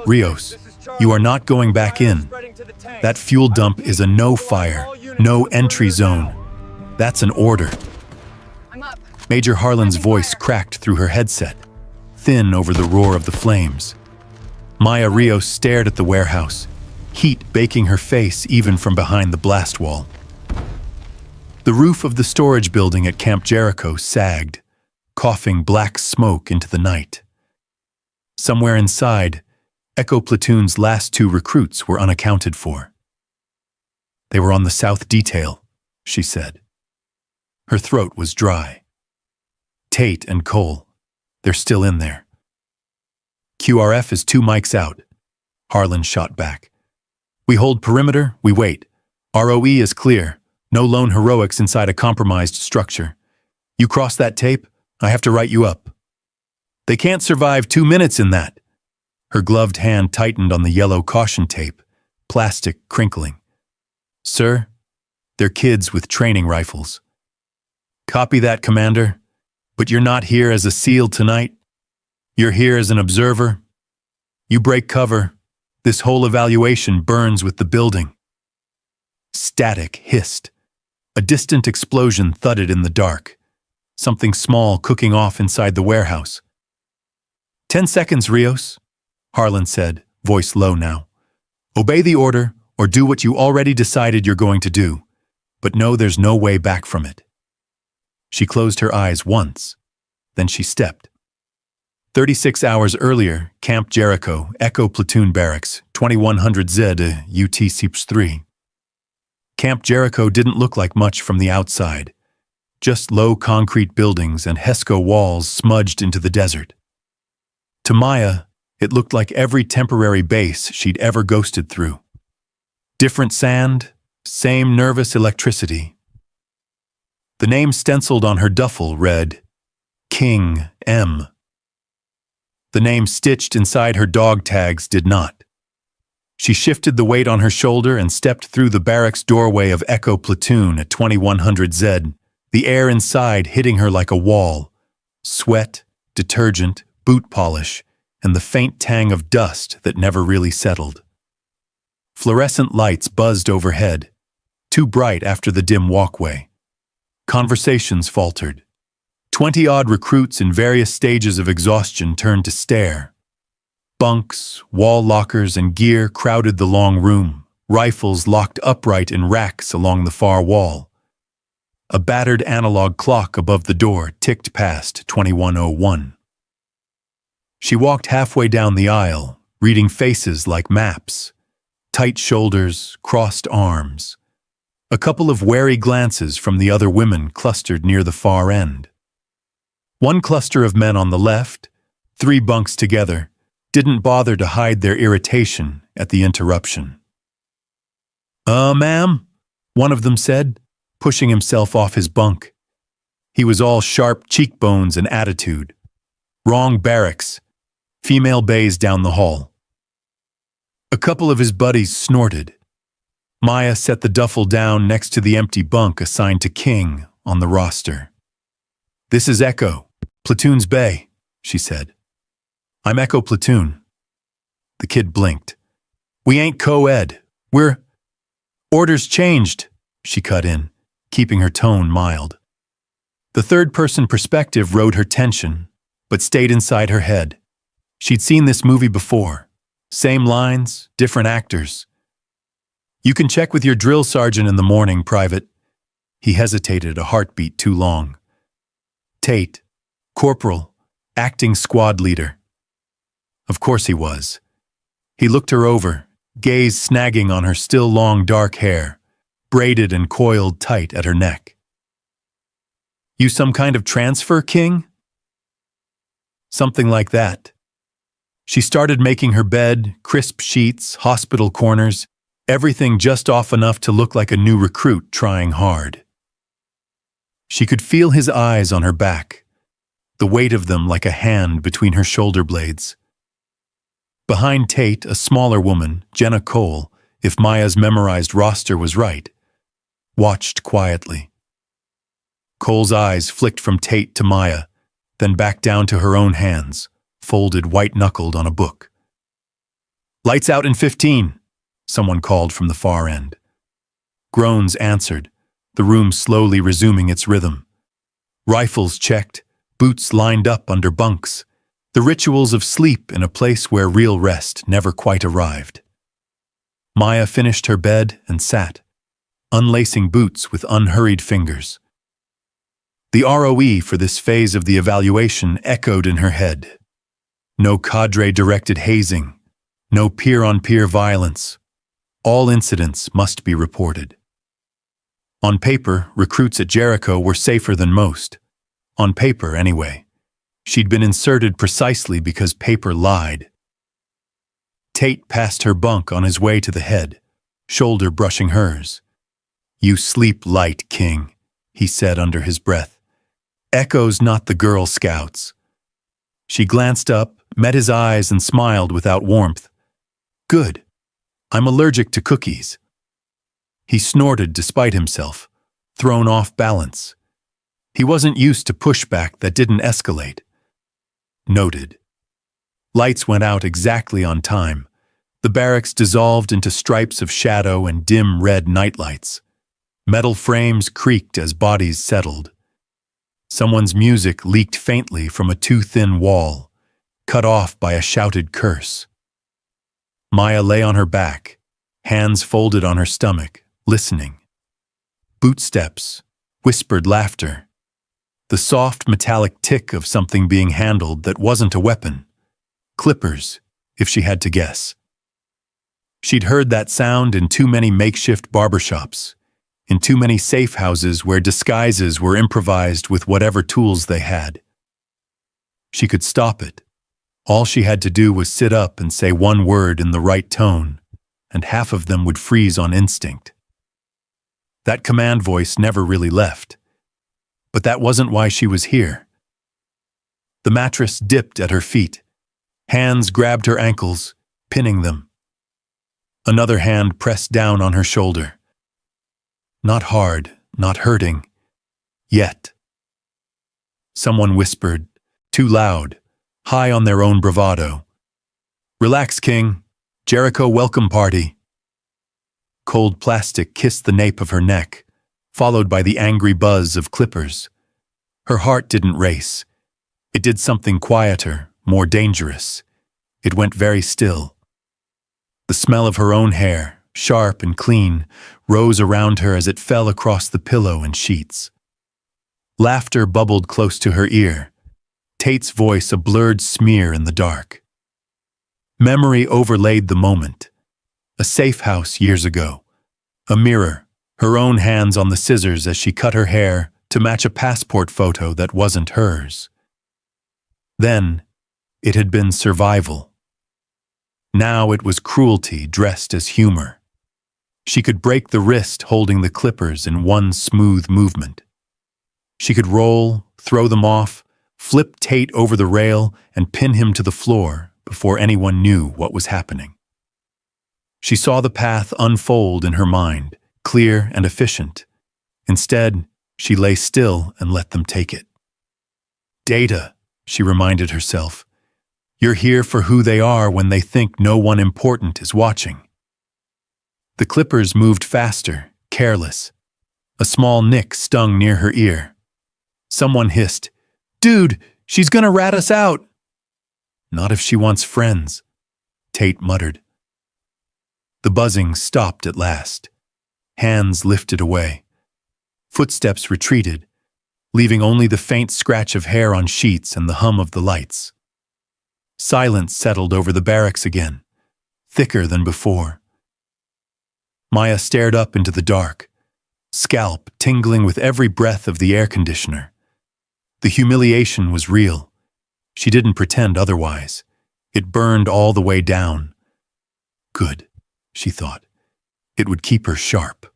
Rios, you are not going back in. That fuel dump is a no-fire, no-entry zone. That's an order. Major Harlan's voice cracked through her headset, thin over the roar of the flames. Maya Rios stared at the warehouse, heat baking her face even from behind the blast wall. The roof of the storage building at Camp Jericho sagged, coughing black smoke into the night. Somewhere inside, Echo Platoon's last 2 recruits were unaccounted for. They were on the south detail, she said. Her throat was dry. Tate and Cole, they're still in there. QRF is 2 mics out, Harlan shot back. We hold perimeter, we wait. ROE is clear. No lone heroics inside a compromised structure. You cross that tape, I have to write you up. They can't survive 2 minutes in that. Her gloved hand tightened on the yellow caution tape, plastic crinkling. Sir, they're kids with training rifles. Copy that, Commander. But you're not here as a SEAL tonight. You're here as an observer. You break cover. This whole evaluation burns with the building. Static hissed. A distant explosion thudded in the dark. Something small cooking off inside the warehouse. 10 seconds, Rios, Harlan said, voice low now. Obey the order or do what you already decided you're going to do, but know there's no way back from it. She closed her eyes once, then she stepped. 36 hours earlier, Camp Jericho, Echo Platoon Barracks, 2100Z, UT Seeps 3. Camp Jericho didn't look like much from the outside, just low concrete buildings and HESCO walls smudged into the desert. To Maya, it looked like every temporary base she'd ever ghosted through. Different sand, same nervous electricity. The name stenciled on her duffel read, King M. The name stitched inside her dog tags did not. She shifted the weight on her shoulder and stepped through the barracks doorway of Echo Platoon at 2100Z, the air inside hitting her like a wall. Sweat, detergent, boot polish, and the faint tang of dust that never really settled. Fluorescent lights buzzed overhead, too bright after the dim walkway. Conversations faltered. 20-odd recruits in various stages of exhaustion turned to stare. Bunks, wall lockers, and gear crowded the long room, rifles locked upright in racks along the far wall. A battered analog clock above the door ticked past 2101. She walked halfway down the aisle, reading faces like maps. Tight shoulders, crossed arms. A couple of wary glances from the other women clustered near the far end. One cluster of men on the left, 3 bunks together, didn't bother to hide their irritation at the interruption. Ma'am," one of them said, pushing himself off his bunk. He was all sharp cheekbones and attitude. Wrong barracks. Female bays down the hall. A couple of his buddies snorted. Maya set the duffel down next to the empty bunk assigned to King on the roster. "This is Echo, Platoon's bay," she said. "I'm Echo Platoon." The kid blinked. "We ain't co-ed. We're—" "Orders changed," she cut in, keeping her tone mild. The third-person perspective rode her tension, but stayed inside her head. She'd seen this movie before. Same lines, different actors. "You can check with your drill sergeant in the morning, Private." He hesitated a heartbeat too long. "Tate, Corporal, acting squad leader." Of course he was. He looked her over, gaze snagging on her still long dark hair, braided and coiled tight at her neck. "You some kind of transfer, King?" "Something like that." She started making her bed, crisp sheets, hospital corners, everything just off enough to look like a new recruit trying hard. She could feel his eyes on her back, the weight of them like a hand between her shoulder blades. Behind Tate, a smaller woman, Jenna Cole, if Maya's memorized roster was right, watched quietly. Cole's eyes flicked from Tate to Maya, then back down to her own hands, folded white-knuckled on a book. Lights out in 15, someone called from the far end. Groans answered, the room slowly resuming its rhythm. Rifles checked, boots lined up under bunks, the rituals of sleep in a place where real rest never quite arrived. Maya finished her bed and sat, unlacing boots with unhurried fingers. The ROE for this phase of the evaluation echoed in her head. No cadre-directed hazing, no peer-on-peer violence. All incidents must be reported. On paper, recruits at Jericho were safer than most. On paper, anyway. She'd been inserted precisely because paper lied. Tate passed her bunk on his way to the head, shoulder brushing hers. "You sleep light, King," he said under his breath. "Echo's not the Girl Scouts." She glanced up, met his eyes, and smiled without warmth. "Good. I'm allergic to cookies." He snorted despite himself, thrown off balance. He wasn't used to pushback that didn't escalate. Noted. Lights went out exactly on time. The barracks dissolved into stripes of shadow and dim red nightlights. Metal frames creaked as bodies settled. Someone's music leaked faintly from a too-thin wall, cut off by a shouted curse. Maya lay on her back, hands folded on her stomach, listening. Bootsteps, whispered laughter. The soft metallic tick of something being handled that wasn't a weapon. Clippers, if she had to guess. She'd heard that sound in too many makeshift barbershops, in too many safe houses where disguises were improvised with whatever tools they had. She could stop it. All she had to do was sit up and say one word in the right tone, and half of them would freeze on instinct. That command voice never really left. But that wasn't why she was here. The mattress dipped at her feet. Hands grabbed her ankles, pinning them. Another hand pressed down on her shoulder. Not hard, not hurting. Yet. Someone whispered, too loud, high on their own bravado. "Relax, King. Jericho welcome party." Cold plastic kissed the nape of her neck, followed by the angry buzz of clippers. Her heart didn't race. It did something quieter, more dangerous. It went very still. The smell of her own hair, sharp and clean, rose around her as it fell across the pillow and sheets. Laughter bubbled close to her ear, Tate's voice a blurred smear in the dark. Memory overlaid the moment. A safe house years ago. A mirror, her own hands on the scissors as she cut her hair to match a passport photo that wasn't hers. Then, it had been survival. Now it was cruelty dressed as humor. She could break the wrist holding the clippers in one smooth movement. She could roll, throw them off, flip Tate over the rail, and pin him to the floor before anyone knew what was happening. She saw the path unfold in her mind, clear and efficient. Instead, she lay still and let them take it. "Data," she reminded herself. "You're here for who they are when they think no one important is watching." The clippers moved faster, careless. A small nick stung near her ear. Someone hissed, "Dude, she's gonna rat us out." "Not if she wants friends," Tate muttered. The buzzing stopped at last. Hands lifted away. Footsteps retreated, leaving only the faint scratch of hair on sheets and the hum of the lights. Silence settled over the barracks again, thicker than before. Maya stared up into the dark, scalp tingling with every breath of the air conditioner. The humiliation was real. She didn't pretend otherwise. It burned all the way down. Good, she thought. It would keep her sharp.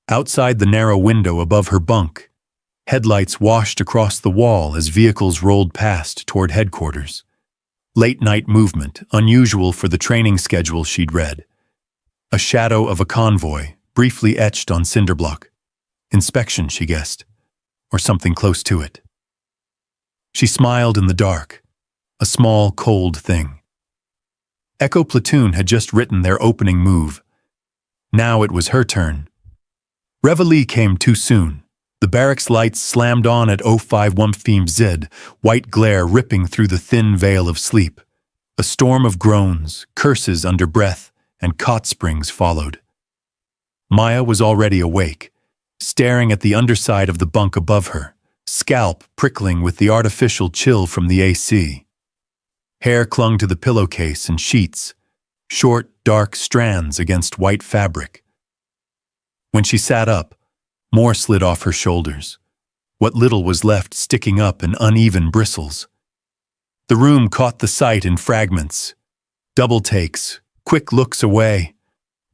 Outside the narrow window above her bunk, headlights washed across the wall as vehicles rolled past toward headquarters. Late-night movement, unusual for the training schedule she'd read. A shadow of a convoy, briefly etched on cinderblock. Inspection, she guessed, or something close to it. She smiled in the dark, a small, cold thing. Echo Platoon had just written their opening move. Now it was her turn. Reveille came too soon. The barracks lights slammed on at 051 Z, white glare ripping through the thin veil of sleep. A storm of groans, curses under breath, and cot springs followed. Maya was already awake, staring at the underside of the bunk above her, scalp prickling with the artificial chill from the AC. Hair clung to the pillowcase and sheets, short, dark strands against white fabric. When she sat up, more slid off her shoulders. What little was left sticking up in uneven bristles. The room caught the sight in fragments. Double takes, quick looks away.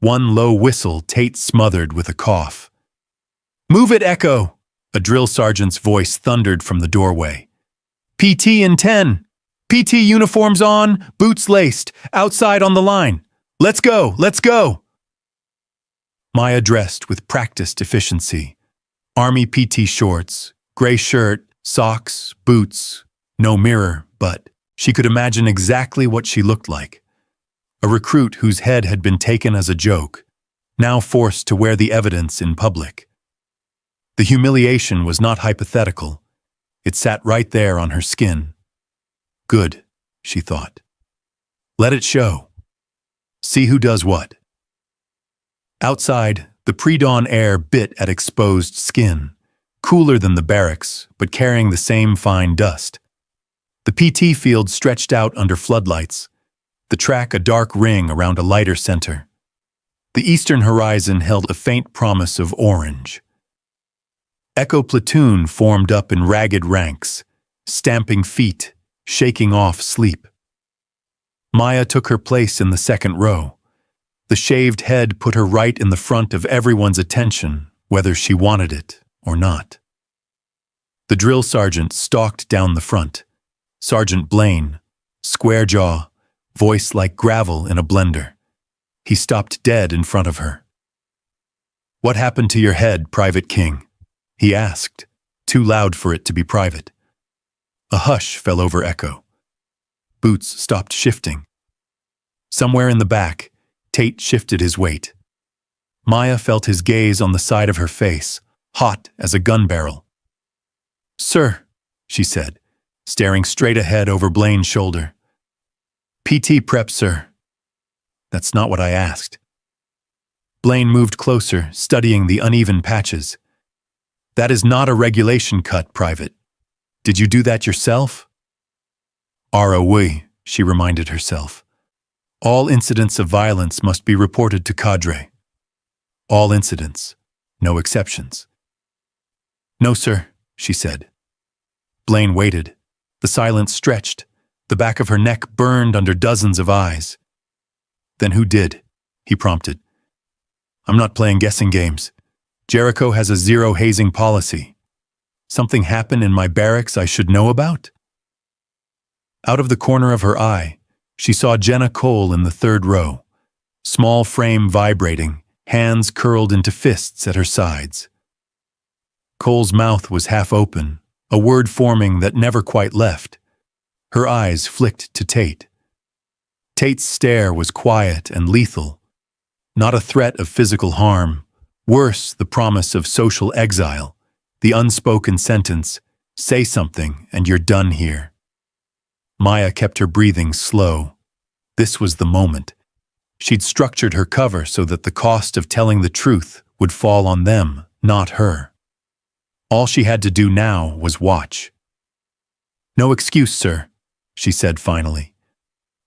One low whistle Tate smothered with a cough. "Move it, Echo!" A drill sergeant's voice thundered from the doorway. "PT in 10! PT uniforms on, boots laced, outside on the line. Let's go, let's go!" Maya dressed with practiced efficiency. Army PT shorts, gray shirt, socks, boots, no mirror, but she could imagine exactly what she looked like. A recruit whose head had been taken as a joke, now forced to wear the evidence in public. The humiliation was not hypothetical. It sat right there on her skin. Good, she thought. Let it show. See who does what. Outside, the pre-dawn air bit at exposed skin, cooler than the barracks, but carrying the same fine dust. The PT field stretched out under floodlights, the track a dark ring around a lighter center. The eastern horizon held a faint promise of orange. Echo Platoon formed up in ragged ranks, stamping feet, shaking off sleep. Maya took her place in the second row. The shaved head put her right in the front of everyone's attention, whether she wanted it or not. The drill sergeant stalked down the front. Sergeant Blaine, square jaw, voice like gravel in a blender. He stopped dead in front of her. "What happened to your head, Private King?" he asked, too loud for it to be private. A hush fell over Echo. Boots stopped shifting. Somewhere in the back, Tate shifted his weight. Maya felt his gaze on the side of her face, hot as a gun barrel. "Sir," she said, staring straight ahead over Blaine's shoulder. "PT prep, sir." "That's not what I asked." Blaine moved closer, studying the uneven patches. "That is not a regulation cut, Private. Did you do that yourself?" "Oui," she reminded herself. "All incidents of violence must be reported to cadre. All incidents, no exceptions." "No, sir," she said. Blaine waited. The silence stretched. The back of her neck burned under dozens of eyes. "Then who did?" he prompted. "I'm not playing guessing games. Jericho has a zero hazing policy. Something happened in my barracks I should know about?" Out of the corner of her eye, she saw Jenna Cole in the third row, small frame vibrating, hands curled into fists at her sides. Cole's mouth was half open, a word forming that never quite left. Her eyes flicked to Tate. Tate's stare was quiet and lethal, not a threat of physical harm, worse the promise of social exile, the unspoken sentence, "Say something and you're done here." Maya kept her breathing slow. This was the moment. She'd structured her cover so that the cost of telling the truth would fall on them, not her. All she had to do now was watch. "No excuse, sir," she said finally.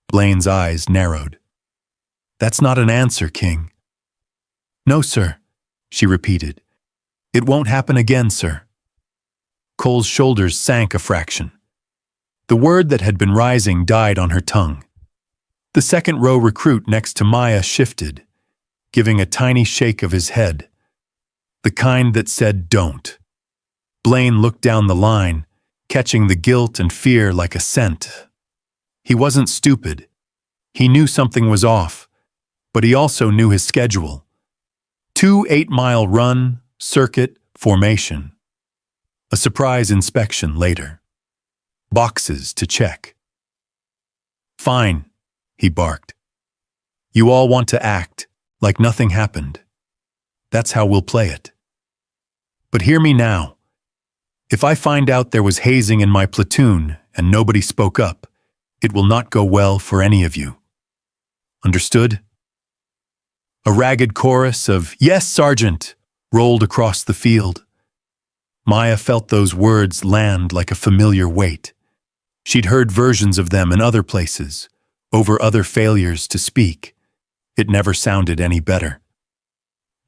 Blaine's eyes narrowed. "That's not an answer, King." "No, sir," she repeated. "It won't happen again, sir." Cole's shoulders sank a fraction. The word that had been rising died on her tongue. The second row recruit next to Maya shifted, giving a tiny shake of his head. The kind that said, "Don't." Blaine looked down the line, catching the guilt and fear like a scent. He wasn't stupid. He knew something was off, but he also knew his schedule. 2 8-mile run, circuit, formation. A surprise inspection later. Boxes to check. "Fine," he barked. You all want to act like nothing happened. That's how we'll play it. But hear me now. If I find out there was hazing in my platoon and nobody spoke up, it will not go well for any of you. Understood? A ragged chorus of "Yes, Sergeant," rolled across the field. Maya felt those words land like a familiar weight. She'd heard versions of them in other places, over other failures to speak. It never sounded any better.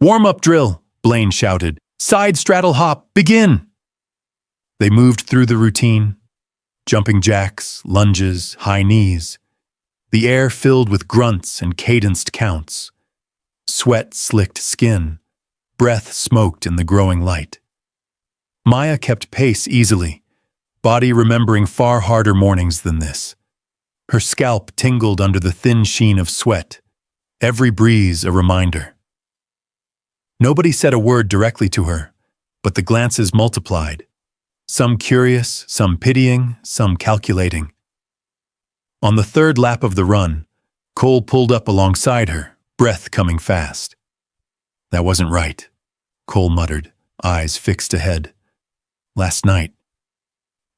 "Warm-up drill," Blaine shouted. "Side straddle hop, begin!" They moved through the routine, jumping jacks, lunges, high knees. The air filled with grunts and cadenced counts. Sweat slicked skin. Breath smoked in the growing light. Maya kept pace easily, body remembering far harder mornings than this. Her scalp tingled under the thin sheen of sweat, every breeze a reminder. Nobody said a word directly to her, but the glances multiplied. Some curious, some pitying, some calculating. On the third lap of the run, Cole pulled up alongside her, breath coming fast. "That wasn't right," Cole muttered, eyes fixed ahead. "Last night."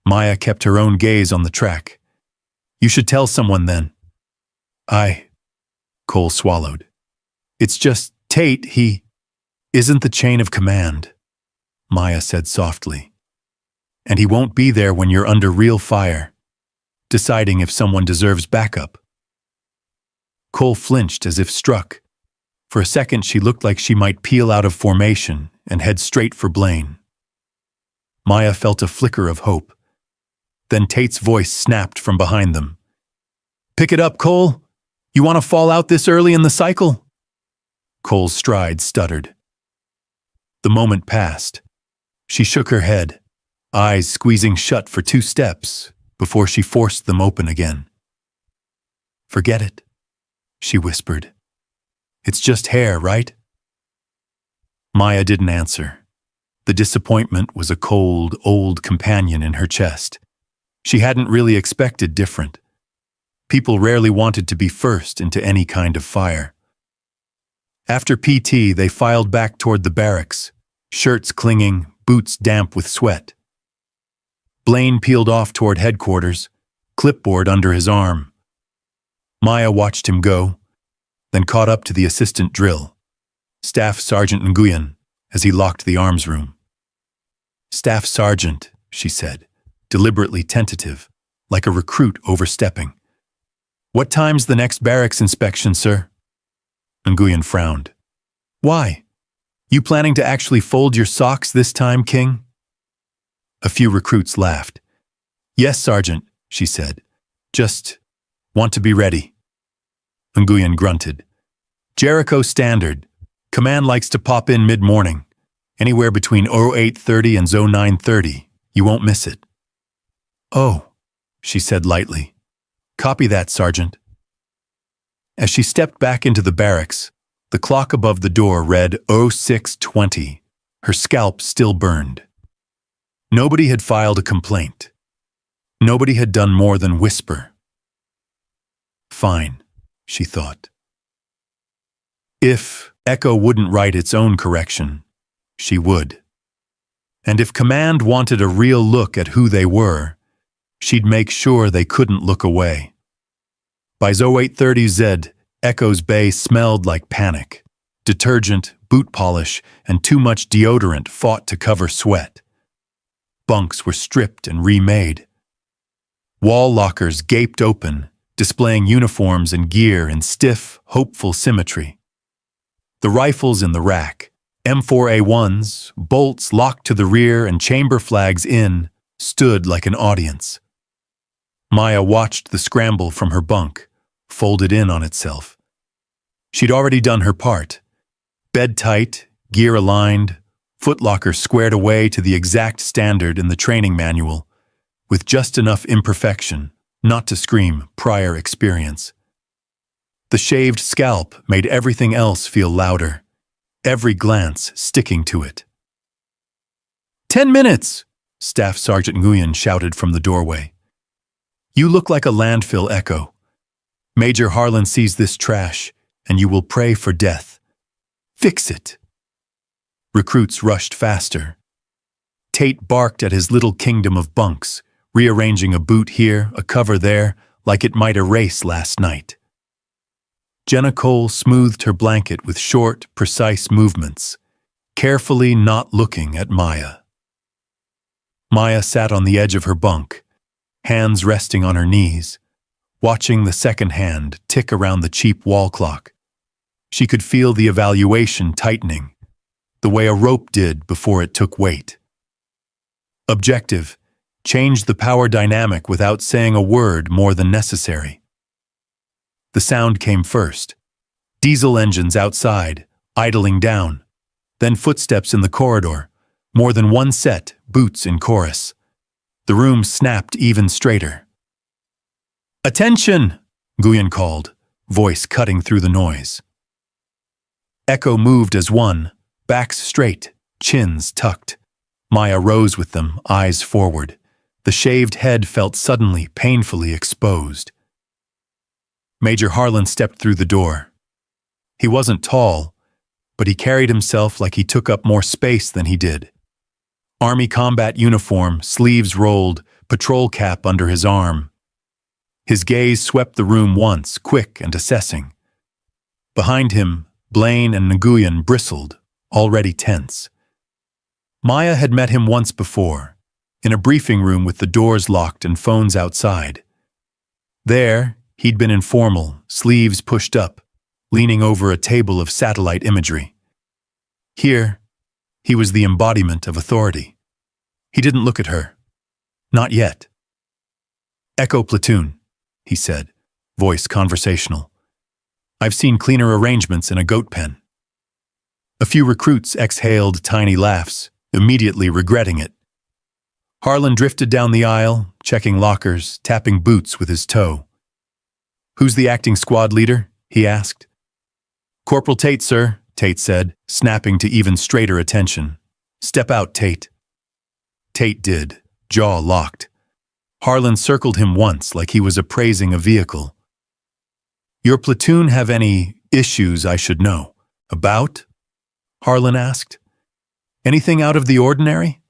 Maya kept her own gaze on the track. "You should tell someone then." Cole swallowed. "It's just Tate, he isn't the chain of command," Maya said softly. "And he won't be there when you're under real fire, deciding if someone deserves backup." Cole flinched as if struck. For a second she looked like she might peel out of formation and head straight for Blaine. Maya felt a flicker of hope. Then Tate's voice snapped from behind them. "Pick it up, Cole! You want to fall out this early in the cycle?" Cole's stride stuttered. The moment passed. She shook her head, eyes squeezing shut for 2 steps before she forced them open again. "Forget it," she whispered. "It's just hair, right?" Maya didn't answer. The disappointment was a cold, old companion in her chest. She hadn't really expected different. People rarely wanted to be first into any kind of fire. After PT, they filed back toward the barracks, shirts clinging, boots damp with sweat. Blaine peeled off toward headquarters, clipboard under his arm. Maya watched him go, then caught up to the assistant drill, Staff Sergeant Nguyen, as he locked the arms room. "Staff Sergeant," she said, deliberately tentative, like a recruit overstepping. "What time's the next barracks inspection, sir?" Nguyen frowned. "Why? You planning to actually fold your socks this time, King?" A few recruits laughed. "Yes, Sergeant," she said. "Just want to be ready." Nguyen grunted. "Jericho standard. Command likes to pop in mid-morning, anywhere between 0830 and 0930. You won't miss it." "Oh," she said lightly. "Copy that, Sergeant." As she stepped back into the barracks, the clock above the door read 0620. Her scalp still burned. Nobody had filed a complaint. Nobody had done more than whisper. Fine, she thought. If Echo wouldn't write its own correction, she would. And if Command wanted a real look at who they were, she'd make sure they couldn't look away. By 0830Z, Echo's bay smelled like panic. Detergent, boot polish, and too much deodorant fought to cover sweat. Bunks were stripped and remade. Wall lockers gaped open, displaying uniforms and gear in stiff, hopeful symmetry. The rifles in the rack, M4A1s, bolts locked to the rear and chamber flags in, stood like an audience. Maya watched the scramble from her bunk, folded in on itself. She'd already done her part. Bed tight, gear aligned, footlocker squared away to the exact standard in the training manual, with just enough imperfection not to scream prior experience. The shaved scalp made everything else feel louder, every glance sticking to it. 10 minutes, Staff Sergeant Nguyen shouted from the doorway. You look like a landfill, Echo. Major Harlan sees this trash, and you will pray for death. Fix it. Recruits rushed faster. Tate barked at his little kingdom of bunks, rearranging a boot here, a cover there, like it might erase last night. Jenna Cole smoothed her blanket with short, precise movements, carefully not looking at Maya. Maya sat on the edge of her bunk, hands resting on her knees, watching the second hand tick around the cheap wall clock. She could feel the evaluation tightening, the way a rope did before it took weight. Objective: change the power dynamic without saying a word more than necessary. The sound came first. Diesel engines outside, idling down. Then footsteps in the corridor. More than one set, boots in chorus. The room snapped even straighter. "Attention!" Nguyen called, voice cutting through the noise. Echo moved as one, backs straight, chins tucked. Maya rose with them, eyes forward. The shaved head felt suddenly, painfully exposed. Major Harlan stepped through the door. He wasn't tall, but he carried himself like he took up more space than he did. Army combat uniform, sleeves rolled, patrol cap under his arm. His gaze swept the room once, quick and assessing. Behind him, Blaine and Nguyen bristled, already tense. Maya had met him once before, in a briefing room with the doors locked and phones outside. There, he'd been informal, sleeves pushed up, leaning over a table of satellite imagery. Here, he was the embodiment of authority. He didn't look at her. Not yet. "Echo platoon," he said, voice conversational. "I've seen cleaner arrangements in a goat pen." A few recruits exhaled tiny laughs, immediately regretting it. Harlan drifted down the aisle, checking lockers, tapping boots with his toe. "Who's the acting squad leader?" he asked. "Corporal Tate, sir," Tate said, snapping to even straighter attention. "Step out, Tate." Tate did, jaw locked. Harlan circled him once like he was appraising a vehicle. "Your platoon have any issues I should know about?" Harlan asked. "Anything out of the ordinary?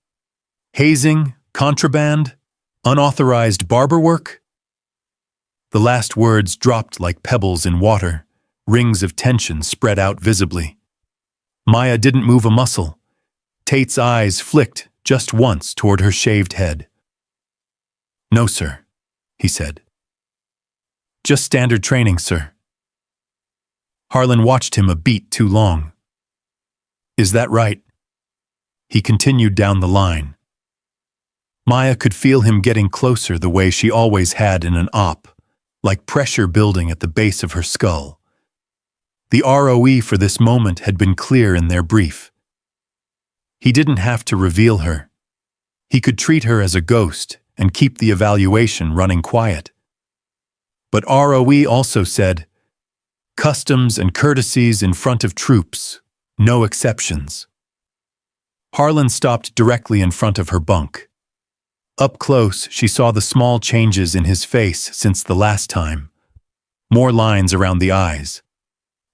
Hazing, contraband, unauthorized barber work?" The last words dropped like pebbles in water, rings of tension spread out visibly. Maya didn't move a muscle. Tate's eyes flicked just once toward her shaved head. "No, sir," he said. "Just standard training, sir." Harlan watched him a beat too long. "Is that right?" He continued down the line. Maya could feel him getting closer the way she always had in an op, like pressure building at the base of her skull. The ROE for this moment had been clear in their brief. He didn't have to reveal her. He could treat her as a ghost and keep the evaluation running quiet. But ROE also said, "Customs and courtesies in front of troops, no exceptions." Harlan stopped directly in front of her bunk. Up close, she saw the small changes in his face since the last time. More lines around the eyes.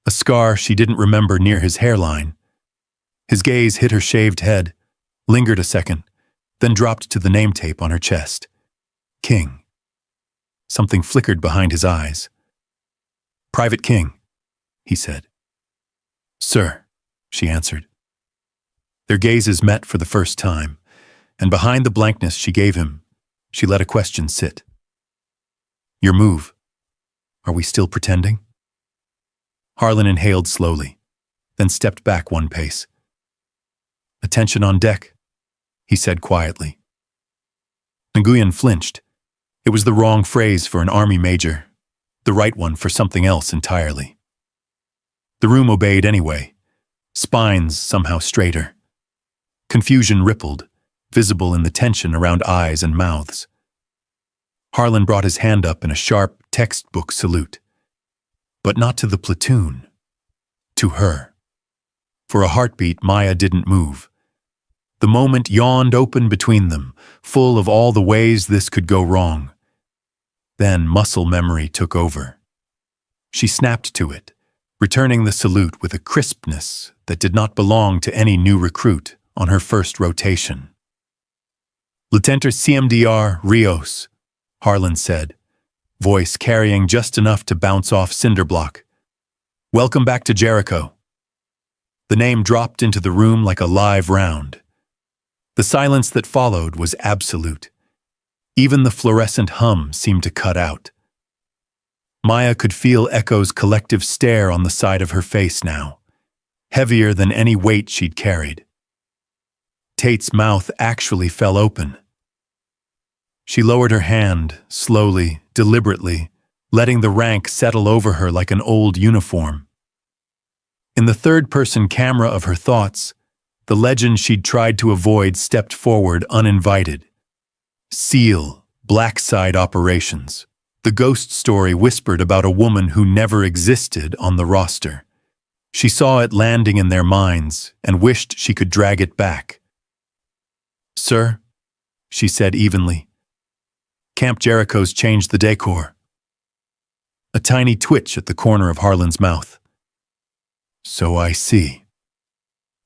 A scar she didn't remember near his hairline. His gaze hit her shaved head, lingered a second, then dropped to the name tape on her chest. King. Something flickered behind his eyes. "Private King," he said. "Sir," she answered. Their gazes met for the first time, and behind the blankness she gave him, she let a question sit. "Your move. Are we still pretending?" Harlan inhaled slowly, then stepped back one pace. "Attention on deck," he said quietly. Nguyen flinched. It was the wrong phrase for an army major, the right one for something else entirely. The room obeyed anyway, spines somehow straighter. Confusion rippled, visible in the tension around eyes and mouths. Harlan brought his hand up in a sharp textbook salute. But not to the platoon. To her. For a heartbeat, Maya didn't move. The moment yawned open between them, full of all the ways this could go wrong. Then muscle memory took over. She snapped to it, returning the salute with a crispness that did not belong to any new recruit on her first rotation. "Lieutenant CMDR Rios," Harlan said, voice carrying just enough to bounce off Cinderblock. "Welcome back to Jericho." The name dropped into the room like a live round. The silence that followed was absolute. Even the fluorescent hum seemed to cut out. Maya could feel Echo's collective stare on the side of her face now, heavier than any weight she'd carried. Tate's mouth actually fell open. She lowered her hand, slowly, deliberately, letting the rank settle over her like an old uniform. In the third-person camera of her thoughts, the legend she'd tried to avoid stepped forward uninvited. SEAL, Black Side Operations. The ghost story whispered about a woman who never existed on the roster. She saw it landing in their minds and wished she could drag it back. "Sir," she said evenly, "Camp Jericho's changed the decor." A tiny twitch at the corner of Harlan's mouth. "So I see."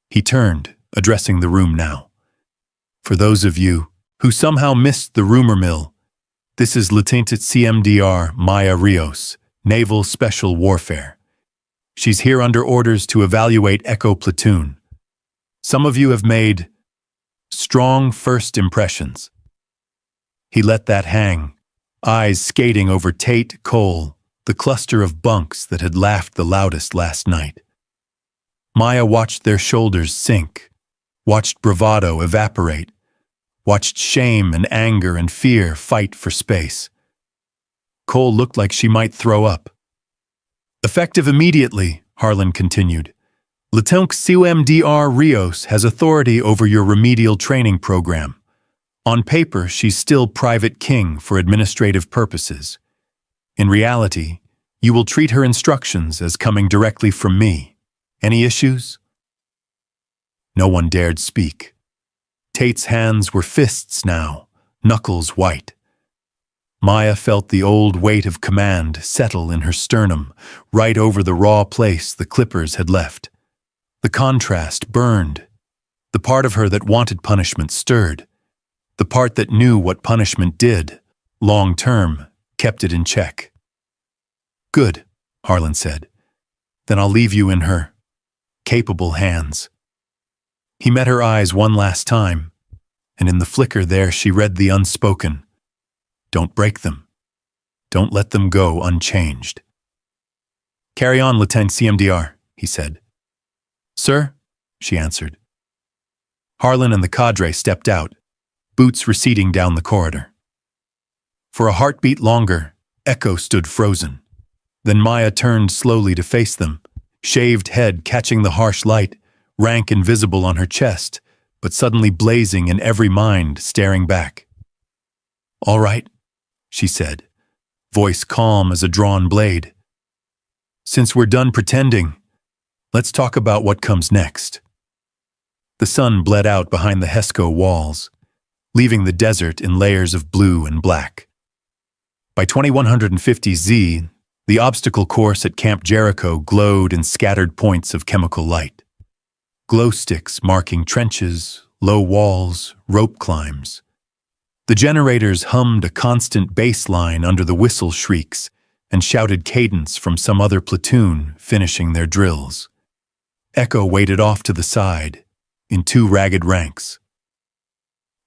He turned, addressing the room now. "For those of you who somehow missed the rumor mill, this is Lieutenant CMDR Maya Rios, Naval Special Warfare. She's here under orders to evaluate Echo Platoon. Some of you have made strong first impressions." He let that hang, eyes skating over Tate, Cole, the cluster of bunks that had laughed the loudest last night. Maya watched their shoulders sink, watched bravado evaporate, watched shame and anger and fear fight for space. Cole looked like she might throw up. "Effective immediately," Harlan continued. "Lieutenant CMDR Rios has authority over your remedial training program. On paper, she's still Private King for administrative purposes. In reality, you will treat her instructions as coming directly from me. Any issues?" No one dared speak. Tate's hands were fists now, knuckles white. Maya felt the old weight of command settle in her sternum, right over the raw place the clippers had left. The contrast burned. The part of her that wanted punishment stirred. The part that knew what punishment did, long-term, kept it in check. "Good," Harlan said. "Then I'll leave you in her capable hands." He met her eyes one last time, and in the flicker there she read the unspoken. Don't break them. Don't let them go unchanged. "Carry on, Lieutenant CMDR, he said. "Sir?" she answered. Harlan and the cadre stepped out, boots receding down the corridor. For a heartbeat longer, Echo stood frozen. Then Maya turned slowly to face them, shaved head catching the harsh light, rank invisible on her chest, but suddenly blazing in every mind staring back. "All right," she said, voice calm as a drawn blade. "Since we're done pretending, let's talk about what comes next." The sun bled out behind the Hesco walls, leaving the desert in layers of blue and black. By 2150 Z, the obstacle course at Camp Jericho glowed in scattered points of chemical light. Glow sticks marking trenches, low walls, rope climbs. The generators hummed a constant bass line under the whistle shrieks and shouted cadence from some other platoon finishing their drills. Echo waited off to the side, in two ragged ranks.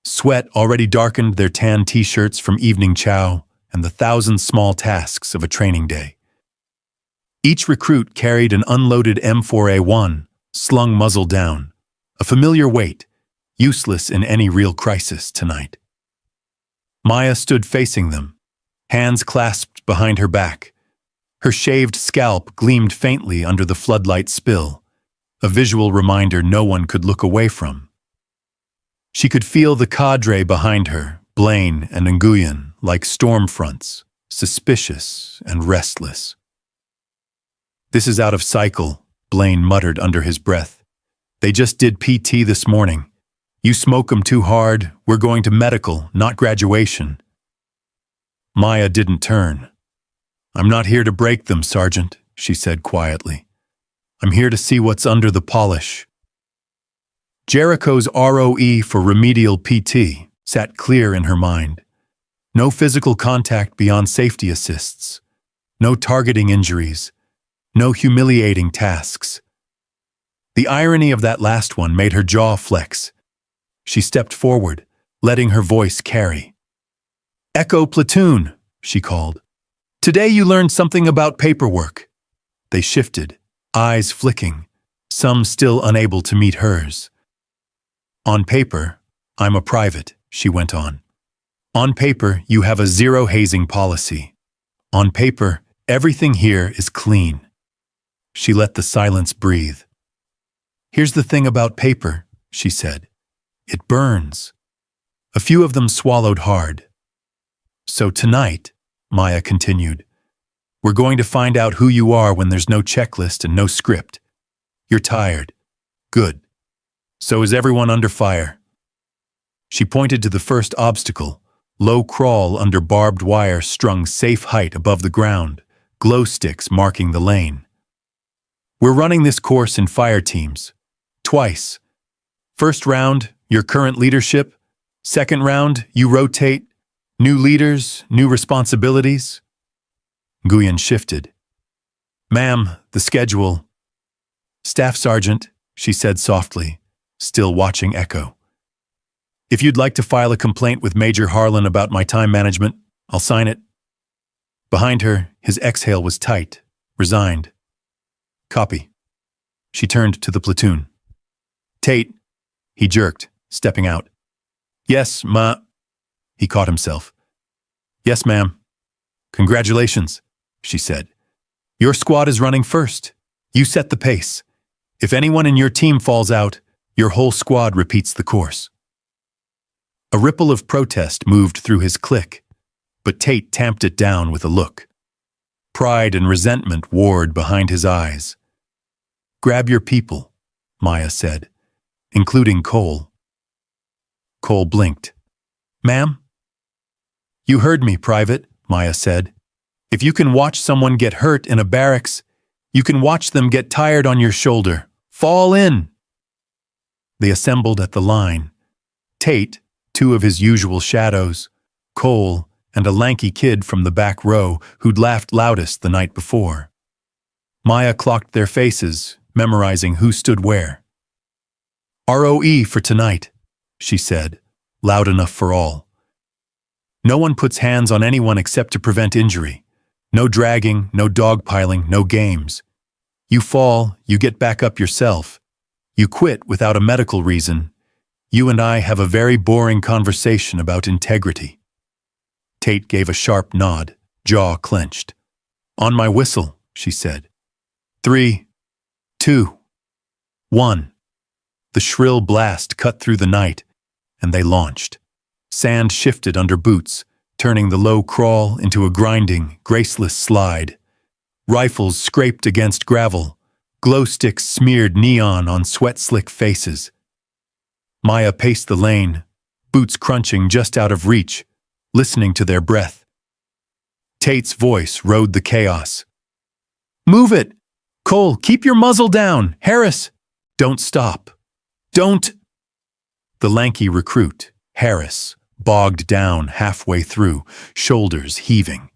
Sweat already darkened their tan t-shirts from evening chow and the thousand small tasks of a training day. Each recruit carried an unloaded M4A1, slung muzzle down, a familiar weight, useless in any real crisis tonight. Maya stood facing them, hands clasped behind her back. Her shaved scalp gleamed faintly under the floodlight spill, a visual reminder no one could look away from. She could feel the cadre behind her, Blaine and Nguyen, like storm fronts, suspicious and restless. "This is out of cycle," Blaine muttered under his breath. "They just did PT this morning. You smoke 'em too hard, we're going to medical, not graduation." Maya didn't turn. "I'm not here to break them, Sergeant," she said quietly. I'm here to see what's under the polish. Jericho's ROE for remedial PT sat clear in her mind. No physical contact beyond safety assists. No targeting injuries. No humiliating tasks. The irony of that last one made her jaw flex. She stepped forward, letting her voice carry. "Echo Platoon," she called. "Today you learned something about paperwork." They shifted, eyes flicking, some still unable to meet hers. "On paper, I'm a private," she went on. "On paper, you have a zero hazing policy. On paper, everything here is clean." She let the silence breathe. "Here's the thing about paper," she said. "It burns." A few of them swallowed hard. "So tonight," Maya continued, "we're going to find out who you are when there's no checklist and no script. You're tired. Good. So is everyone under fire." She pointed to the first obstacle, low crawl under barbed wire strung safe height above the ground, glow sticks marking the lane. "We're running this course in fire teams. Twice. First round, your current leadership. Second round, you rotate. New leaders, new responsibilities." Nguyen shifted. "Ma'am, the schedule." "Staff Sergeant," she said softly, still watching Echo. "If you'd like to file a complaint with Major Harlan about my time management, I'll sign it." Behind her, his exhale was tight, resigned. "Copy." She turned to the platoon. "Tate," he jerked, stepping out. "Yes, ma." He caught himself. "Yes, ma'am." "Congratulations," she said. "Your squad is running first. You set the pace. If anyone in your team falls out, your whole squad repeats the course." A ripple of protest moved through his clique, but Tate tamped it down with a look. Pride and resentment warred behind his eyes. "Grab your people," Maya said, "including Cole." Cole blinked. "Ma'am?" "You heard me, Private," Maya said. "If you can watch someone get hurt in a barracks, you can watch them get tired on your shoulder. Fall in!" They assembled at the line. Tate, two of his usual shadows, Cole, and a lanky kid from the back row who'd laughed loudest the night before. Maya clocked their faces, memorizing who stood where. "ROE for tonight," she said, loud enough for all. "No one puts hands on anyone except to prevent injury. No dragging, no dogpiling, no games. You fall, you get back up yourself. You quit without a medical reason. You and I have a very boring conversation about integrity." Tate gave a sharp nod, jaw clenched. "On my whistle," she said. 3, 2, 1. The shrill blast cut through the night, and they launched. Sand shifted under boots, turning the low crawl into a grinding, graceless slide. Rifles scraped against gravel. Glow sticks smeared neon on sweat-slick faces. Maya paced the lane, boots crunching just out of reach, listening to their breath. Tate's voice rode the chaos. "Move it! Cole, keep your muzzle down! Harris! Don't stop! Don't—" The lanky recruit, Harris, bogged down halfway through, shoulders heaving.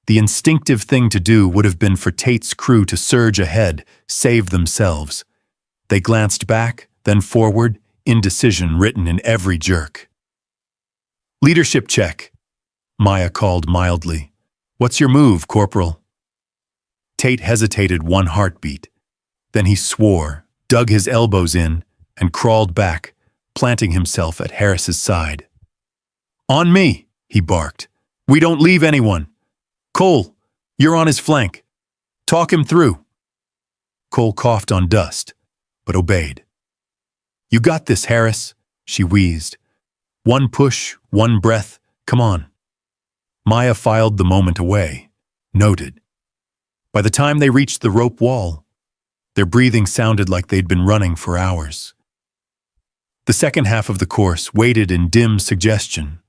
The instinctive thing to do would have been for Tate's crew to surge ahead, save themselves. They glanced back, then forward, indecision written in every jerk. "Leadership check," Maya called mildly. "What's your move, Corporal?" Tate hesitated one heartbeat. Then he swore, dug his elbows in, and crawled back, planting himself at Harris's side. "On me," he barked. "We don't leave anyone. Cole, you're on his flank. Talk him through." Cole coughed on dust, but obeyed. "You got this, Harris," she wheezed. "One push, one breath, come on." Maya filed the moment away, noted. By the time they reached the rope wall, their breathing sounded like they'd been running for hours. The second half of the course waited in dim suggestion.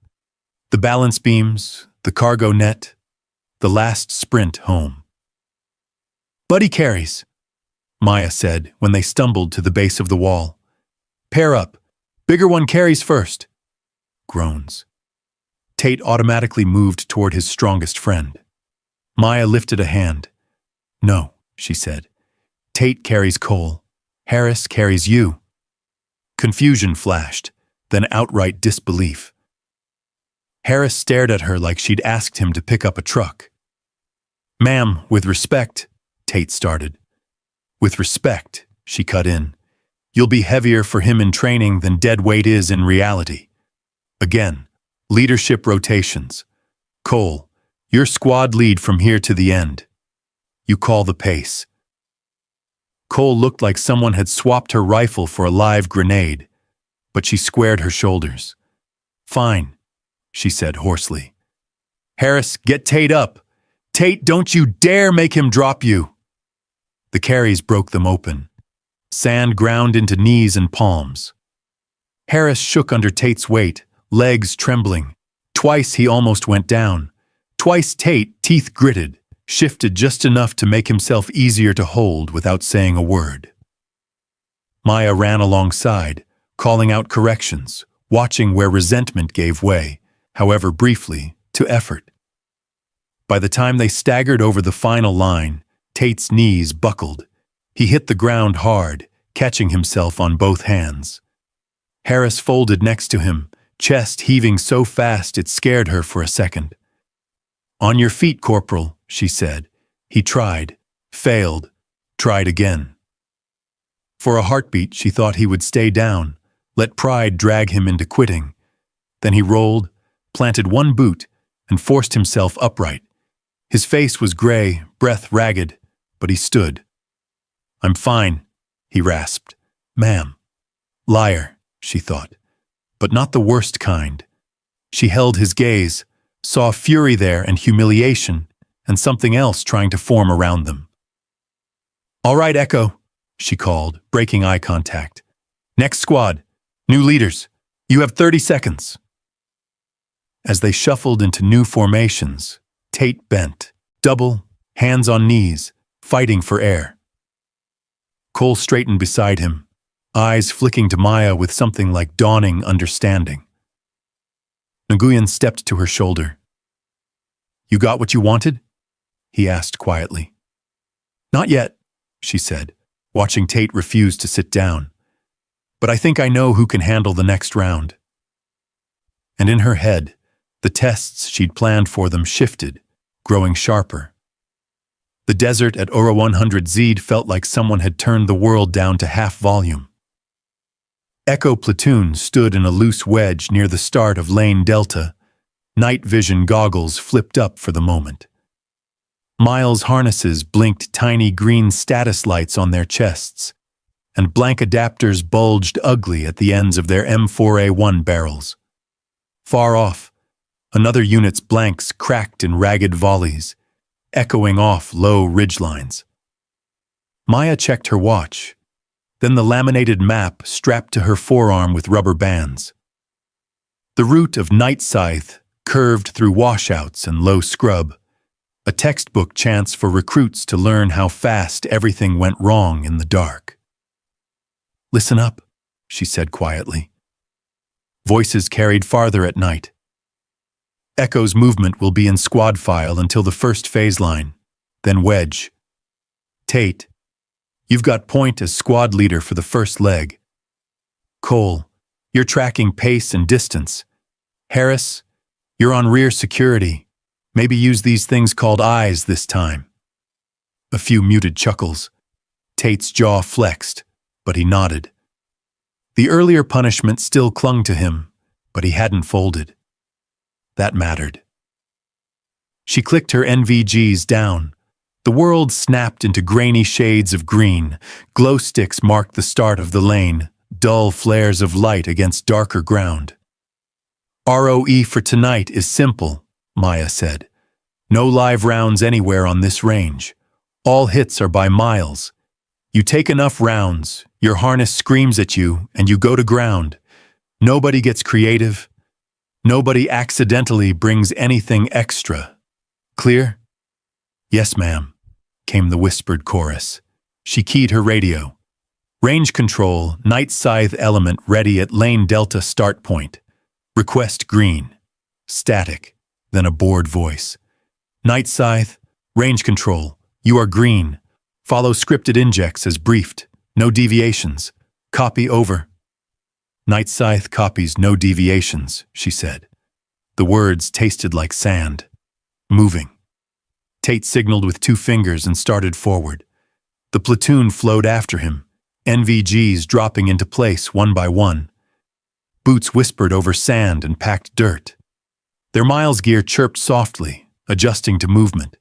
The balance beams, the cargo net, the last sprint home. "Buddy carries," Maya said when they stumbled to the base of the wall. Pair up. Bigger one carries first. Groans. Tate automatically moved toward his strongest friend. Maya lifted a hand. No, she said. Tate carries Cole. Harris carries you. Confusion flashed, then outright disbelief. Harris stared at her like she'd asked him to pick up a truck. Ma'am, with respect, Tate started. With respect, she cut in. You'll be heavier for him in training than dead weight is in reality. Again, leadership rotations. Cole, you're squad lead from here to the end. You call the pace. Cole looked like someone had swapped her rifle for a live grenade, but she squared her shoulders. Fine, she said hoarsely. Harris, get Tate up. Tate, don't you dare make him drop you. The carries broke them open. Sand ground into knees and palms. Harris shook under Tate's weight, legs trembling. Twice he almost went down. Twice Tate, teeth gritted, shifted just enough to make himself easier to hold without saying a word. Maya ran alongside, calling out corrections, watching where resentment gave way, however briefly, to effort. By the time they staggered over the final line, Tate's knees buckled. He hit the ground hard, catching himself on both hands. Harris folded next to him, chest heaving so fast it scared her for a second. On your feet, Corporal, she said. He tried, failed, tried again. For a heartbeat, she thought he would stay down, let pride drag him into quitting. Then he rolled, planted one boot, and forced himself upright. His face was gray, breath ragged, but he stood. I'm fine, he rasped. Ma'am. Liar, she thought, but not the worst kind. She held his gaze, saw fury there and humiliation, and something else trying to form around them. All right, Echo, she called, breaking eye contact. Next squad, new leaders, you have 30 seconds. As they shuffled into new formations, Tate bent, double, hands on knees, fighting for air. Cole straightened beside him, eyes flicking to Maya with something like dawning understanding. Nguyen stepped to her shoulder. You got what you wanted? He asked quietly. Not yet, she said, watching Tate refuse to sit down. But I think I know who can handle the next round. And in her head, the tests she'd planned for them shifted, growing sharper. The desert at Ora 100 Zed felt like someone had turned the world down to half volume. Echo Platoon stood in a loose wedge near the start of Lane Delta, night vision goggles flipped up for the moment. Miles' harnesses blinked tiny green status lights on their chests, and blank adapters bulged ugly at the ends of their M4A1 barrels. Far off, another unit's blanks cracked in ragged volleys, echoing off low ridgelines. Maya checked her watch, then the laminated map strapped to her forearm with rubber bands. The route of Night Scythe curved through washouts and low scrub, a textbook chance for recruits to learn how fast everything went wrong in the dark. Listen up, she said quietly. Voices carried farther at night. Echo's movement will be in squad file until the first phase line, then wedge. Tate, you've got point as squad leader for the first leg. Cole, you're tracking pace and distance. Harris, you're on rear security. Maybe use these things called eyes this time. A few muted chuckles. Tate's jaw flexed, but he nodded. The earlier punishment still clung to him, but he hadn't folded. That mattered. She clicked her NVGs down. The world snapped into grainy shades of green. Glow sticks marked the start of the lane, dull flares of light against darker ground. ROE for tonight is simple, Maya said. No live rounds anywhere on this range. All hits are by miles. You take enough rounds, your harness screams at you, and you go to ground. Nobody gets creative. Nobody accidentally brings anything extra. Clear? Yes, ma'am, came the whispered chorus. She keyed her radio. Range control, Night Scythe element ready at lane Delta start point. Request green. Static, then a bored voice. Night Scythe, range control, you are green. Follow scripted injects as briefed. No deviations. Copy over. Night Scythe copies no deviations, she said. The words tasted like sand. Moving. Tate signaled with 2 fingers and started forward. The platoon flowed after him, NVGs dropping into place one by one. Boots whispered over sand and packed dirt. Their miles gear chirped softly, adjusting to movement.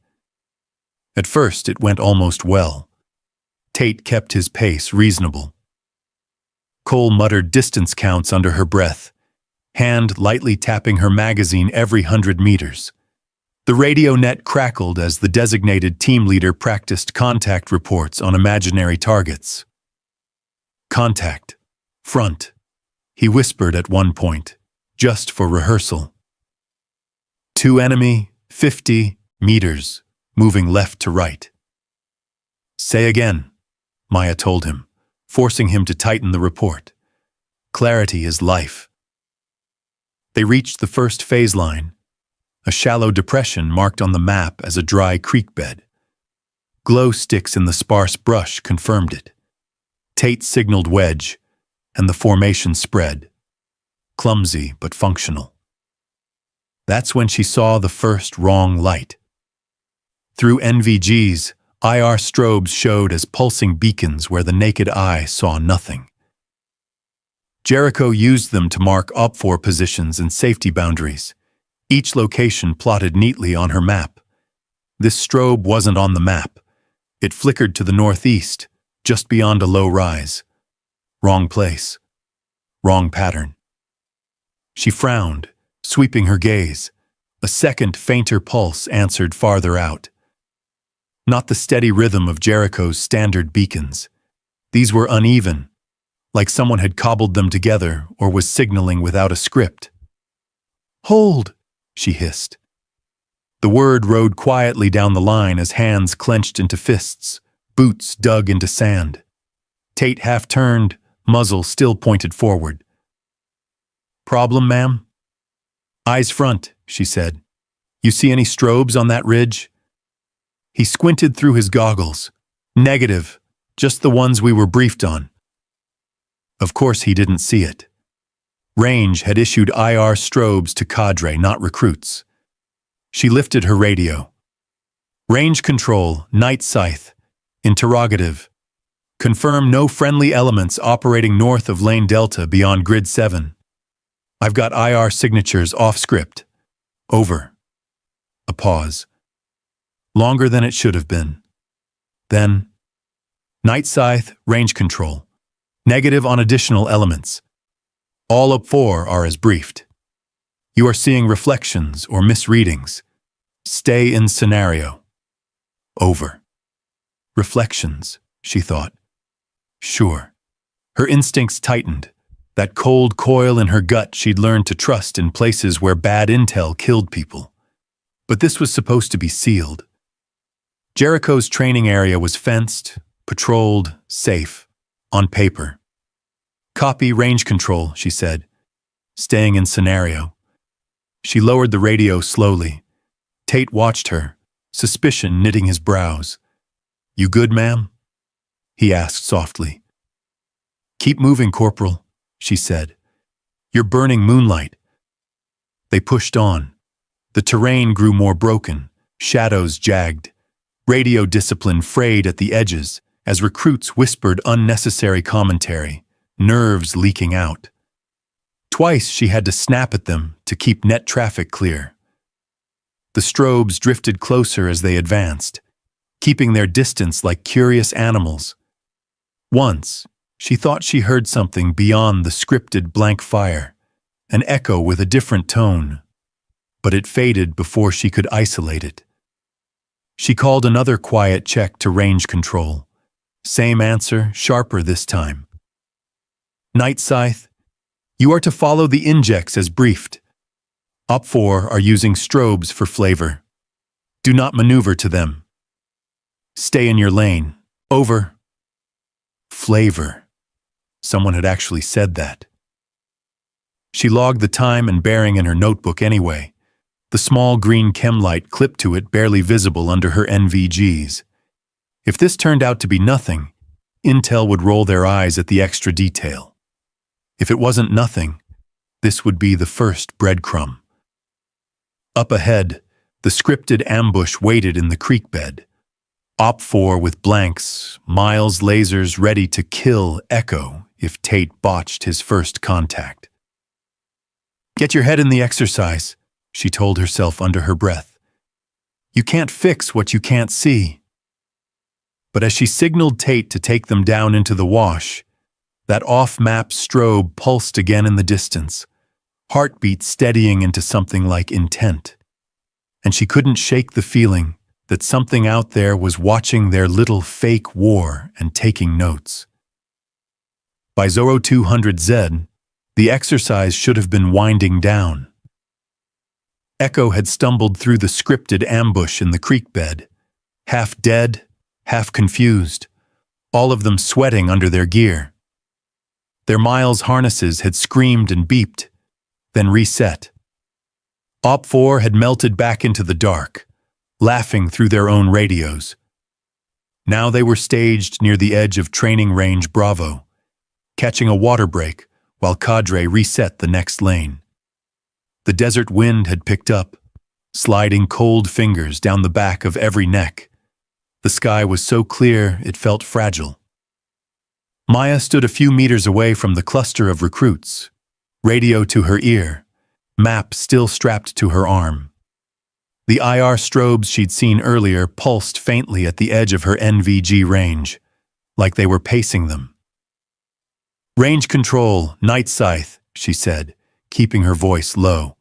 At first, it went almost well. Tate kept his pace reasonable. Cole muttered distance counts under her breath, hand lightly tapping her magazine every 100 meters. The radio net crackled as the designated team leader practiced contact reports on imaginary targets. Contact. Front. He whispered at one point, just for rehearsal. 2 enemy, 50 meters, moving left to right. Say again, Maya told him, forcing him to tighten the report. Clarity is life. They reached the first phase line, a shallow depression marked on the map as a dry creek bed. Glow sticks in the sparse brush confirmed it. Tate signaled wedge, and the formation spread. Clumsy but functional. That's when she saw the first wrong light. Through NVGs, IR strobes showed as pulsing beacons where the naked eye saw nothing. Jericho used them to mark OPFOR positions and safety boundaries, each location plotted neatly on her map. This strobe wasn't on the map. It flickered to the northeast, just beyond a low rise. Wrong place. Wrong pattern. She frowned, sweeping her gaze. A second, fainter pulse answered farther out. Not the steady rhythm of Jericho's standard beacons. These were uneven, like someone had cobbled them together or was signaling without a script. Hold, she hissed. The word rode quietly down the line as hands clenched into fists, boots dug into sand. Tate half-turned, muzzle still pointed forward. Problem, ma'am? Eyes front, she said. You see any strobes on that ridge? He squinted through his goggles. Negative, just the ones we were briefed on. Of course he didn't see it. Range had issued IR strobes to cadre, not recruits. She lifted her radio. Range control, Night Scythe. Interrogative. Confirm no friendly elements operating north of Lane Delta beyond Grid 7. I've got IR signatures off script. Over. A pause. Longer than it should have been. Then, Night Scythe, range control. Negative on additional elements. All OPFOR are as briefed. You are seeing reflections or misreadings. Stay in scenario. Over. Reflections, she thought. Sure. Her instincts tightened. That cold coil in her gut she'd learned to trust in places where bad intel killed people. But this was supposed to be sealed. Jericho's training area was fenced, patrolled, safe, on paper. Copy range control, she said, staying in scenario. She lowered the radio slowly. Tate watched her, suspicion knitting his brows. You good, ma'am? He asked softly. Keep moving, Corporal, she said. You're burning moonlight. They pushed on. The terrain grew more broken, shadows jagged. Radio discipline frayed at the edges as recruits whispered unnecessary commentary, nerves leaking out. Twice she had to snap at them to keep net traffic clear. The strobes drifted closer as they advanced, keeping their distance like curious animals. Once, she thought she heard something beyond the scripted blank fire, an echo with a different tone, but it faded before she could isolate it. She called another quiet check to range control. Same answer, sharper this time. Night Scythe, you are to follow the injects as briefed. OPFOR are using strobes for flavor. Do not maneuver to them. Stay in your lane. Over. Flavor. Someone had actually said that. She logged the time and bearing in her notebook anyway, the small green chem light clipped to it barely visible under her NVGs. If this turned out to be nothing, Intel would roll their eyes at the extra detail. If it wasn't nothing, this would be the first breadcrumb. Up ahead, the scripted ambush waited in the creek bed. Op-4 with blanks, Miles lasers ready to kill Echo if Tate botched his first contact. "Get your head in the exercise," she told herself under her breath. "You can't fix what you can't see." But as she signaled Tate to take them down into the wash, that off-map strobe pulsed again in the distance, heartbeat steadying into something like intent. And she couldn't shake the feeling that something out there was watching their little fake war and taking notes. By 0200Z, the exercise should have been winding down. Echo had stumbled through the scripted ambush in the creek bed, half dead, half confused, all of them sweating under their gear. Their Miles harnesses had screamed and beeped, then reset. Op-4 had melted back into the dark, laughing through their own radios. Now they were staged near the edge of training range Bravo, catching a water break while Cadre reset the next lane. The desert wind had picked up, sliding cold fingers down the back of every neck. The sky was so clear it felt fragile. Maya stood a few meters away from the cluster of recruits, radio to her ear, map still strapped to her arm. The IR strobes she'd seen earlier pulsed faintly at the edge of her NVG range, like they were pacing them. "Range control, Night Scythe," she said, keeping her voice low.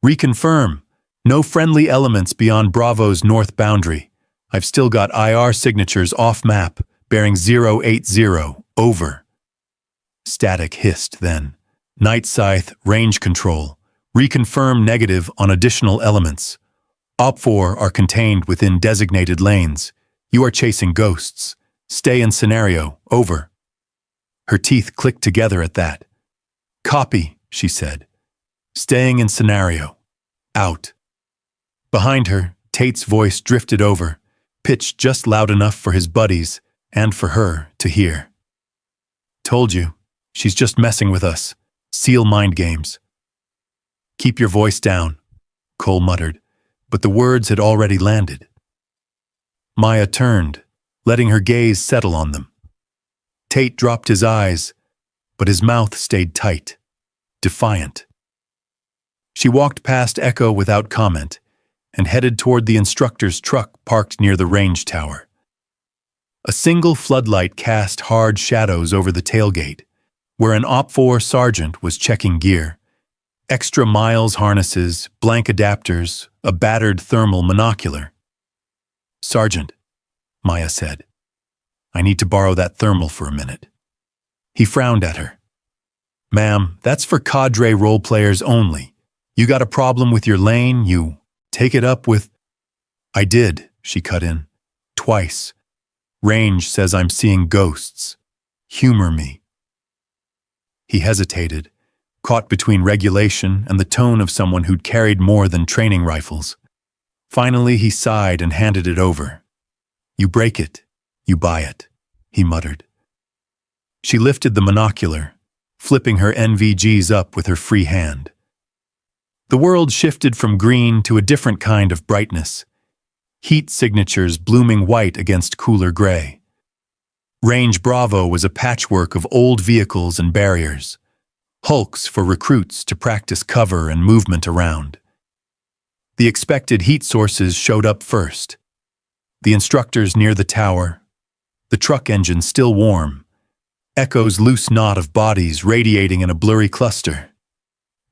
"Reconfirm, no friendly elements beyond Bravo's north boundary. I've still got IR signatures off-map, bearing 080, over." Static hissed then. "Night Scythe, range control. Reconfirm negative on additional elements. Op-4 are contained within designated lanes. You are chasing ghosts. Stay in scenario, over." Her teeth clicked together at that. "Copy," she said. "Staying in scenario. Out." Behind her, Tate's voice drifted over, pitched just loud enough for his buddies, and for her, to hear. "Told you, she's just messing with us. SEAL mind games." "Keep your voice down," Cole muttered, but the words had already landed. Maya turned, letting her gaze settle on them. Tate dropped his eyes, but his mouth stayed tight, defiant. She walked past Echo without comment and headed toward the instructor's truck parked near the range tower. A single floodlight cast hard shadows over the tailgate, where an Op-4 sergeant was checking gear. Extra Miles harnesses, blank adapters, a battered thermal monocular. "Sergeant," Maya said, "I need to borrow that thermal for a minute." He frowned at her. "Ma'am, that's for cadre role players only. You got a problem with your lane, you take it up with—" "I did," she cut in. "Twice. Range says I'm seeing ghosts. Humor me." He hesitated, caught between regulation and the tone of someone who'd carried more than training rifles. Finally, he sighed and handed it over. "You break it, you buy it," he muttered. She lifted the monocular, flipping her NVGs up with her free hand. The world shifted from green to a different kind of brightness, heat signatures blooming white against cooler gray. Range Bravo was a patchwork of old vehicles and barriers, hulks for recruits to practice cover and movement around. The expected heat sources showed up first. The instructors near the tower, the truck engine still warm, Echo's loose knot of bodies radiating in a blurry cluster.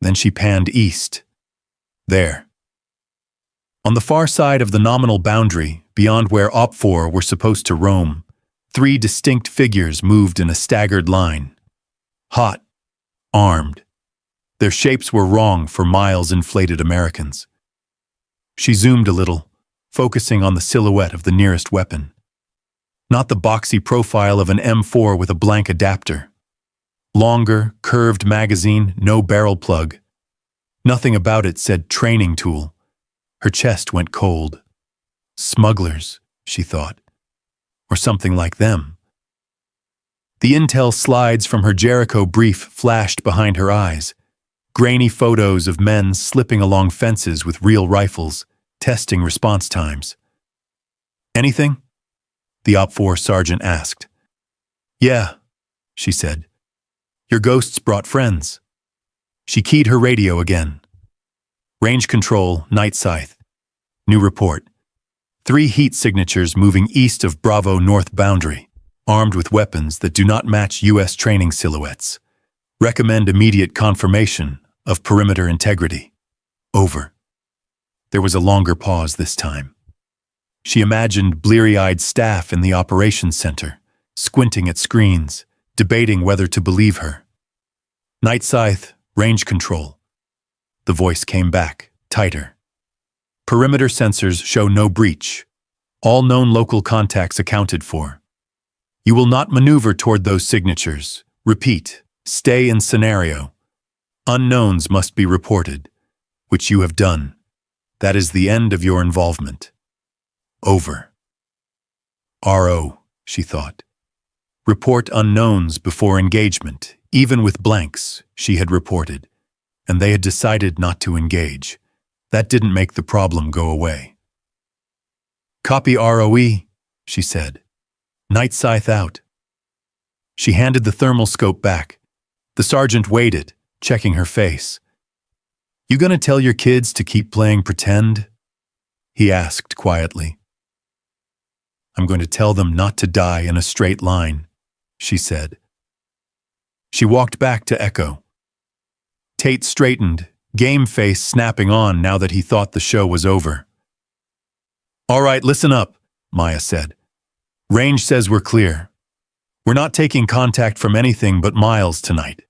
Then she panned east. There. On the far side of the nominal boundary, beyond where Op-4 were supposed to roam, 3 distinct figures moved in a staggered line. Hot, armed. Their shapes were wrong for Miles-inflated Americans. She zoomed a little, focusing on the silhouette of the nearest weapon. Not the boxy profile of an M4 with a blank adapter. Longer, curved magazine, no barrel plug. Nothing about it said training tool. Her chest went cold. Smugglers, she thought. Or something like them. The intel slides from her Jericho brief flashed behind her eyes. Grainy photos of men slipping along fences with real rifles, testing response times. Anything? The OP4 sergeant asked. Yeah, she said. Your ghosts brought friends. She keyed her radio again. Range control, night scythe. New report. 3 heat signatures moving east of Bravo North boundary, armed with weapons that do not match U.S. training silhouettes. Recommend immediate confirmation of perimeter integrity. Over. There was a longer pause this time. She imagined bleary-eyed staff in the operations center, squinting at screens, debating whether to believe her. Night scythe, range control. The voice came back, tighter. Perimeter sensors show no breach. All known local contacts accounted for. You will not maneuver toward those signatures. Repeat, stay in scenario. Unknowns must be reported, which you have done. That is the end of your involvement. Over. RO, she thought. Report unknowns before engagement, even with blanks, she had reported, and they had decided not to engage. That didn't make the problem go away. Copy ROE, she said. Night scythe out. She handed the thermal scope back. The sergeant waited, checking her face. You gonna tell your kids to keep playing pretend? He asked quietly. I'm going to tell them not to die in a straight line, she said. She walked back to Echo. Tate straightened, game face snapping on now that he thought the show was over. All right, listen up, Maya said. Range says we're clear. We're not taking contact from anything but Miles tonight.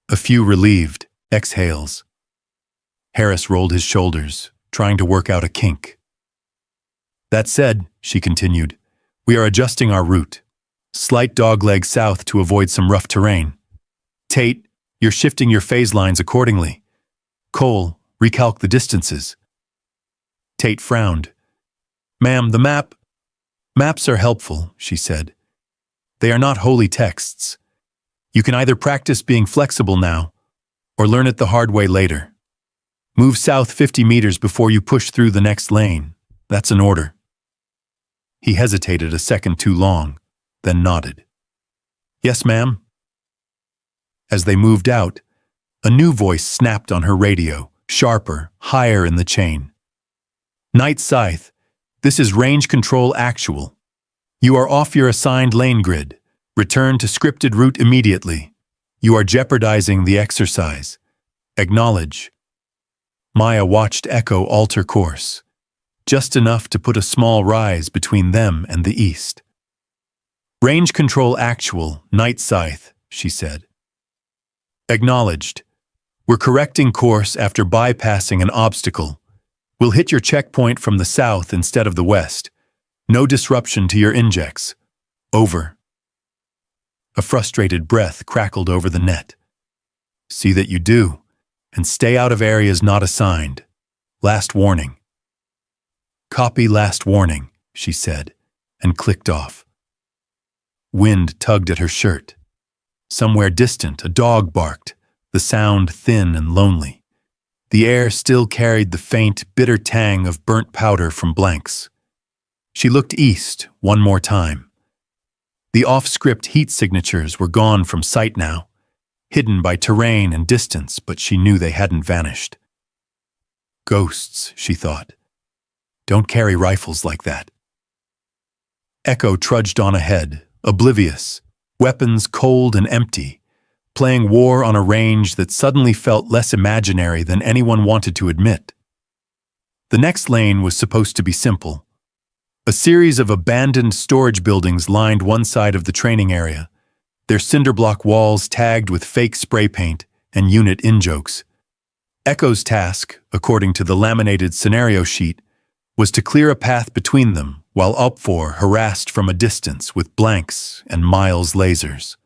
A few relieved exhales. Harris rolled his shoulders, trying to work out a kink. That said, she continued, we are adjusting our route. Slight dogleg south to avoid some rough terrain. Tate, you're shifting your phase lines accordingly. Cole, recalc the distances. Tate frowned. Ma'am, maps are helpful, she said. They are not holy texts. You can either practice being flexible now, or learn it the hard way later. Move south 50 meters before you push through the next lane. That's an order. He hesitated a second too long, then nodded. Yes, ma'am. As they moved out, a new voice snapped on her radio, sharper, higher in the chain. Night scythe, this is range control actual. You are off your assigned lane grid. Return to scripted route immediately. You are jeopardizing the exercise. Acknowledge. Maya watched Echo alter course, just enough to put a small rise between them and the east. Range control actual, night scythe, she said. Acknowledged. We're correcting course after bypassing an obstacle. We'll hit your checkpoint from the south instead of the west. No disruption to your injects. Over. A frustrated breath crackled over the net. See that you do, and stay out of areas not assigned. Last warning. Copy last warning, she said, and clicked off. Wind tugged at her shirt. Somewhere distant, a dog barked, the sound thin and lonely. The air still carried the faint, bitter tang of burnt powder from blanks. She looked east one more time. The off-script heat signatures were gone from sight now, hidden by terrain and distance, but she knew they hadn't vanished. Ghosts, she thought. Don't carry rifles like that. Echo trudged on ahead, oblivious, weapons cold and empty, playing war on a range that suddenly felt less imaginary than anyone wanted to admit. The next lane was supposed to be simple. A series of abandoned storage buildings lined one side of the training area, their cinderblock walls tagged with fake spray paint and unit in-jokes. Echo's task, according to the laminated scenario sheet, was to clear a path between them while Up4 harassed from a distance with blanks and Miles lasers.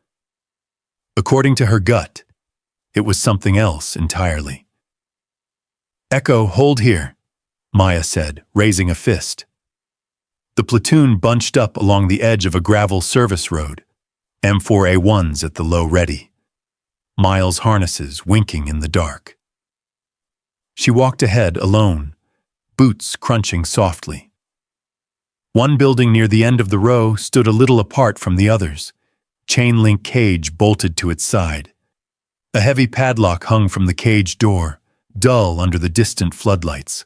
According to her gut, it was something else entirely. "Echo, hold here," Maya said, raising a fist. The platoon bunched up along the edge of a gravel service road, M4A1s at the low ready, Miles' harnesses winking in the dark. She walked ahead alone, boots crunching softly. One building near the end of the row stood a little apart from the others, chain-link cage bolted to its side. A heavy padlock hung from the cage door, dull under the distant floodlights.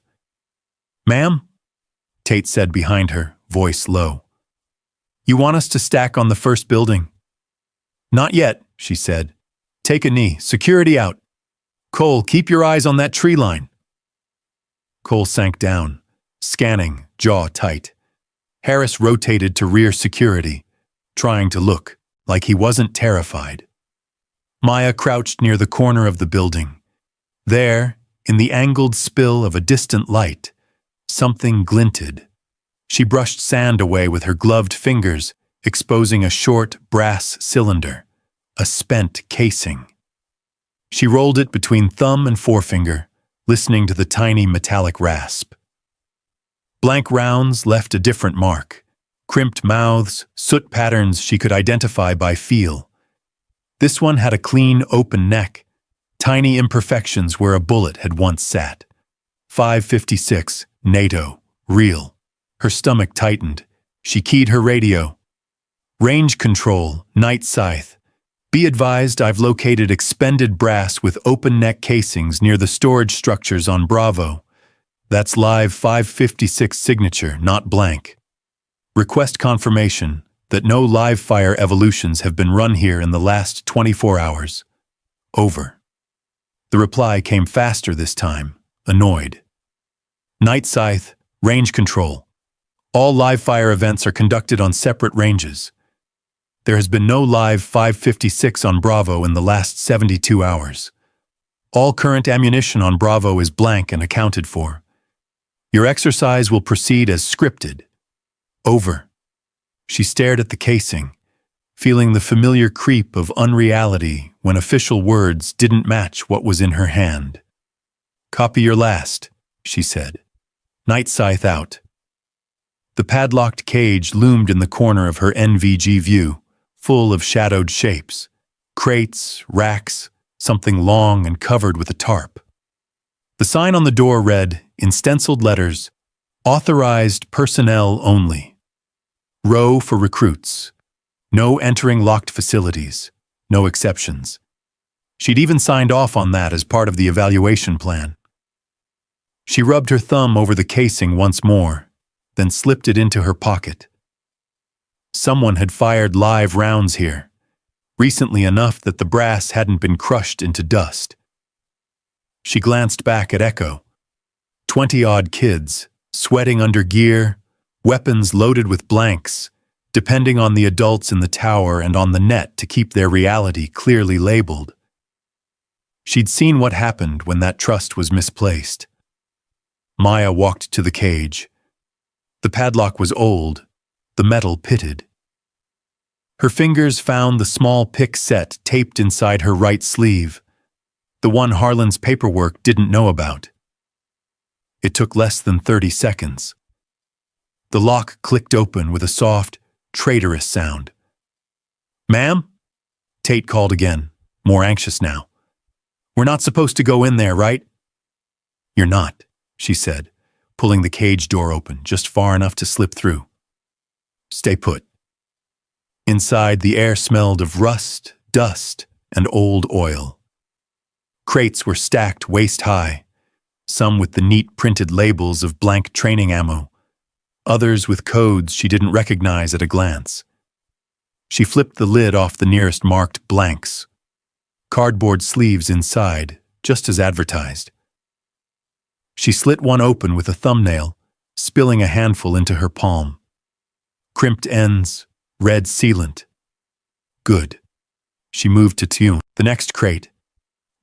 "Ma'am?" Tate said behind her, voice low. "You want us to stack on the first building?" "Not yet," she said. "Take a knee. Security out. Cole, keep your eyes on that tree line." Cole sank down, scanning, jaw tight. Harris rotated to rear security, trying to look like he wasn't terrified. Maya crouched near the corner of the building. There, in the angled spill of a distant light, something glinted. She brushed sand away with her gloved fingers, exposing a short brass cylinder, a spent casing. She rolled it between thumb and forefinger, listening to the tiny metallic rasp. Blank rounds left a different mark, crimped mouths, soot patterns she could identify by feel. This one had a clean, open neck, tiny imperfections where a bullet had once sat. 556, NATO, real. Her stomach tightened. She keyed her radio. "Range control, Night Scythe. Be advised I've located expended brass with open neck casings near the storage structures on Bravo. That's live 556 signature, not blank. Request confirmation that no live fire evolutions have been run here in the last 24 hours. Over." The reply came faster this time, annoyed. "Night Scythe, range control. All live fire events are conducted on separate ranges. There has been no live 556 on Bravo in the last 72 hours. All current ammunition on Bravo is blank and accounted for. Your exercise will proceed as scripted. Over." She stared at the casing, feeling the familiar creep of unreality when official words didn't match what was in her hand. "Copy your last," she said. "Night Scythe out." The padlocked cage loomed in the corner of her NVG view, full of shadowed shapes, crates, racks, something long and covered with a tarp. The sign on the door read, in stenciled letters, "Authorized personnel only. Row for recruits. No entering locked facilities. No exceptions." She'd even signed off on that as part of the evaluation plan. She rubbed her thumb over the casing once more, then slipped it into her pocket. Someone had fired live rounds here, recently enough that the brass hadn't been crushed into dust. She glanced back at Echo. 20-odd kids, sweating under gear, weapons loaded with blanks, depending on the adults in the tower and on the net to keep their reality clearly labeled. She'd seen what happened when that trust was misplaced. Maya walked to the cage. The padlock was old, the metal pitted. Her fingers found the small pick set taped inside her right sleeve, the one Harlan's paperwork didn't know about. It took less than 30 seconds. The lock clicked open with a soft, traitorous sound. "Ma'am?" Tate called again, more anxious now. "We're not supposed to go in there, right?" "You're not," she said, pulling the cage door open just far enough to slip through. "Stay put." Inside, the air smelled of rust, dust, and old oil. Crates were stacked waist-high, some with the neat printed labels of blank training ammo, others with codes she didn't recognize at a glance. She flipped the lid off the nearest marked blanks. Cardboard sleeves inside, just as advertised. She slit one open with a thumbnail, spilling a handful into her palm. Crimped ends, red sealant. Good. She moved to tune the next crate.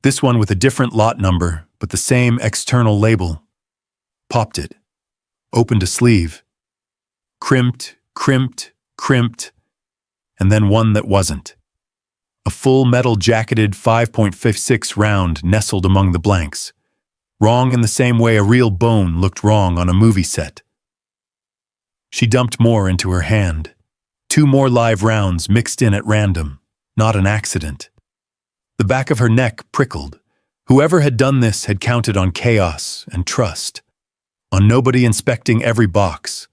This one with a different lot number, but the same external label. Popped it. opened a sleeve. Crimped, crimped, crimped, and then one that wasn't. A full metal-jacketed 5.56 round nestled among the blanks. Wrong in the same way a real bone looked wrong on a movie set. She dumped more into her hand. 2 more live rounds mixed in at random, not an accident. The back of her neck prickled. Whoever had done this had counted on chaos and trust, on nobody inspecting every box,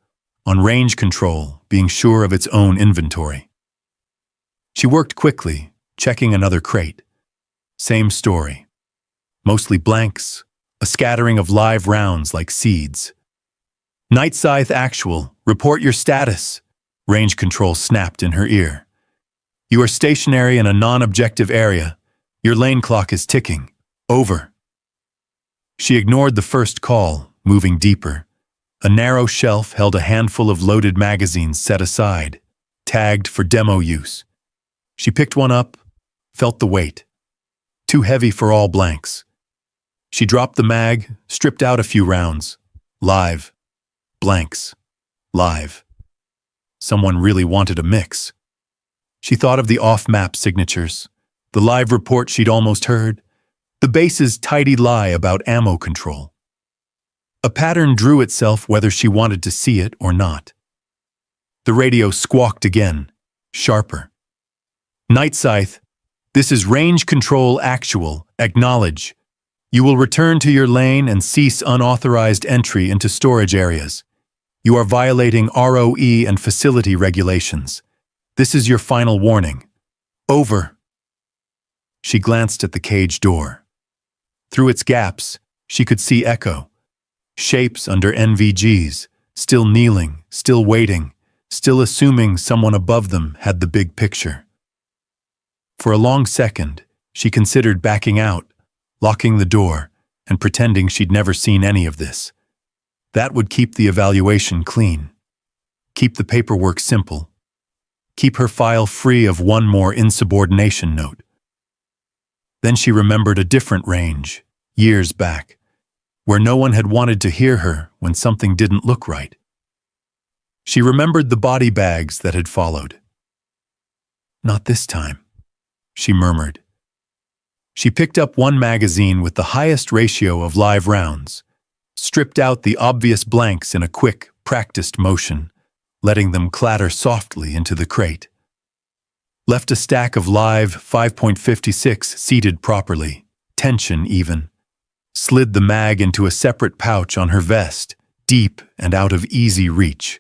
on range control being sure of its own inventory. She worked quickly, checking another crate. Same story. Mostly blanks, a scattering of live rounds like seeds. Night Scythe Actual, report your status, range control snapped in her ear. You are stationary in a non-objective area. Your lane clock is ticking. Over. She ignored the first call, moving deeper. A narrow shelf held a handful of loaded magazines set aside, tagged for demo use. She picked one up, felt the weight. Too heavy for all blanks. She dropped the mag, stripped out a few rounds. Live. Blanks. Live. Someone really wanted a mix. She thought of the off-map signatures, the live report she'd almost heard, the base's tidy lie about ammo control. A pattern drew itself whether she wanted to see it or not. The radio squawked again, sharper. Night Scythe, this is Range Control Actual, acknowledge. You will return to your lane and cease unauthorized entry into storage areas. You are violating ROE and facility regulations. This is your final warning. Over. She glanced at the cage door. Through its gaps, she could see Echo. Shapes under NVGs, still kneeling, still waiting, still assuming someone above them had the big picture. For a long second, she considered backing out, locking the door, and pretending she'd never seen any of this. That would keep the evaluation clean. Keep the paperwork simple. Keep her file free of one more insubordination note. Then she remembered a different range, years back, where no one had wanted to hear her when something didn't look right. She remembered the body bags that had followed. Not this time, she murmured. She picked up one magazine with the highest ratio of live rounds, stripped out the obvious blanks in a quick, practiced motion, letting them clatter softly into the crate. Left a stack of live 5.56 seated properly, tension even. Slid the mag into a separate pouch on her vest, deep and out of easy reach.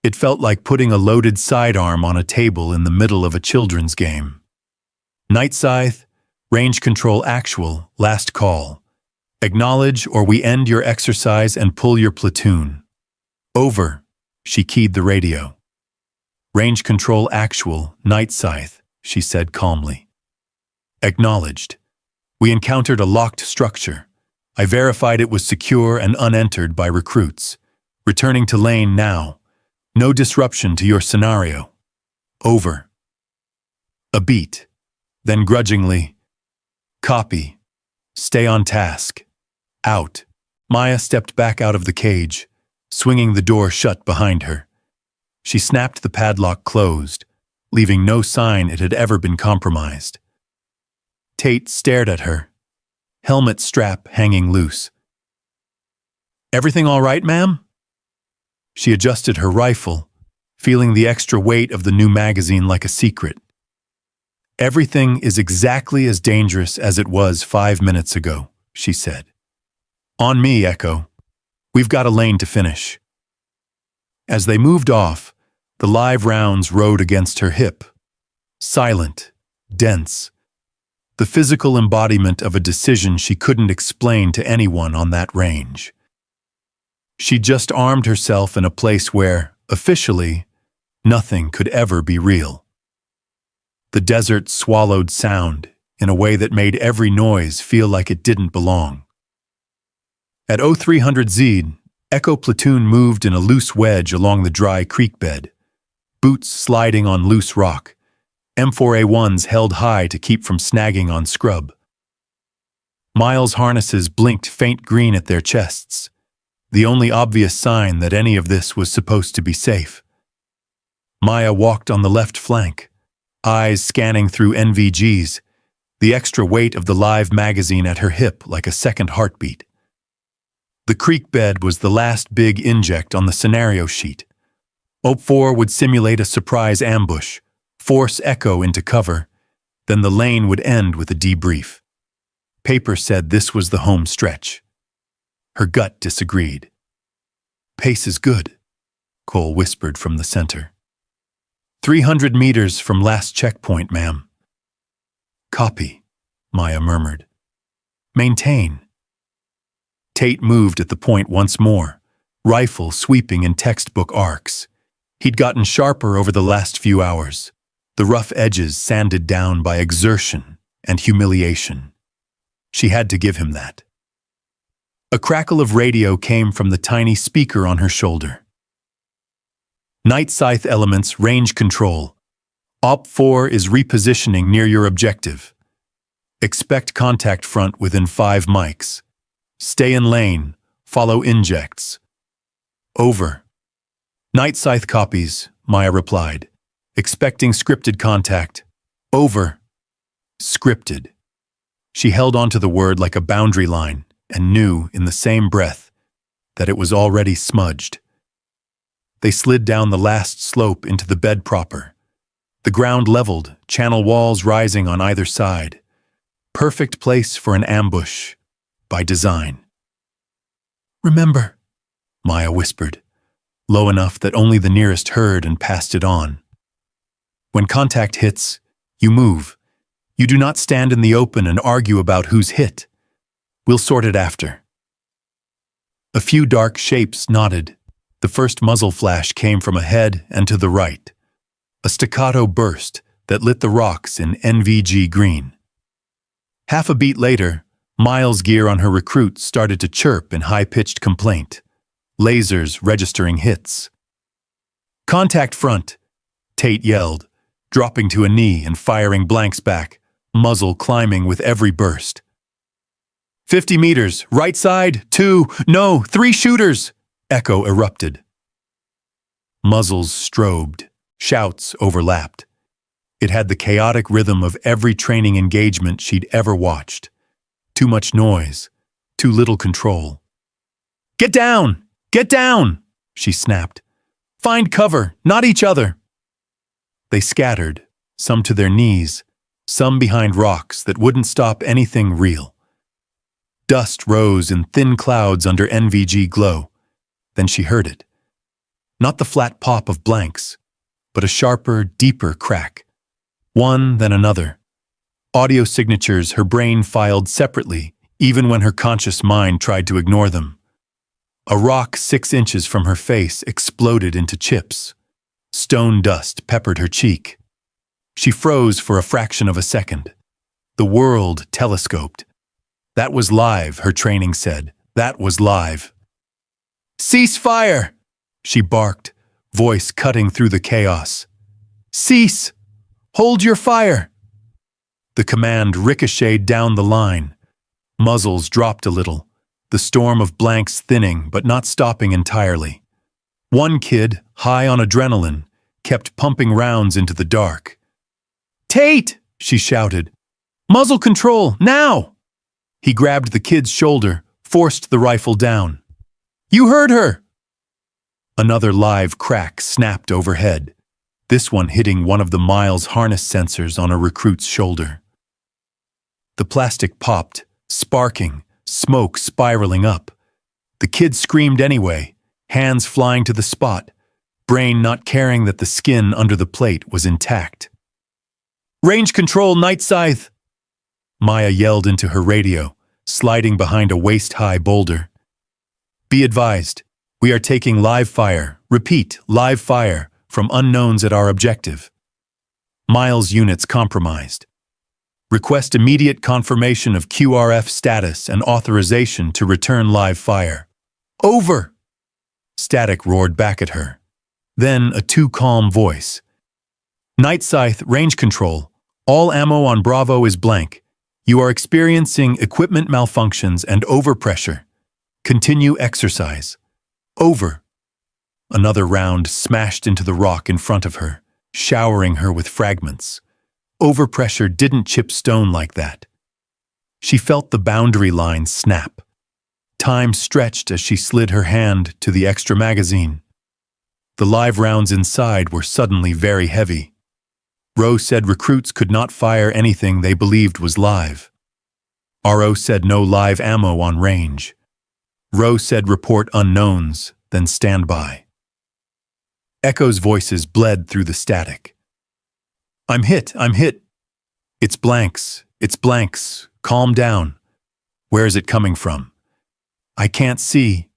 It felt like putting a loaded sidearm on a table in the middle of a children's game. Night Scythe, Range Control Actual, last call. Acknowledge or we end your exercise and pull your platoon. Over, she keyed the radio. Range Control Actual, Night Scythe, she said calmly. Acknowledged. We encountered a locked structure. I verified it was secure and unentered by recruits. Returning to lane now. No disruption to your scenario. Over. A beat. Then grudgingly. Copy. Stay on task. Out. Maya stepped back out of the cage, swinging the door shut behind her. She snapped the padlock closed, leaving no sign it had ever been compromised. Tate stared at her, helmet strap hanging loose. Everything all right, ma'am? She adjusted her rifle, feeling the extra weight of the new magazine like a secret. Everything is exactly as dangerous as it was 5 minutes ago, she said. On me, Echo. We've got a lane to finish. As they moved off, the live rounds rode against her hip. Silent, dense. The physical embodiment of a decision she couldn't explain to anyone on that range. She just armed herself in a place where, officially, nothing could ever be real. The desert swallowed sound in a way that made every noise feel like it didn't belong. At 0300 Zed, Echo Platoon moved in a loose wedge along the dry creek bed, boots sliding on loose rock, M4A1s held high to keep from snagging on scrub. Miles' harnesses blinked faint green at their chests. the only obvious sign that any of this was supposed to be safe. Maya walked on the left flank, eyes scanning through NVGs, the extra weight of the live magazine at her hip like a second heartbeat. The creek bed was the last big inject on the scenario sheet. OP4 would simulate a surprise ambush, force Echo into cover, then the lane would end with a debrief. Paper said this was the home stretch. Her gut disagreed. "Pace is good," Cole whispered from the center. 300 meters from last checkpoint, ma'am." "Copy," Maya murmured. "Maintain." Tate moved at the point once more, rifle sweeping in textbook arcs. He'd gotten sharper over the last few hours, the rough edges sanded down by exertion and humiliation. She had to give him that. A crackle of radio came from the tiny speaker on her shoulder. "Night Scythe elements, range control. OP4 is repositioning near your objective. Expect contact front within 5 mics. Stay in lane, follow injects." "Over." "Night Scythe copies," Maya replied, expecting scripted contact. "Over." Scripted. She held onto the word like a boundary line and knew, in the same breath, that it was already smudged. They slid down the last slope into the bed proper. The ground leveled, channel walls rising on either side. Perfect place for an ambush, by design. "Remember," Maya whispered, low enough that only the nearest heard and passed it on. "When contact hits, you move. You do not stand in the open and argue about who's hit. We'll sort it after." A few dark shapes nodded. The first muzzle flash came from ahead and to the right. A staccato burst that lit the rocks in NVG green. Half a beat later, Miles' gear on her recruit started to chirp in high-pitched complaint, lasers registering hits. "Contact front," Tate yelled, dropping to a knee and firing blanks back, muzzle climbing with every burst. 50 meters, right side, 2, no, 3 shooters, Echo erupted. Muzzles strobed, shouts overlapped. It had the chaotic rhythm of every training engagement she'd ever watched. Too much noise, too little control. "Get down! Get down!" she snapped. "Find cover, not each other." They scattered, some to their knees, some behind rocks that wouldn't stop anything real. Dust rose in thin clouds under NVG glow. Then she heard it. Not the flat pop of blanks, but a sharper, deeper crack. One then another. Audio signatures her brain filed separately, even when her conscious mind tried to ignore them. A rock 6 inches from her face exploded into chips. Stone dust peppered her cheek. She froze for a fraction of a second. The world telescoped. That was live, her training said. That was live. "Cease fire!" she barked, voice cutting through the chaos. "Cease! Hold your fire!" The command ricocheted down the line. Muzzles dropped a little, the storm of blanks thinning but not stopping entirely. One kid, high on adrenaline, kept pumping rounds into the dark. "Tate!" she shouted. "Muzzle control, now!" He grabbed the kid's shoulder, forced the rifle down. "You heard her!" Another live crack snapped overhead, this one hitting one of the Miles harness sensors on a recruit's shoulder. The plastic popped, sparking, smoke spiraling up. The kid screamed anyway, hands flying to the spot, brain not caring that the skin under the plate was intact. "Range control, Night Scythe!" Maya yelled into her radio, sliding behind a waist-high boulder. "Be advised, we are taking live fire, repeat, live fire, from unknowns at our objective. Miles units compromised. Request immediate confirmation of QRF status and authorization to return live fire." "Over!" Static roared back at her. Then a too calm voice. "Night Scythe, range control. All ammo on Bravo is blank. You are experiencing equipment malfunctions and overpressure. Continue exercise." Over. Another round smashed into the rock in front of her, showering her with fragments. Overpressure didn't chip stone like that. She felt the boundary line snap. Time stretched as she slid her hand to the extra magazine. The live rounds inside were suddenly very heavy. Rowe said recruits could not fire anything they believed was live. RO said no live ammo on range. Rowe said report unknowns, then stand by. Echo's voices bled through the static. I'm hit. It's blanks, calm down. Where is it coming from? I can't see.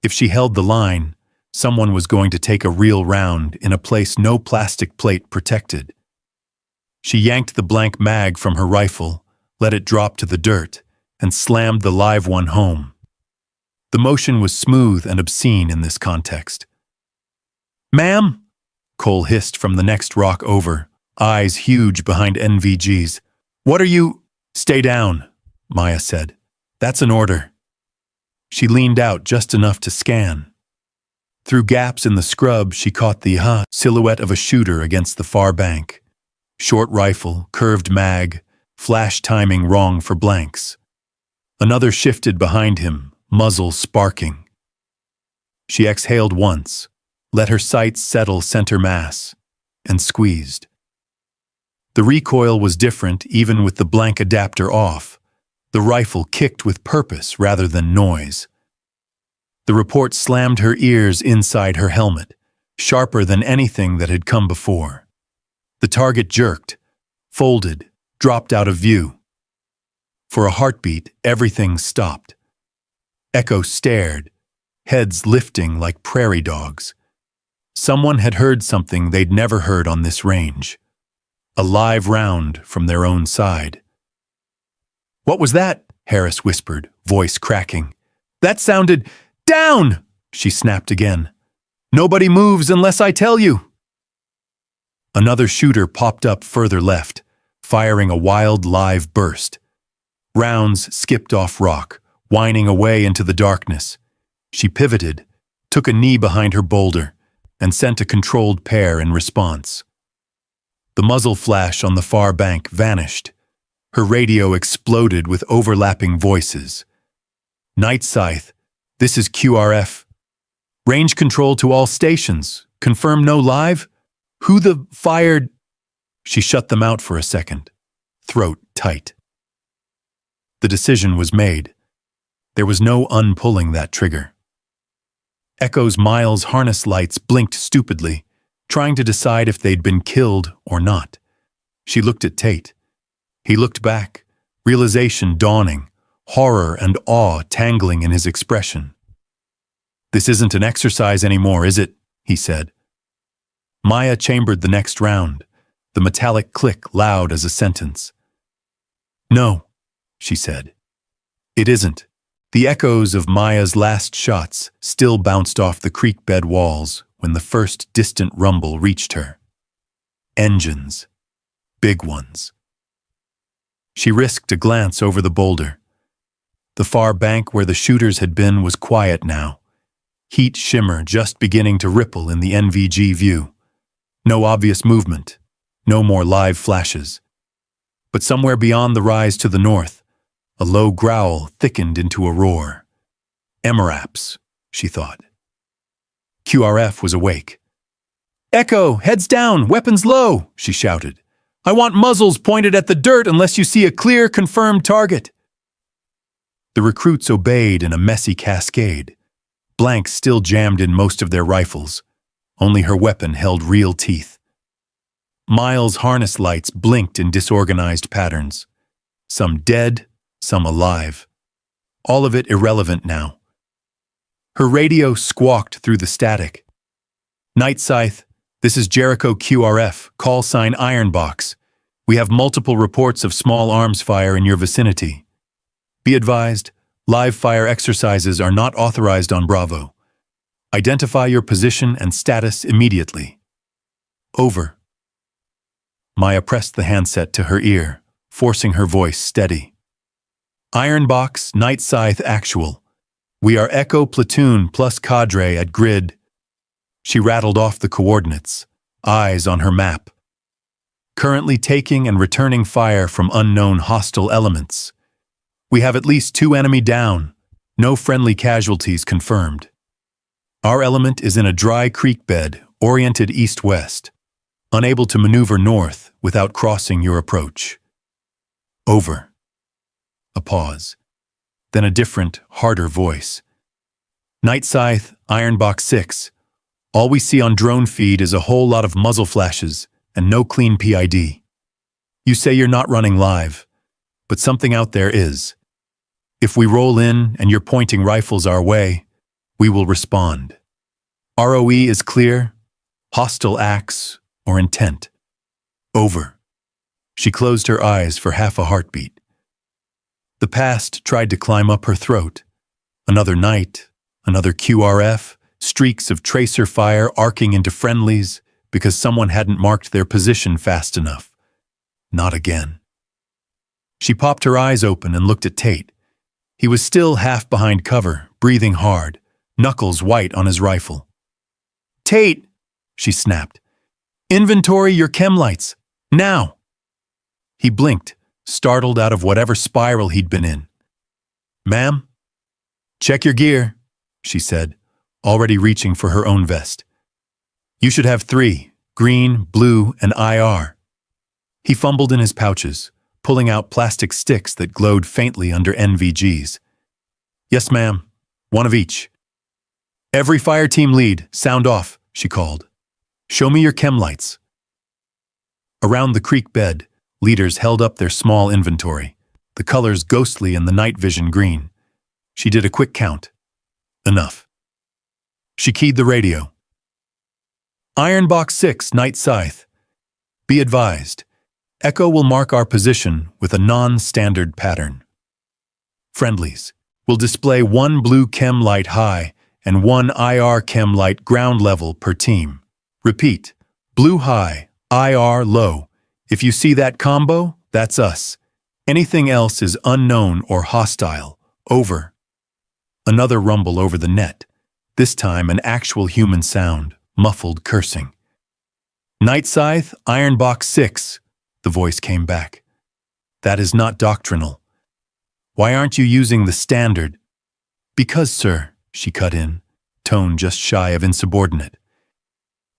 If she held the line, someone was going to take a real round in a place no plastic plate protected. She yanked the blank mag from her rifle, let it drop to the dirt, and slammed the live one home. The motion was smooth and obscene in this context. Ma'am? Cole hissed from the next rock over, eyes huge behind NVGs. What are you? Stay down, Maya said. That's an order. She leaned out just enough to scan. Through gaps in the scrub, she caught the silhouette of a shooter against the far bank. Short rifle, curved mag, flash timing wrong for blanks. Another shifted behind him, muzzle sparking. She exhaled once, let her sights settle center mass, and squeezed. The recoil was different even with the blank adapter off. The rifle kicked with purpose rather than noise. The report slammed her ears inside her helmet, sharper than anything that had come before. The target jerked, folded, dropped out of view. For a heartbeat, everything stopped. Echo stared, heads lifting like prairie dogs. Someone had heard something they'd never heard on this range. A live round from their own side. What was that? Harris whispered, voice cracking. That sounded... Down! She snapped again. Nobody moves unless I tell you. Another shooter popped up further left, firing a wild live burst. Rounds skipped off rock, whining away into the darkness. She pivoted, took a knee behind her boulder, and sent a controlled pair in response. The muzzle flash on the far bank vanished. Her radio exploded with overlapping voices. Night Scythe, this is QRF. Range control to all stations. Confirm no live? Who the fired? She shut them out for a second, throat tight. The decision was made. There was no unpulling that trigger. Echo's Miles harness lights blinked stupidly, trying to decide if they'd been killed or not. She looked at Tate. He looked back, realization dawning, horror and awe tangling in his expression. This isn't an exercise anymore, is it? He said. Maya chambered the next round, the metallic click loud as a sentence. No, she said. It isn't. The echoes of Maya's last shots still bounced off the creek bed walls when the first distant rumble reached her. Engines. Big ones. She risked a glance over the boulder. The far bank where the shooters had been was quiet now. Heat shimmer just beginning to ripple in the NVG view. No obvious movement. No more live flashes. But somewhere beyond the rise to the north, a low growl thickened into a roar. MRAPs, she thought. QRF was awake. Echo, heads down, weapons low, she shouted. I want muzzles pointed at the dirt unless you see a clear, confirmed target. The recruits obeyed in a messy cascade. Blanks still jammed in most of their rifles. Only her weapon held real teeth. Miles' harness lights blinked in disorganized patterns. Some dead, some alive. All of it irrelevant now. Her radio squawked through the static. Night Scythe, this is Jericho QRF, call sign Ironbox. We have multiple reports of small arms fire in your vicinity. Be advised, live fire exercises are not authorized on Bravo. Identify your position and status immediately. Over. Maya pressed the handset to her ear, forcing her voice steady. Ironbox, Night Scythe actual. We are Echo Platoon plus Cadre at grid. She rattled off the coordinates, eyes on her map. Currently taking and returning fire from unknown hostile elements. We have at least 2 enemy down, no friendly casualties confirmed. Our element is in a dry creek bed, oriented east-west, unable to maneuver north without crossing your approach. Over. A pause. Then a different, harder voice. Night Scythe, Ironbox 6. All we see on drone feed is a whole lot of muzzle flashes and no clean PID. You say you're not running live, but something out there is. If we roll in and you're pointing rifles our way, we will respond. ROE is clear, hostile acts or intent. Over. She closed her eyes for half a heartbeat. The past tried to climb up her throat. Another night, another QRF, streaks of tracer fire arcing into friendlies because someone hadn't marked their position fast enough. Not again. She popped her eyes open and looked at Tate. He was still half behind cover, breathing hard, knuckles white on his rifle. "Tate," she snapped. "Inventory your chem lights. Now!" He blinked, startled out of whatever spiral he'd been in. "Ma'am?" "Check your gear," she said, already reaching for her own vest. "You should have 3, green, blue, and IR. He fumbled in his pouches, pulling out plastic sticks that glowed faintly under NVGs. "Yes, ma'am. 1 of each." "Every fire team lead, sound off," she called. "Show me your chem lights." Around the creek bed, leaders held up their small inventory, the colors ghostly in the night vision green. She did a quick count. Enough. She keyed the radio. "Ironbox 6, Night Scythe. Be advised, Echo will mark our position with a non-standard pattern. Friendlies will display 1 blue chem light high and 1 IR chem light ground level per team. Repeat, blue high, IR low. If you see that combo, that's us. Anything else is unknown or hostile. Over." Another rumble over the net, this time an actual human sound, muffled cursing. "Night Scythe, Ironbox 6, the voice came back. "That is not doctrinal. Why aren't you using the standard?" "Because, sir," she cut in, tone just shy of insubordinate.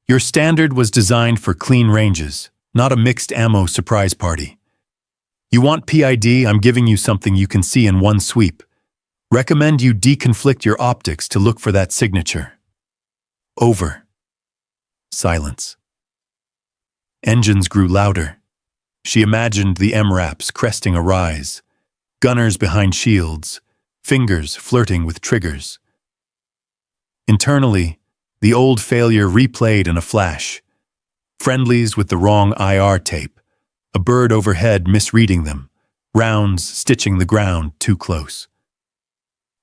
"Your standard was designed for clean ranges, not a mixed ammo surprise party. You want PID, I'm giving you something you can see in one sweep. Recommend you deconflict your optics to look for that signature." Over. Silence. Engines grew louder. She imagined the MRAPs cresting a rise, gunners behind shields, fingers flirting with triggers. Internally, the old failure replayed in a flash. Friendlies with the wrong IR tape, a bird overhead misreading them, rounds stitching the ground too close.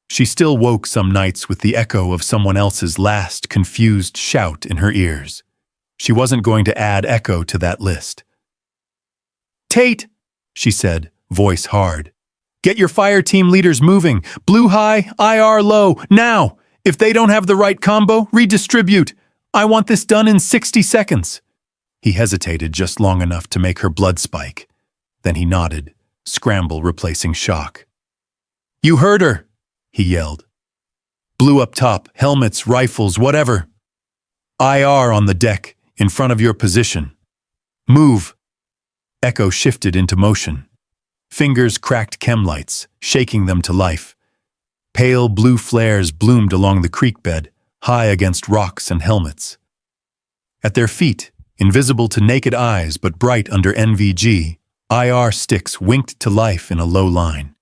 She still woke some nights with the echo of someone else's last confused shout in her ears. She wasn't going to add echo to that list. "Tate," she said, voice hard. "Get your fire team leaders moving. Blue high, IR low, now! If they don't have the right combo, redistribute. I want this done in 60 seconds. He hesitated just long enough to make her blood spike. Then he nodded, scramble replacing shock. "You heard her," he yelled. "Blue up top, helmets, rifles, whatever. IR on the deck, in front of your position. Move." Echo shifted into motion. Fingers cracked chem lights, shaking them to life. Pale blue flares bloomed along the creek bed, high against rocks and helmets. At their feet, invisible to naked eyes but bright under NVG, IR sticks winked to life in a low line.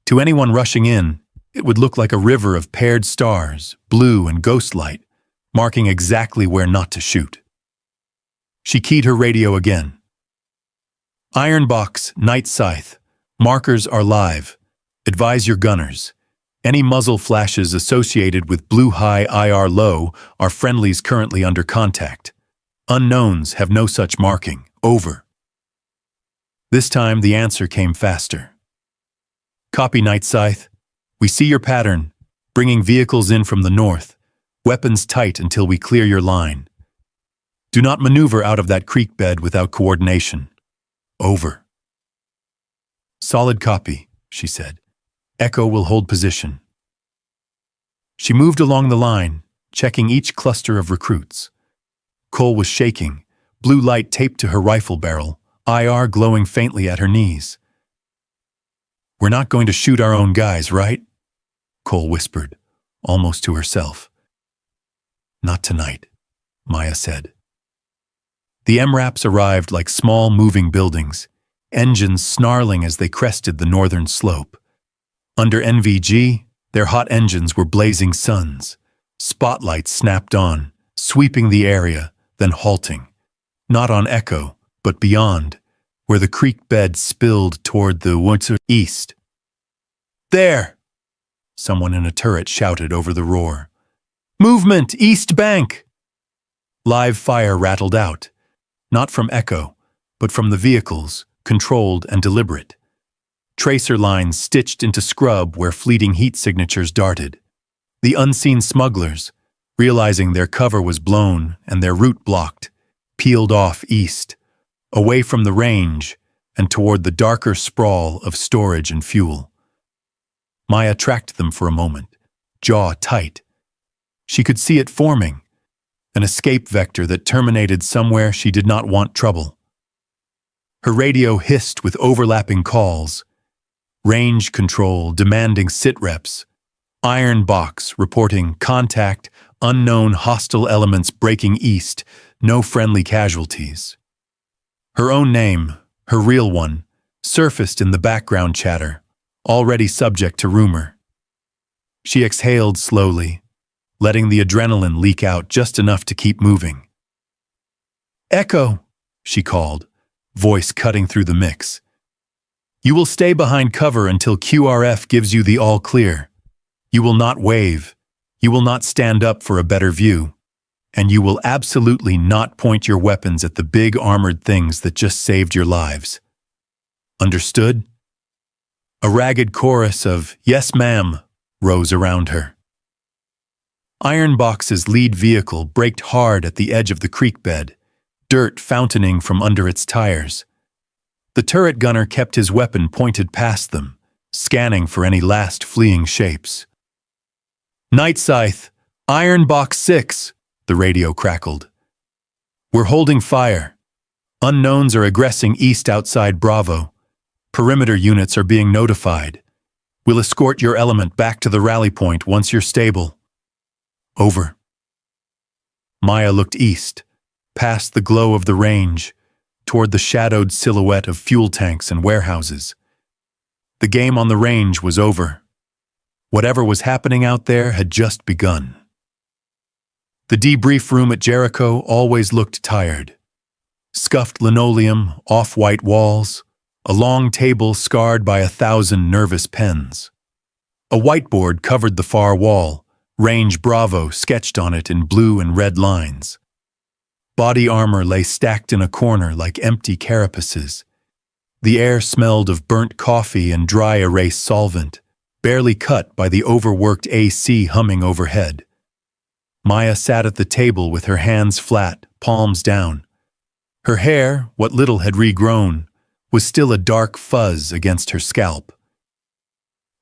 To anyone rushing in, it would look like a river of paired stars, blue and ghost light, marking exactly where not to shoot. She keyed her radio again. "Ironbox, Night Scythe. Markers are live. Advise your gunners. Any muzzle flashes associated with blue high, IR low are friendlies currently under contact. Unknowns have no such marking. Over." This time the answer came faster. "Copy, Night Scythe. We see your pattern. Bringing vehicles in from the north, weapons tight until we clear your line. Do not maneuver out of that creek bed without coordination. Over. Solid copy, she said. Echo will hold position. She moved along the line, checking each cluster of recruits. Cole was shaking, blue light taped to her rifle barrel, IR glowing faintly at her knees. We're not going to shoot our own guys, right? Cole whispered, almost to herself. Not tonight, Maya said. The MRAPs arrived like small moving buildings, engines snarling as they crested the northern slope. Under NVG, their hot engines were blazing suns. Spotlights snapped on, sweeping the area, then halting. Not on Echo, but beyond, where the creek bed spilled toward the winter east. There! Someone in a turret shouted over the roar. Movement, East Bank! Live fire rattled out, not from Echo, but from the vehicles, controlled and deliberate. Tracer lines stitched into scrub where fleeting heat signatures darted. The unseen smugglers, realizing their cover was blown and their route blocked, peeled off east, away from the range and toward the darker sprawl of storage and fuel. Maya tracked them for a moment, jaw tight. She could see it forming, an escape vector that terminated somewhere she did not want trouble. Her radio hissed with overlapping calls. Range control demanding sit reps. Iron box reporting contact, unknown hostile elements breaking east, no friendly casualties. Her own name, her real one, surfaced in the background chatter, already subject to rumor. She exhaled slowly, letting the adrenaline leak out just enough to keep moving. Echo, she called, voice cutting through the mix. You will stay behind cover until QRF gives you the all clear. You will not wave. You will not stand up for a better view. And you will absolutely not point your weapons at the big armored things that just saved your lives. Understood? A ragged chorus of, "Yes, ma'am," rose around her. Ironbox's lead vehicle braked hard at the edge of the creek bed, dirt fountaining from under its tires. The turret gunner kept his weapon pointed past them, scanning for any last fleeing shapes. Night Scythe, Ironbox 6, the radio crackled. We're holding fire. Unknowns are aggressing east outside Bravo. Perimeter units are being notified. We'll escort your element back to the rally point once you're stable. Over. Maya looked east, past the glow of the range, toward the shadowed silhouette of fuel tanks and warehouses. The game on the range was over. Whatever was happening out there had just begun. The debrief room at Jericho always looked tired. Scuffed linoleum, off-white walls, a long table scarred by 1,000 nervous pens. A whiteboard covered the far wall, Range Bravo sketched on it in blue and red lines. Body armor lay stacked in a corner like empty carapaces. The air smelled of burnt coffee and dry erase solvent, barely cut by the overworked AC humming overhead. Maya sat at the table with her hands flat, palms down. Her hair, what little had regrown, was still a dark fuzz against her scalp.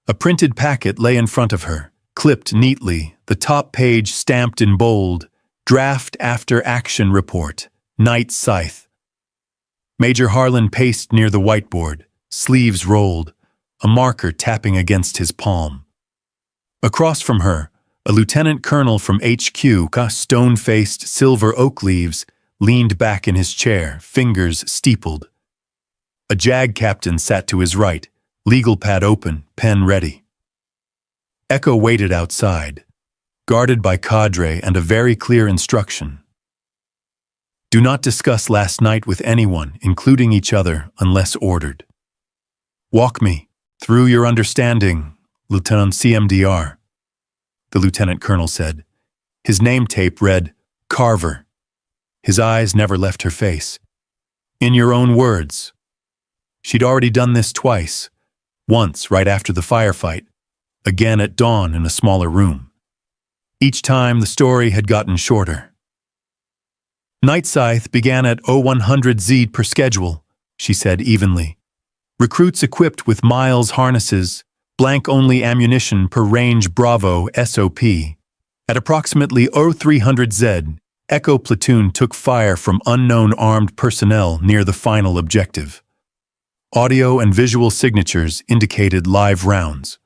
A printed packet lay in front of her, clipped neatly, the top page stamped in bold, Draft After Action Report, Night Scythe. Major Harlan paced near the whiteboard, sleeves rolled, a marker tapping against his palm. Across from her, a lieutenant colonel from HQ, stone-faced, silver oak leaves, leaned back in his chair, fingers steepled. A JAG captain sat to his right, legal pad open, pen ready. Echo waited outside, guarded by cadre and a very clear instruction. Do not discuss last night with anyone, including each other, unless ordered. Walk me through your understanding, Lieutenant CMDR, the lieutenant colonel said. His name tape read, Carver. His eyes never left her face. In your own words. She'd already done this twice, once right after the firefight, again at dawn in a smaller room. Each time the story had gotten shorter. Night Scythe began at 0100Z per schedule, she said evenly. Recruits equipped with Miles harnesses, blank-only ammunition per range Bravo SOP. At approximately 0300Z, Echo Platoon took fire from unknown armed personnel near the final objective. Audio and visual signatures indicated live rounds.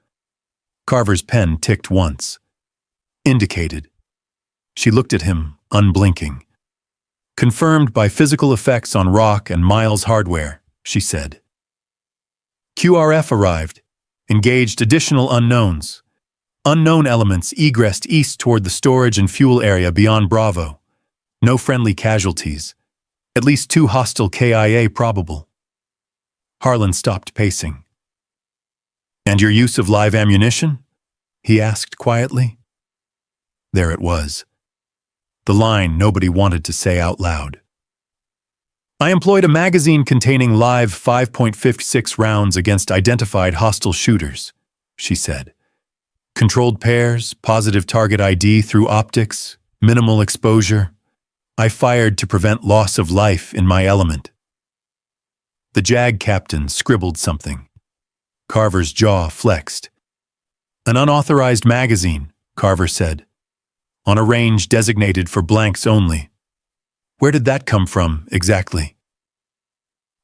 Carver's pen ticked once. Indicated. She looked at him, unblinking. Confirmed by physical effects on Rock and Miles hardware, she said. QRF arrived, engaged additional unknowns. Unknown elements egressed east toward the storage and fuel area beyond Bravo. No friendly casualties. At least 2 hostile KIA probable. Harlan stopped pacing. "And your use of live ammunition?" he asked quietly. There it was. The line nobody wanted to say out loud. "I employed a magazine containing live 5.56 rounds against identified hostile shooters," she said. "Controlled pairs, positive target ID through optics, minimal exposure. I fired to prevent loss of life in my element." The JAG captain scribbled something. Carver's jaw flexed. "An unauthorized magazine," Carver said. "On a range designated for blanks only. Where did that come from, exactly?"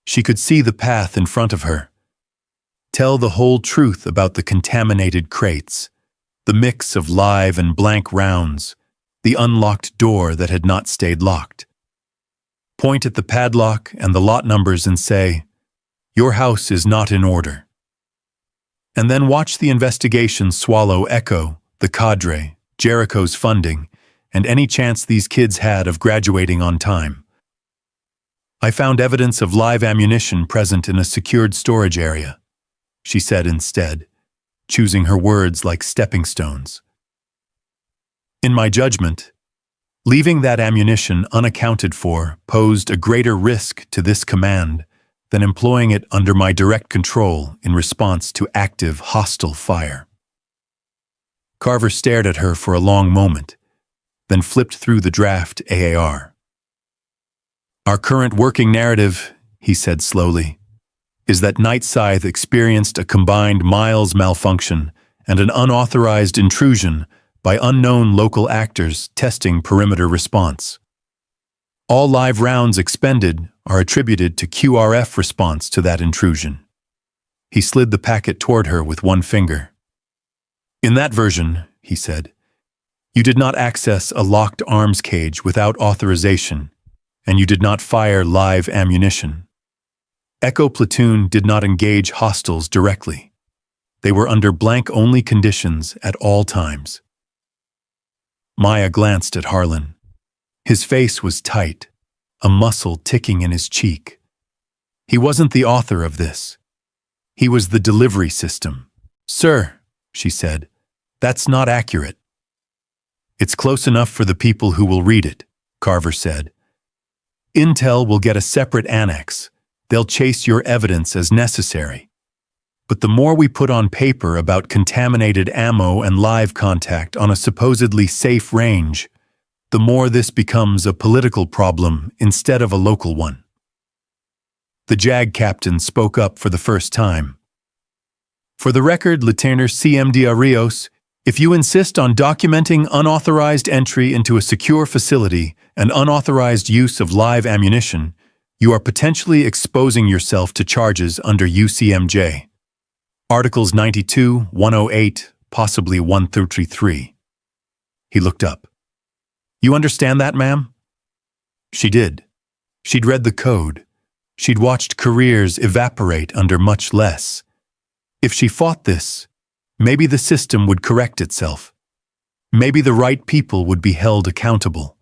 She could see the path in front of her. Tell the whole truth about the contaminated crates, the mix of live and blank rounds, the unlocked door that had not stayed locked. Point at the padlock and the lot numbers and say, "Your house is not in order." And then watch the investigation swallow Echo, the cadre, Jericho's funding, and any chance these kids had of graduating on time. "I found evidence of live ammunition present in a secured storage area," she said instead, choosing her words like stepping stones. "In my judgment, leaving that ammunition unaccounted for posed a greater risk to this command than employing it under my direct control in response to active hostile fire." Carver stared at her for a long moment, then flipped through the draft AAR. "Our current working narrative," he said slowly, "is that Night Scythe experienced a combined Miles malfunction and an unauthorized intrusion by unknown local actors testing perimeter response. All live rounds expended are attributed to QRF response to that intrusion." He slid the packet toward her with one finger. "In that version," he said, "you did not access a locked arms cage without authorization, and you did not fire live ammunition. Echo Platoon did not engage hostiles directly. They were under blank-only conditions at all times." Maya glanced at Harlan. His face was tight, a muscle ticking in his cheek. He wasn't the author of this. He was the delivery system. "Sir," she said, "that's not accurate." "It's close enough for the people who will read it," Carver said. "Intel will get a separate annex. They'll chase your evidence as necessary. But the more we put on paper about contaminated ammo and live contact on a supposedly safe range, the more this becomes a political problem instead of a local one." The JAG captain spoke up for the first time. "For the record, Lieutenant CMD Arios, if you insist on documenting unauthorized entry into a secure facility and unauthorized use of live ammunition, you are potentially exposing yourself to charges under UCMJ. Articles 92, 108, possibly 133. He looked up. "You understand that, ma'am?" She did. She'd read the code. She'd watched careers evaporate under much less. If she fought this, maybe the system would correct itself. Maybe the right people would be held accountable.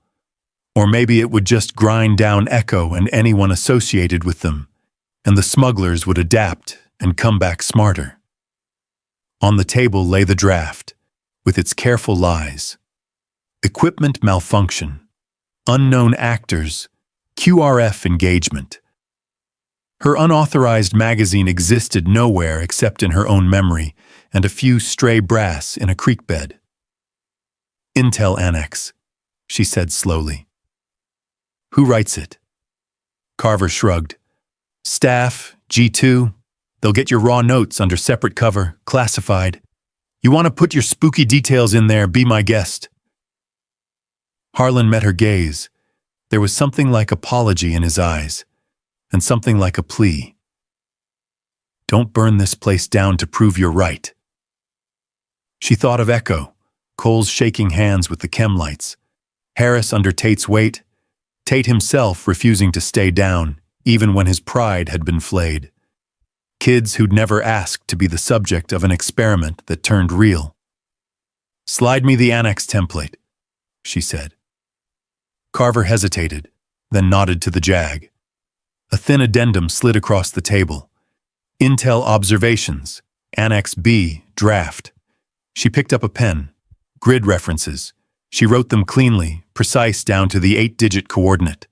Or maybe it would just grind down Echo and anyone associated with them, and the smugglers would adapt and come back smarter. On the table lay the draft, with its careful lies. Equipment malfunction, unknown actors, QRF engagement. Her unauthorized magazine existed nowhere except in her own memory, and a few stray brass in a creek bed. Intel Annex, she said slowly. Who writes it? Carver shrugged. Staff, G2, they'll get your raw notes under separate cover, classified. You want to put your spooky details in there, be my guest. Harlan met her gaze. There was something like apology in his eyes, and something like a plea. Don't burn this place down to prove you're right. She thought of Echo, Cole's shaking hands with the chem lights, Harris under Tate's weight, Tate himself refusing to stay down, even when his pride had been flayed. Kids who'd never asked to be the subject of an experiment that turned real. Slide me the annex template, she said. Carver hesitated, then nodded to the JAG. A thin addendum slid across the table. Intel Observations, Annex B, Draft. She picked up a pen. Grid references. She wrote them cleanly, precise down to the 8-digit coordinate.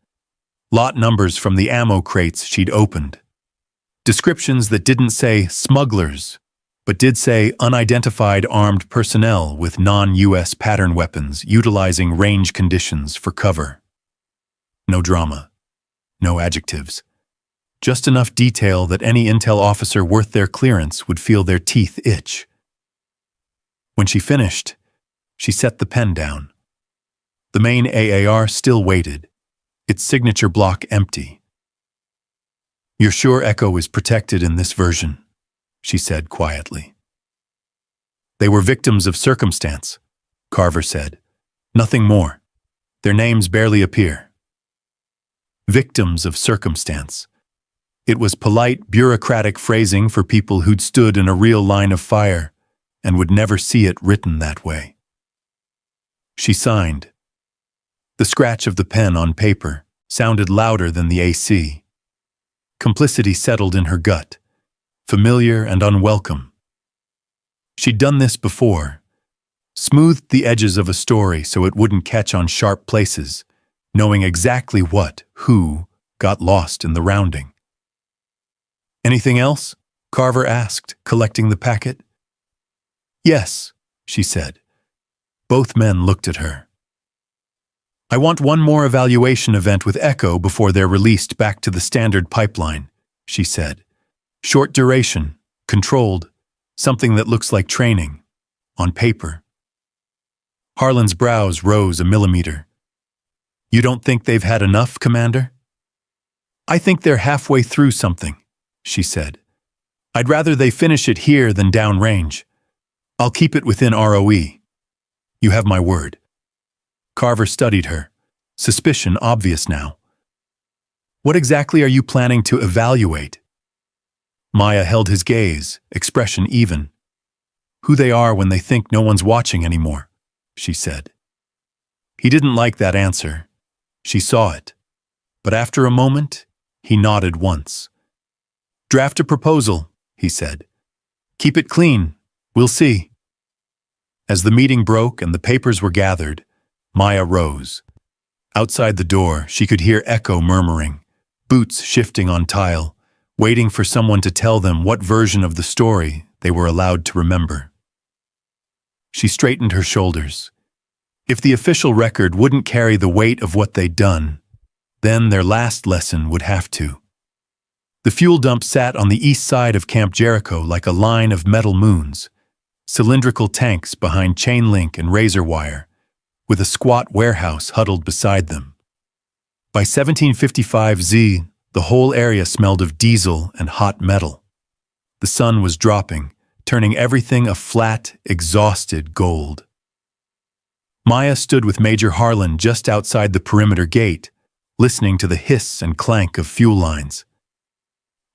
Lot numbers from the ammo crates she'd opened. Descriptions that didn't say smugglers, but did say unidentified armed personnel with non-US pattern weapons utilizing range conditions for cover. No drama. No adjectives. Just enough detail that any intel officer worth their clearance would feel their teeth itch. When she finished, she set the pen down. The main AAR still waited, its signature block empty. You're sure Echo is protected in this version, she said quietly. They were victims of circumstance, Carver said. Nothing more. Their names barely appear. Victims of circumstance. It was polite, bureaucratic phrasing for people who'd stood in a real line of fire and would never see it written that way. She signed. The scratch of the pen on paper sounded louder than the AC. Complicity settled in her gut, familiar and unwelcome. She'd done this before, smoothed the edges of a story so it wouldn't catch on sharp places, knowing exactly what, who, got lost in the rounding. Anything else? Carver asked, collecting the packet. Yes, she said. Both men looked at her. I want one more evaluation event with Echo before they're released back to the standard pipeline, she said. Short duration, controlled, something that looks like training, on paper. Harlan's brows rose a millimeter. You don't think they've had enough, Commander? I think they're halfway through something, she said. I'd rather they finish it here than downrange. I'll keep it within ROE. You have my word. Carver studied her, suspicion obvious now. What exactly are you planning to evaluate? Maya held his gaze, expression even. Who they are when they think no one's watching anymore, she said. He didn't like that answer. She saw it. But after a moment, he nodded once. Draft a proposal, he said. Keep it clean. We'll see. As the meeting broke and the papers were gathered, Maya rose. Outside the door, she could hear Echo murmuring, boots shifting on tile, waiting for someone to tell them what version of the story they were allowed to remember. She straightened her shoulders. If the official record wouldn't carry the weight of what they'd done, then their last lesson would have to. The fuel dump sat on the east side of Camp Jericho like a line of metal moons, cylindrical tanks behind chain link and razor wire, with a squat warehouse huddled beside them. By 1755 the whole area smelled of diesel and hot metal. The sun was dropping, turning everything a flat, exhausted gold. Maya stood with Major Harlan just outside the perimeter gate, listening to the hiss and clank of fuel lines.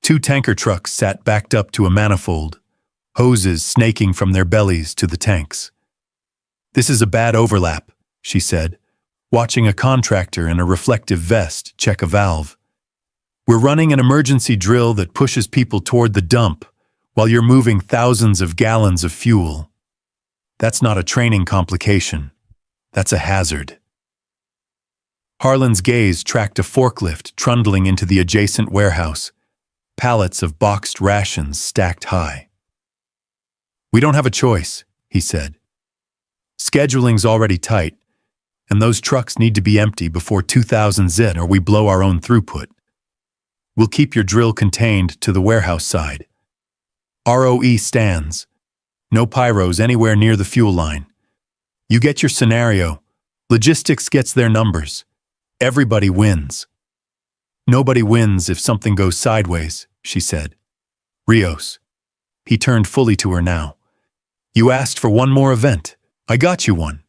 2 tanker trucks sat backed up to a manifold, hoses snaking from their bellies to the tanks. This is a bad overlap, she said, watching a contractor in a reflective vest check a valve. We're running an emergency drill that pushes people toward the dump while you're moving thousands of gallons of fuel. That's not a training complication. That's a hazard. Harlan's gaze tracked a forklift trundling into the adjacent warehouse, pallets of boxed rations stacked high. We don't have a choice, he said. Scheduling's already tight, and those trucks need to be empty before 2000 Z or we blow our own throughput. We'll keep your drill contained to the warehouse side. ROE stands. No pyros anywhere near the fuel line. You get your scenario. Logistics gets their numbers. Everybody wins. Nobody wins if something goes sideways, she said. Rios. He turned fully to her now. You asked for one more event. I got you one.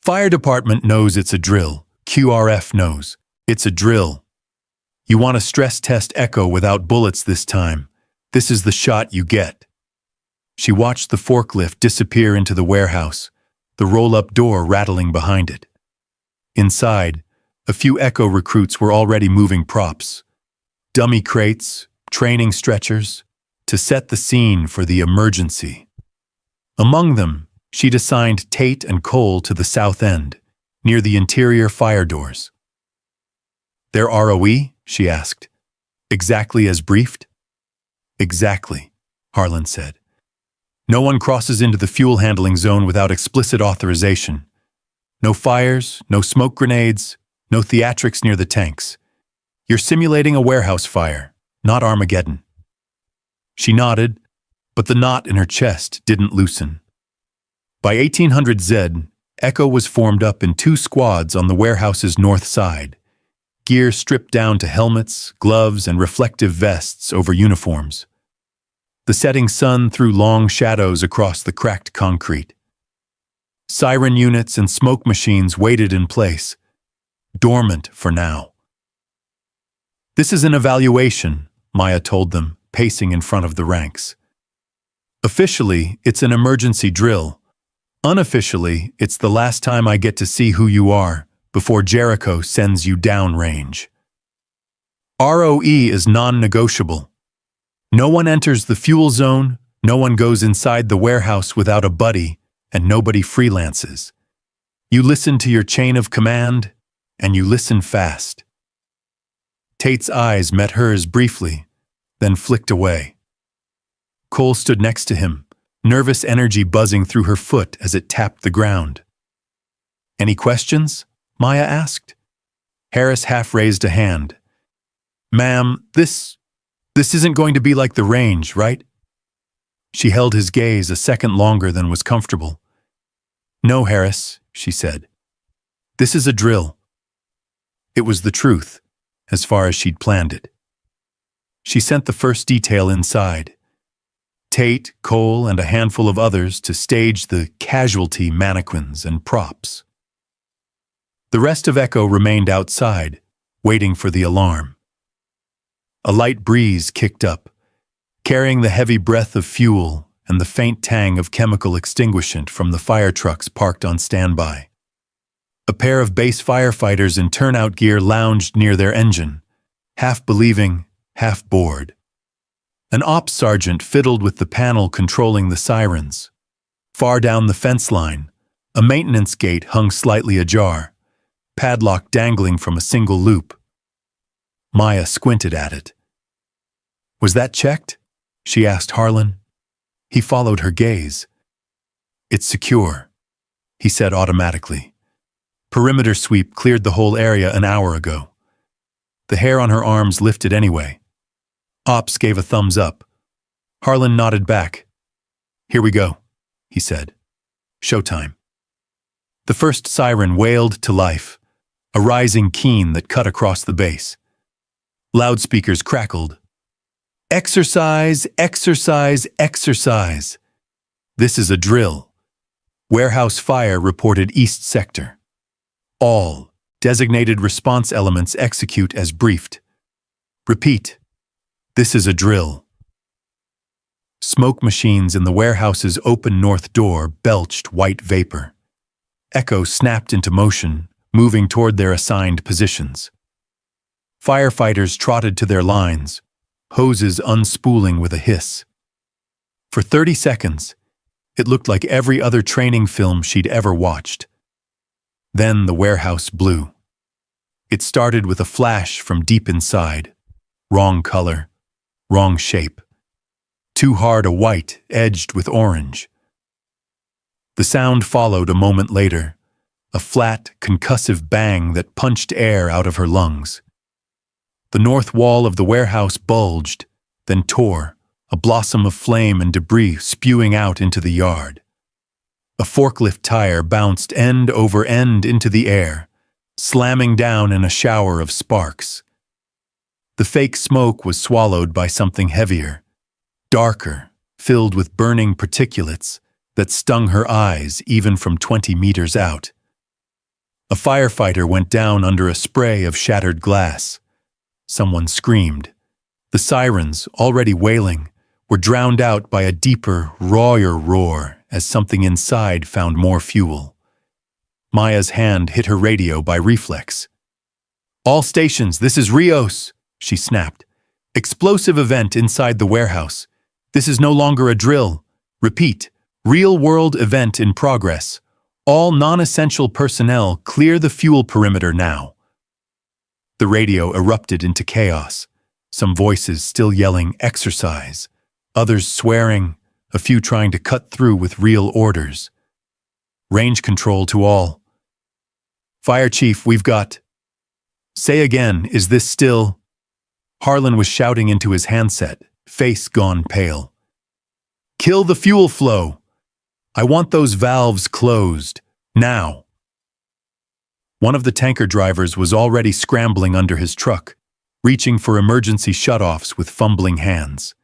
Fire department knows it's a drill. QRF knows. It's a drill. You want to stress test Echo without bullets this time. This is the shot you get. She watched the forklift disappear into the warehouse, the roll-up door rattling behind it. Inside, a few Echo recruits were already moving props. Dummy crates, training stretchers, to set the scene for the emergency. Among them, she'd assigned Tate and Cole to the south end, near the interior fire doors. Their ROE? She asked. Exactly as briefed? Exactly, Harlan said. No one crosses into the fuel handling zone without explicit authorization. No fires, no smoke grenades, no theatrics near the tanks. You're simulating a warehouse fire, not Armageddon. She nodded, but the knot in her chest didn't loosen. By 1800 Z, Echo was formed up in 2 squads on the warehouse's north side, gear stripped down to helmets, gloves, and reflective vests over uniforms. The setting sun threw long shadows across the cracked concrete. Siren units and smoke machines waited in place, dormant for now. This is an evaluation, Maya told them, pacing in front of the ranks. Officially, it's an emergency drill. Unofficially, it's the last time I get to see who you are before Jericho sends you downrange. ROE is non-negotiable. No one enters the fuel zone, no one goes inside the warehouse without a buddy, and nobody freelances. You listen to your chain of command, and you listen fast. Tate's eyes met hers briefly, then flicked away. Cole stood next to him, nervous energy buzzing through her foot as it tapped the ground. Any questions? Maya asked. Harris half raised a hand. Ma'am, this isn't going to be like the range, right? She held his gaze a second longer than was comfortable. No, Harris, she said. This is a drill. It was the truth, as far as she'd planned it. She sent the first detail inside. Tate, Cole, and a handful of others to stage the casualty mannequins and props. The rest of Echo remained outside, waiting for the alarm. A light breeze kicked up, carrying the heavy breath of fuel and the faint tang of chemical extinguishant from the fire trucks parked on standby. A pair of base firefighters in turnout gear lounged near their engine, half believing, half bored. An ops sergeant fiddled with the panel controlling the sirens. Far down the fence line, a maintenance gate hung slightly ajar, padlock dangling from a single loop. Maya squinted at it. Was that checked? She asked Harlan. He followed her gaze. It's secure, he said automatically. Perimeter sweep cleared the whole area an hour ago. The hair on her arms lifted anyway. Ops gave a thumbs up. Harlan nodded back. Here we go, he said. Showtime. The first siren wailed to life, a rising keen that cut across the base. Loudspeakers crackled. Exercise, exercise, exercise. This is a drill. Warehouse fire reported East Sector. All designated response elements execute as briefed. Repeat. This is a drill. Smoke machines in the warehouse's open north door belched white vapor. Echo snapped into motion, moving toward their assigned positions. Firefighters trotted to their lines, hoses unspooling with a hiss. For 30 seconds, it looked like every other training film she'd ever watched. Then the warehouse blew. It started with a flash from deep inside. Wrong color, wrong shape. Too hard a white edged with orange, The sound followed a moment later, a flat, concussive bang that punched air out of her lungs. The north wall of the warehouse bulged, then tore, a blossom of flame and debris spewing out into the yard. A forklift tire bounced end over end into the air, slamming down in a shower of sparks. The fake smoke was swallowed by something heavier, darker, filled with burning particulates that stung her eyes even from 20 meters out. A firefighter went down under a spray of shattered glass. Someone screamed. The sirens, already wailing, were drowned out by a deeper, rawer roar as something inside found more fuel. Maya's hand hit her radio by reflex. "All stations, this is Rios," she snapped. "Explosive event inside the warehouse. This is no longer a drill. Repeat, real-world event in progress. All non-essential personnel clear the fuel perimeter now." The radio erupted into chaos, some voices still yelling exercise, others swearing, a few trying to cut through with real orders. "Range control to all. Fire chief, we've got..." "Say again, is this still..." Harlan was shouting into his handset, face gone pale. "Kill the fuel flow. I want those valves closed. Now." One of the tanker drivers was already scrambling under his truck, reaching for emergency shutoffs with fumbling hands.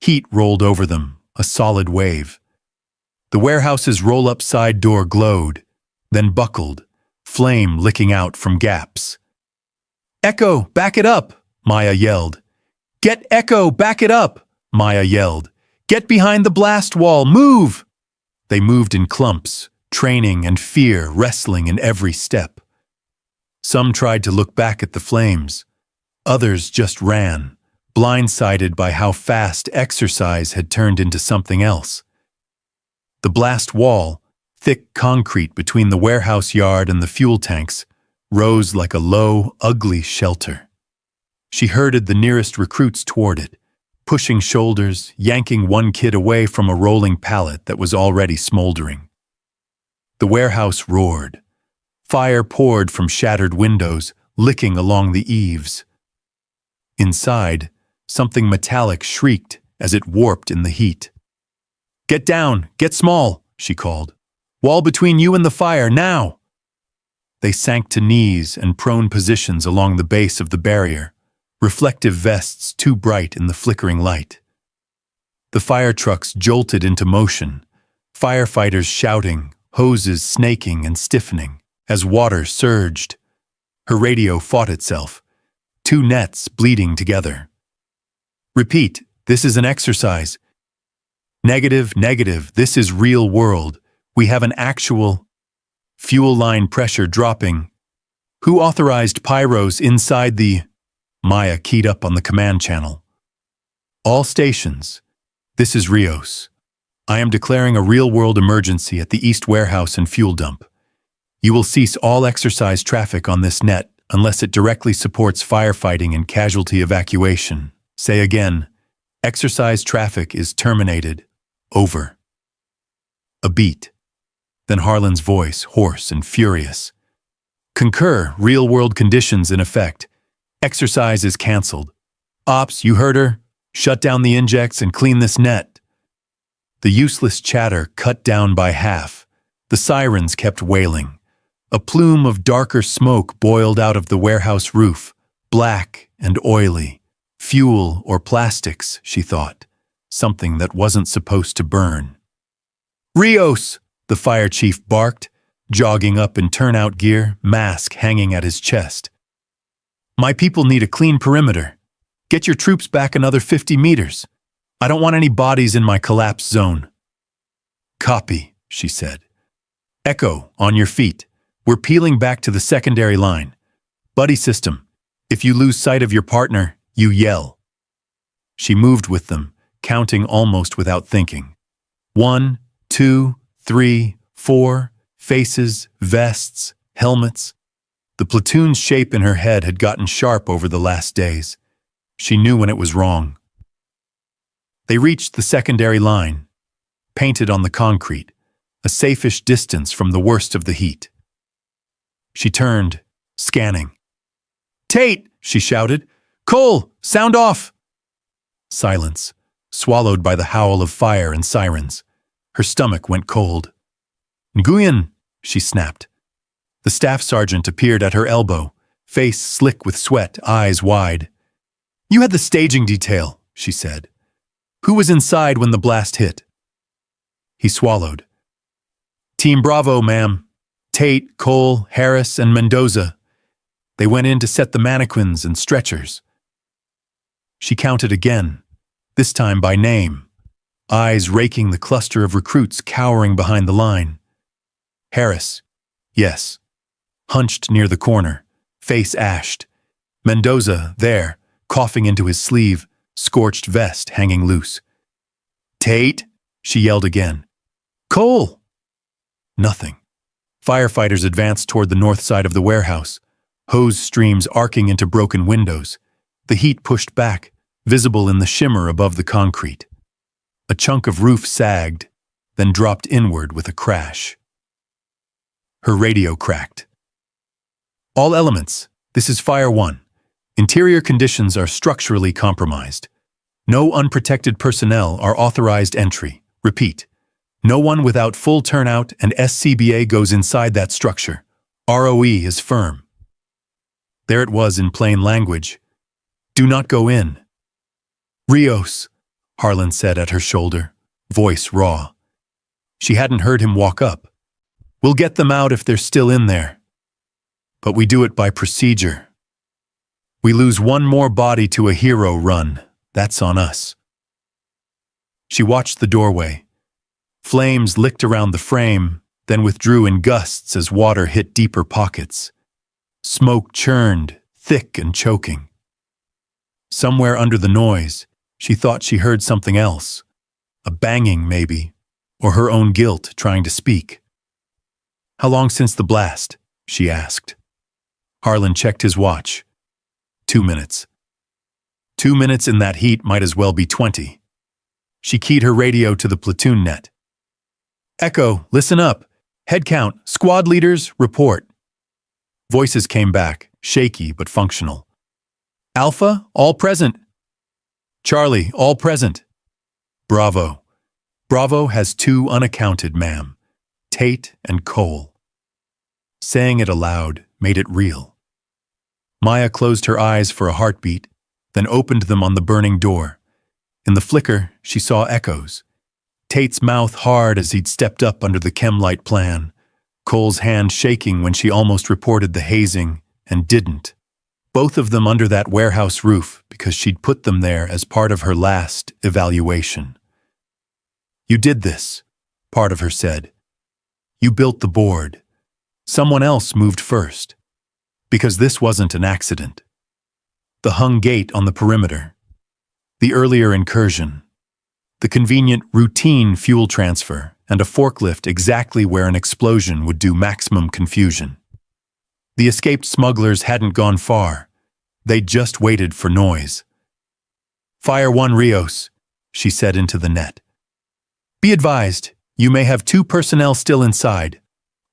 Heat rolled over them, a solid wave. The warehouse's roll-up side door glowed, then buckled, flame licking out from gaps. "Echo, back it up!" Maya yelled. "Get Echo, back it up!" Maya yelled. "Get behind the blast wall, move!" They moved in clumps, training and fear wrestling in every step. Some tried to look back at the flames. Others just ran, blindsided by how fast exercise had turned into something else. The blast wall, thick concrete between the warehouse yard and the fuel tanks, rose like a low, ugly shelter. She herded the nearest recruits toward it, pushing shoulders, yanking one kid away from a rolling pallet that was already smoldering. The warehouse roared. Fire poured from shattered windows, licking along the eaves. Inside, something metallic shrieked as it warped in the heat. "Get down! Get small!" she called. "Wall between you and the fire, now!" They sank to knees and prone positions along the base of the barrier, reflective vests too bright in the flickering light. The fire trucks jolted into motion, firefighters shouting, hoses snaking and stiffening as water surged. Her radio fought itself, two nets bleeding together. "Repeat, this is an exercise." "Negative, negative, this is real world. We have an actual..." Fuel line pressure dropping. "Who authorized pyros inside the..." Maya keyed up on the command channel. "All stations. This is Rios. I am declaring a real-world emergency at the East Warehouse and fuel dump. You will cease all exercise traffic on this net unless it directly supports firefighting and casualty evacuation. Say again, exercise traffic is terminated. Over." A beat. Then Harlan's voice, hoarse and furious. "Concur, real-world conditions in effect. Exercise is cancelled. Ops, you heard her? Shut down the injects and clean this net." The useless chatter cut down by half. The sirens kept wailing. A plume of darker smoke boiled out of the warehouse roof, black and oily. Fuel or plastics, she thought. Something that wasn't supposed to burn. "Rios!" the fire chief barked, jogging up in turnout gear, mask hanging at his chest. "My people need a clean perimeter. Get your troops back another 50 meters. I don't want any bodies in my collapse zone." "Copy," she said. "Echo, on your feet. We're peeling back to the secondary line. Buddy system, if you lose sight of your partner, you yell." She moved with them, counting almost without thinking. 1, 2, 3, 4, faces, vests, helmets. The platoon's shape in her head had gotten sharp over the last days. She knew when it was wrong. They reached the secondary line. Painted on the concrete, a safe-ish distance from the worst of the heat. She turned, scanning. "Tate!" she shouted. "Cole, sound off!" Silence, swallowed by the howl of fire and sirens. Her stomach went cold. "Nguyen!" she snapped. The staff sergeant appeared at her elbow, face slick with sweat, eyes wide. "You had the staging detail," she said. "Who was inside when the blast hit?" He swallowed. "Team Bravo, ma'am. Tate, Cole, Harris, and Mendoza. They went in to set the mannequins and stretchers." She counted again, this time by name, eyes raking the cluster of recruits cowering behind the line. Harris, yes, hunched near the corner, face ashed. Mendoza, there, coughing into his sleeve, scorched vest hanging loose. "Tate!" she yelled again. "Cole!" Nothing. Firefighters advanced toward the north side of the warehouse, hose streams arcing into broken windows. The heat pushed back, visible in the shimmer above the concrete. A chunk of roof sagged, then dropped inward with a crash. Her radio cracked. "All elements, this is Fire 1. Interior conditions are structurally compromised. No unprotected personnel are authorized entry. Repeat, no one without full turnout and SCBA goes inside that structure. ROE is firm." There it was in plain language. "Do not go in." "Rios," Harlan said at her shoulder, voice raw. She hadn't heard him walk up. "We'll get them out if they're still in there. But we do it by procedure. We lose one more body to a hero run. That's on us." She watched the doorway. Flames licked around the frame, then withdrew in gusts as water hit deeper pockets. Smoke churned, thick and choking. Somewhere under the noise, she thought she heard something else. A banging, maybe, or her own guilt trying to speak. "How long since the blast?" she asked. Harlan checked his watch. 2 minutes. 2 minutes in that heat might as well be 20. She keyed her radio to the platoon net. "Echo, listen up. Head count, squad leaders, report." Voices came back, shaky but functional. "Alpha, all present." "Charlie, all present." "Bravo. Bravo has 2 unaccounted, ma'am. Tate and Cole." Saying it aloud made it real. Maya closed her eyes for a heartbeat, then opened them on the burning door. In the flicker, she saw echoes. Tate's mouth hard as he'd stepped up under the chem-light plan. Cole's hand shaking when she almost reported the hazing, and didn't. Both of them under that warehouse roof because she'd put them there as part of her last evaluation. "You did this," part of her said. "You built the board. Someone else moved first. Because this wasn't an accident. The hung gate on the perimeter. The earlier incursion. The convenient routine fuel transfer and a forklift exactly where an explosion would do maximum confusion. The escaped smugglers hadn't gone far. They'd just waited for noise. "Fire 1 Rios," she said into the net. "Be advised, you may have 2 personnel still inside.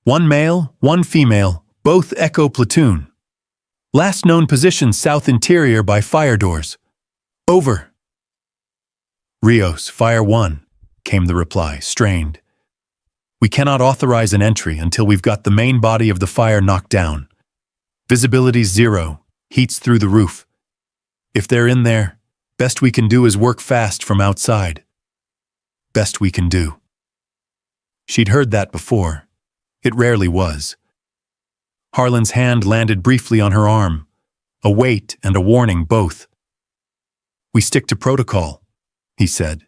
1 male, 1 female, both Echo platoon. Last known position south interior by fire doors. Over." "Rios, Fire 1, came the reply, strained. "We cannot authorize an entry until we've got the main body of the fire knocked down. Visibility's 0, heat's through the roof. If they're in there, best we can do is work fast from outside. Best we can do." She'd heard that before. It rarely was. Harlan's hand landed briefly on her arm, a weight and a warning both. "We stick to protocol," he said.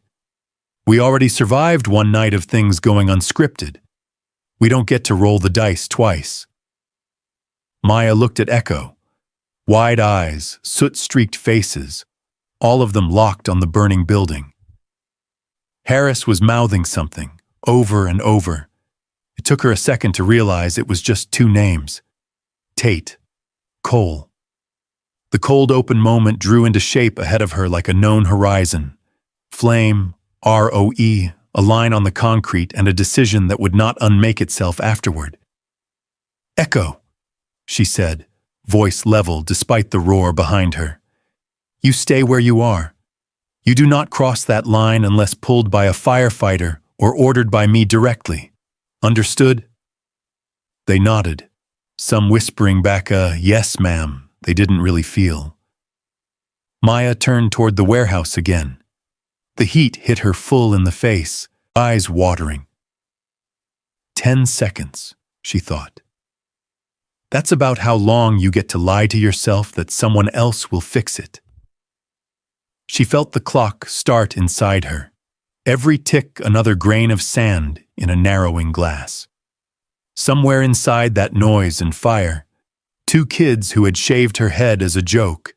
"We already survived one night of things going unscripted. We don't get to roll the dice twice." Maya looked at Echo. Wide eyes, soot-streaked faces, all of them locked on the burning building. Harris was mouthing something, over and over. It took her a second to realize it was just 2 names. Tate. Cole. The cold open moment drew into shape ahead of her like a known horizon. Flame, ROE, a line on the concrete, and a decision that would not unmake itself afterward. "Echo," she said, voice level despite the roar behind her. "You stay where you are. You do not cross that line unless pulled by a firefighter or ordered by me directly. Understood?" They nodded, some whispering back a "yes, ma'am" they didn't really feel. Maya turned toward the warehouse again. The heat hit her full in the face, eyes watering. 10 seconds, she thought. That's about how long you get to lie to yourself that someone else will fix it. She felt the clock start inside her, every tick another grain of sand in a narrowing glass. Somewhere inside that noise and fire, 2 kids who had shaved her head as a joke,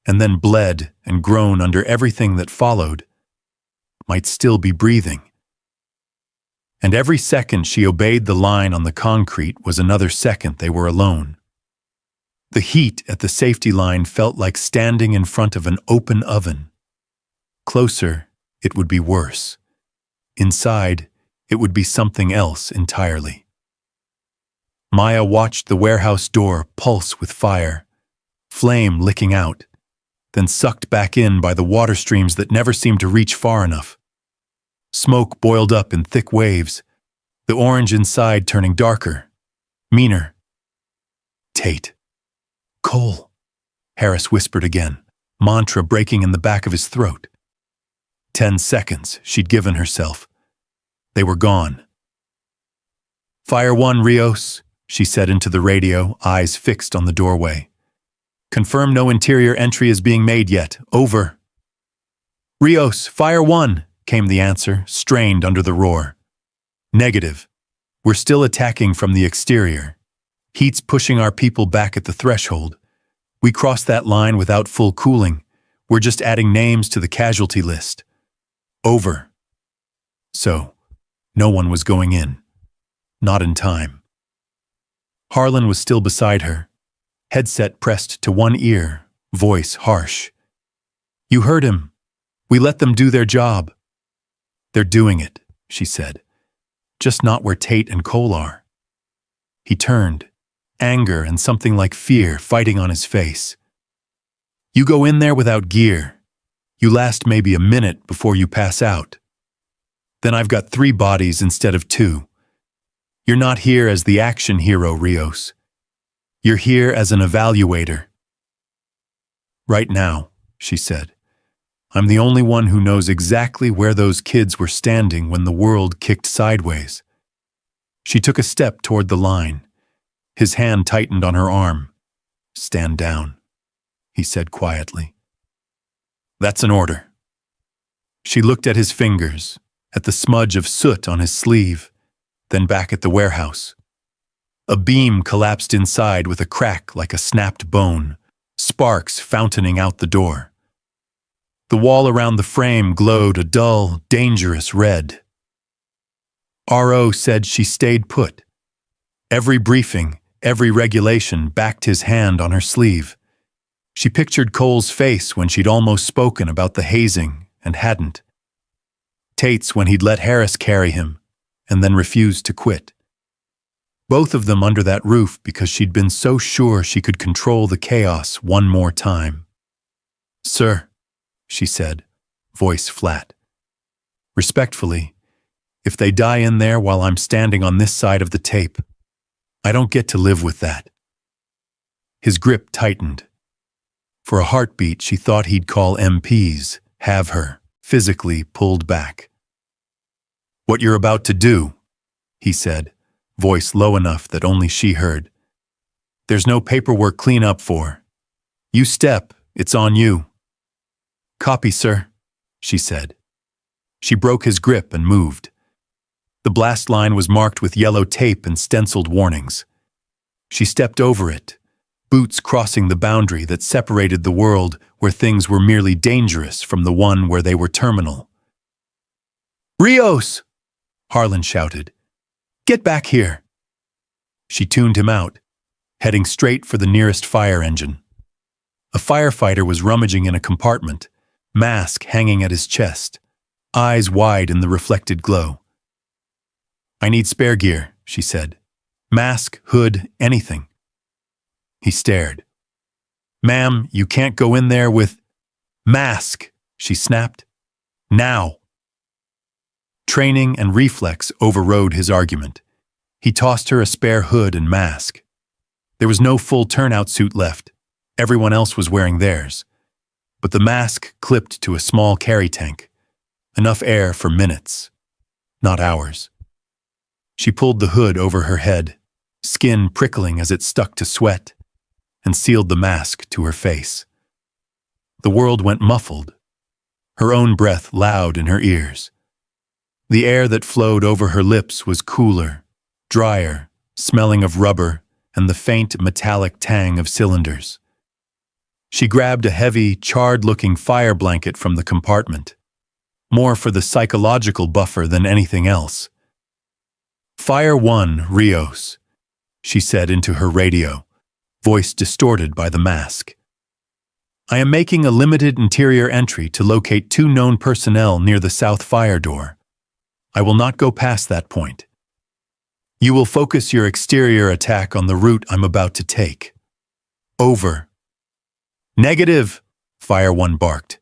and then bled and grown under everything that followed, might still be breathing. And every second she obeyed the line on the concrete was another second they were alone. The heat at the safety line felt like standing in front of an open oven. Closer, it would be worse. Inside, it would be something else entirely. Maya watched the warehouse door pulse with fire, flame licking out, then sucked back in by the water streams that never seemed to reach far enough. Smoke boiled up in thick waves, the orange inside turning darker, meaner. "Tate. Cole," Harris whispered again, mantra breaking in the back of his throat. 10 seconds she'd given herself. They were gone. "Fire 1, Rios," she said into the radio, eyes fixed on the doorway. "Confirm no interior entry is being made yet. Over." "Rios, Fire 1, came the answer, strained under the roar. "Negative. We're still attacking from the exterior. Heat's pushing our people back at the threshold. We crossed that line without full cooling. We're just adding names to the casualty list. Over." So, no one was going in. Not in time. Harlan was still beside her, headset pressed to one ear, voice harsh. "You heard him. We let them do their job." "They're doing it," she said. "Just not where Tate and Cole are." He turned, anger and something like fear fighting on his face. "You go in there without gear. You last maybe a minute before you pass out. Then I've got 3 bodies instead of 2. You're not here as the action hero, Rios. You're here as an evaluator." "Right now," she said, "I'm the only one who knows exactly where those kids were standing when the world kicked sideways." She took a step toward the line. His hand tightened on her arm. "Stand down," he said quietly. "That's an order." She looked at his fingers, at the smudge of soot on his sleeve, then back at the warehouse. A beam collapsed inside with a crack like a snapped bone, sparks fountaining out the door. The wall around the frame glowed a dull, dangerous red. R.O. said she stayed put. Every briefing, every regulation backed his hand on her sleeve. She pictured Cole's face when she'd almost spoken about the hazing and hadn't. Tate's when he'd let Harris carry him and then refused to quit. Both of them under that roof because she'd been so sure she could control the chaos one more time. "Sir," she said, voice flat. "Respectfully, if they die in there while I'm standing on this side of the tape, I don't get to live with that." His grip tightened. For a heartbeat, she thought he'd call MPs, have her, physically pulled back. "What you're about to do," he said, voice low enough that only she heard. "There's no paperwork cleanup for. You step, it's on you." "Copy, sir," she said. She broke his grip and moved. The blast line was marked with yellow tape and stenciled warnings. She stepped over it, boots crossing the boundary that separated the world where things were merely dangerous from the one where they were terminal. "Rios!" Harlan shouted. "Get back here!" She tuned him out, heading straight for the nearest fire engine. A firefighter was rummaging in a compartment, mask hanging at his chest, eyes wide in the reflected glow. "I need spare gear," she said. "Mask, hood, anything." He stared. "Ma'am, you can't go in there with—" "Mask," she snapped. "Now." Training and reflex overrode his argument. He tossed her a spare hood and mask. There was no full turnout suit left. Everyone else was wearing theirs. But the mask clipped to a small carry tank. Enough air for minutes, not hours. She pulled the hood over her head, skin prickling as it stuck to sweat, and sealed the mask to her face. The world went muffled, her own breath loud in her ears. The air that flowed over her lips was cooler, drier, smelling of rubber and the faint metallic tang of cylinders. She grabbed a heavy, charred-looking fire blanket from the compartment, more for the psychological buffer than anything else. "Fire 1, Rios," she said into her radio, voice distorted by the mask. "I am making a limited interior entry to locate 2 known personnel near the south fire door. I will not go past that point. You will focus your exterior attack on the route I'm about to take. Over." "Negative," Fire 1 barked.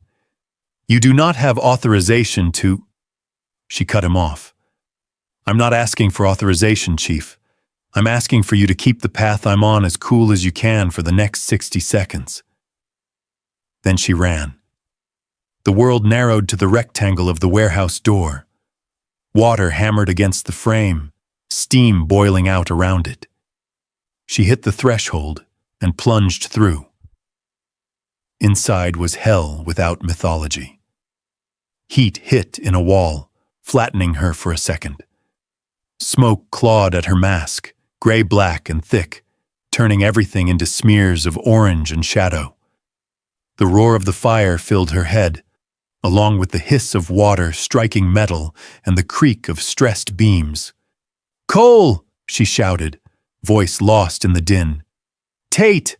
"You do not have authorization to—" She cut him off. "I'm not asking for authorization, Chief. I'm asking for you to keep the path I'm on as cool as you can for the next 60 seconds. Then she ran. The world narrowed to the rectangle of the warehouse door. Water hammered against the frame, steam boiling out around it. She hit the threshold and plunged through. Inside was hell without mythology. Heat hit in a wall, flattening her for a second. Smoke clawed at her mask, gray-black and thick, turning everything into smears of orange and shadow. The roar of the fire filled her head, along with the hiss of water striking metal and the creak of stressed beams. "Cole!" she shouted, voice lost in the din. "Tate!"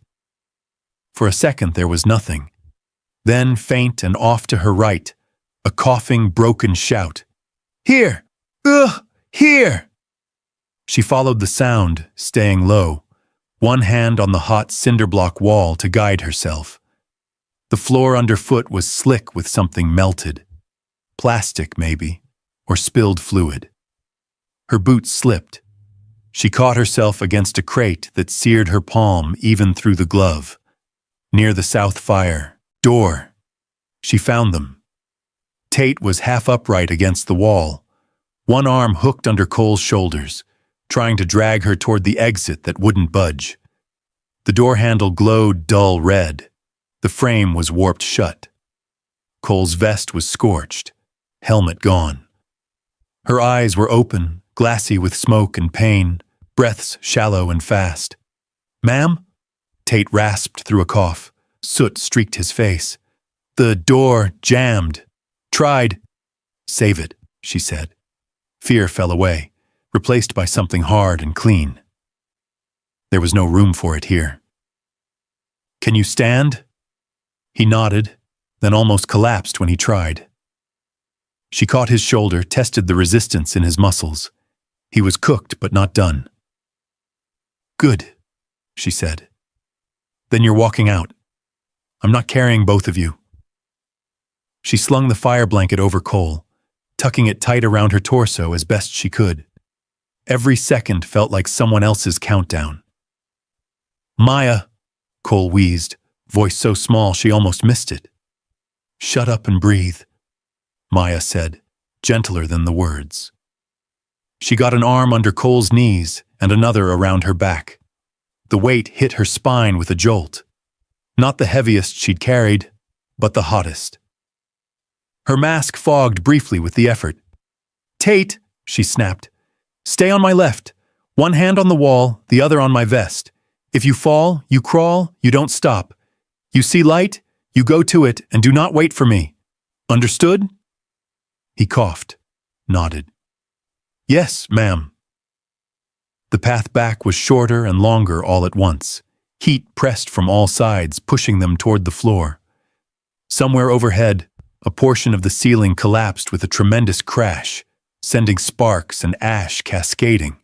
For a second there was nothing. Then, faint and off to her right, a coughing, broken shout. "Here! Ugh! Here!" She followed the sound, staying low, one hand on the hot cinder-block wall to guide herself. The floor underfoot was slick with something melted. Plastic, maybe, or spilled fluid. Her boots slipped. She caught herself against a crate that seared her palm even through the glove. Near the south fire door. She found them. Tate was half upright against the wall, one arm hooked under Cole's shoulders, trying to drag her toward the exit that wouldn't budge. The door handle glowed dull red. The frame was warped shut. Cole's vest was scorched, helmet gone. Her eyes were open, glassy with smoke and pain, breaths shallow and fast. "Ma'am?" Tate rasped through a cough. Soot streaked his face. "The door jammed. Tried—" "Save it," she said. Fear fell away, replaced by something hard and clean. There was no room for it here. "Can you stand?" He nodded, then almost collapsed when he tried. She caught his shoulder, tested the resistance in his muscles. He was cooked but not done. "Good," she said. "Then you're walking out. I'm not carrying both of you." She slung the fire blanket over Cole, tucking it tight around her torso as best she could. Every second felt like someone else's countdown. "Maya," Cole wheezed, voice so small she almost missed it. "Shut up and breathe," Maya said, gentler than the words. She got an arm under Cole's knees and another around her back. The weight hit her spine with a jolt. Not the heaviest she'd carried, but the hottest. Her mask fogged briefly with the effort. "Tate," she snapped. "Stay on my left. One hand on the wall, the other on my vest. If you fall, you crawl, you don't stop. You see light, you go to it, and do not wait for me. Understood?" He coughed, nodded. "Yes, ma'am." The path back was shorter and longer all at once. Heat pressed from all sides, pushing them toward the floor. Somewhere overhead, A portion of the ceiling collapsed with a tremendous crash, sending sparks and ash cascading.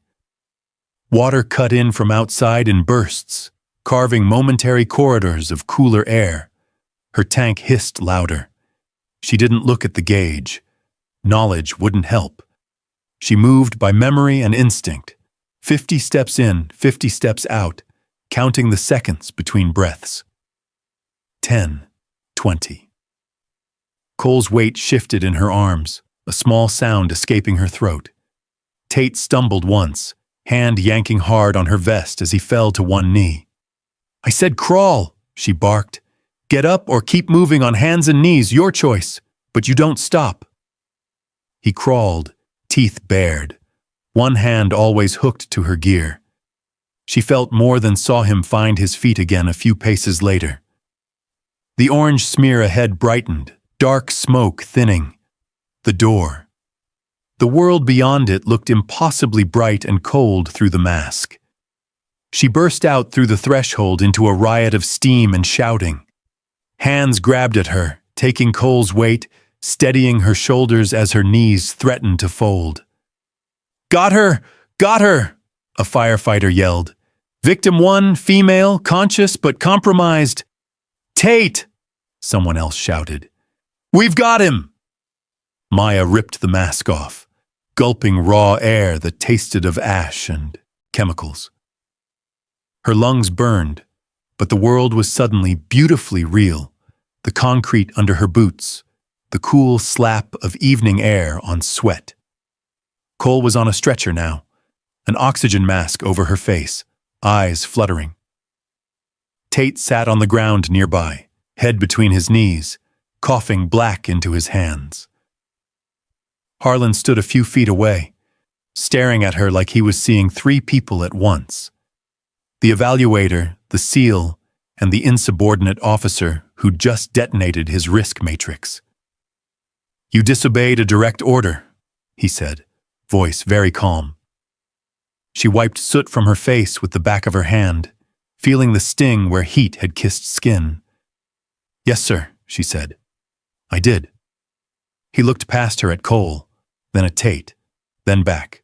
Water cut in from outside in bursts, carving momentary corridors of cooler air. Her tank hissed louder. She didn't look at the gauge. Knowledge wouldn't help. She moved by memory and instinct, 50 steps in, 50 steps out, counting the seconds between breaths. 10, 20. Cole's weight shifted in her arms, a small sound escaping her throat. Tate stumbled once, hand yanking hard on her vest as he fell to one knee. "I said crawl," she barked. "Get up or keep moving on hands and knees, your choice, but you don't stop." He crawled, teeth bared, one hand always hooked to her gear. She felt more than saw him find his feet again a few paces later. The orange smear ahead brightened, dark smoke thinning. The door. The world beyond it looked impossibly bright and cold through the mask. She burst out through the threshold into a riot of steam and shouting. Hands grabbed at her, taking Cole's weight, steadying her shoulders as her knees threatened to fold. "Got her! Got her!" a firefighter yelled. "Victim 1, female, conscious but compromised." "Tate!" someone else shouted. "We've got him!" Maya ripped the mask off, gulping raw air that tasted of ash and chemicals. Her lungs burned, but the world was suddenly beautifully real. The concrete under her boots, the cool slap of evening air on sweat. Cole was on a stretcher now, an oxygen mask over her face, eyes fluttering. Tate sat on the ground nearby, head between his knees, coughing black into his hands. Harlan stood a few feet away, staring at her like he was seeing 3 people at once. The evaluator, the SEAL, and the insubordinate officer who'd just detonated his risk matrix. "You disobeyed a direct order," he said, voice very calm. She wiped soot from her face with the back of her hand, feeling the sting where heat had kissed skin. "Yes, sir," she said. "I did." He looked past her at Cole, then at Tate, then back.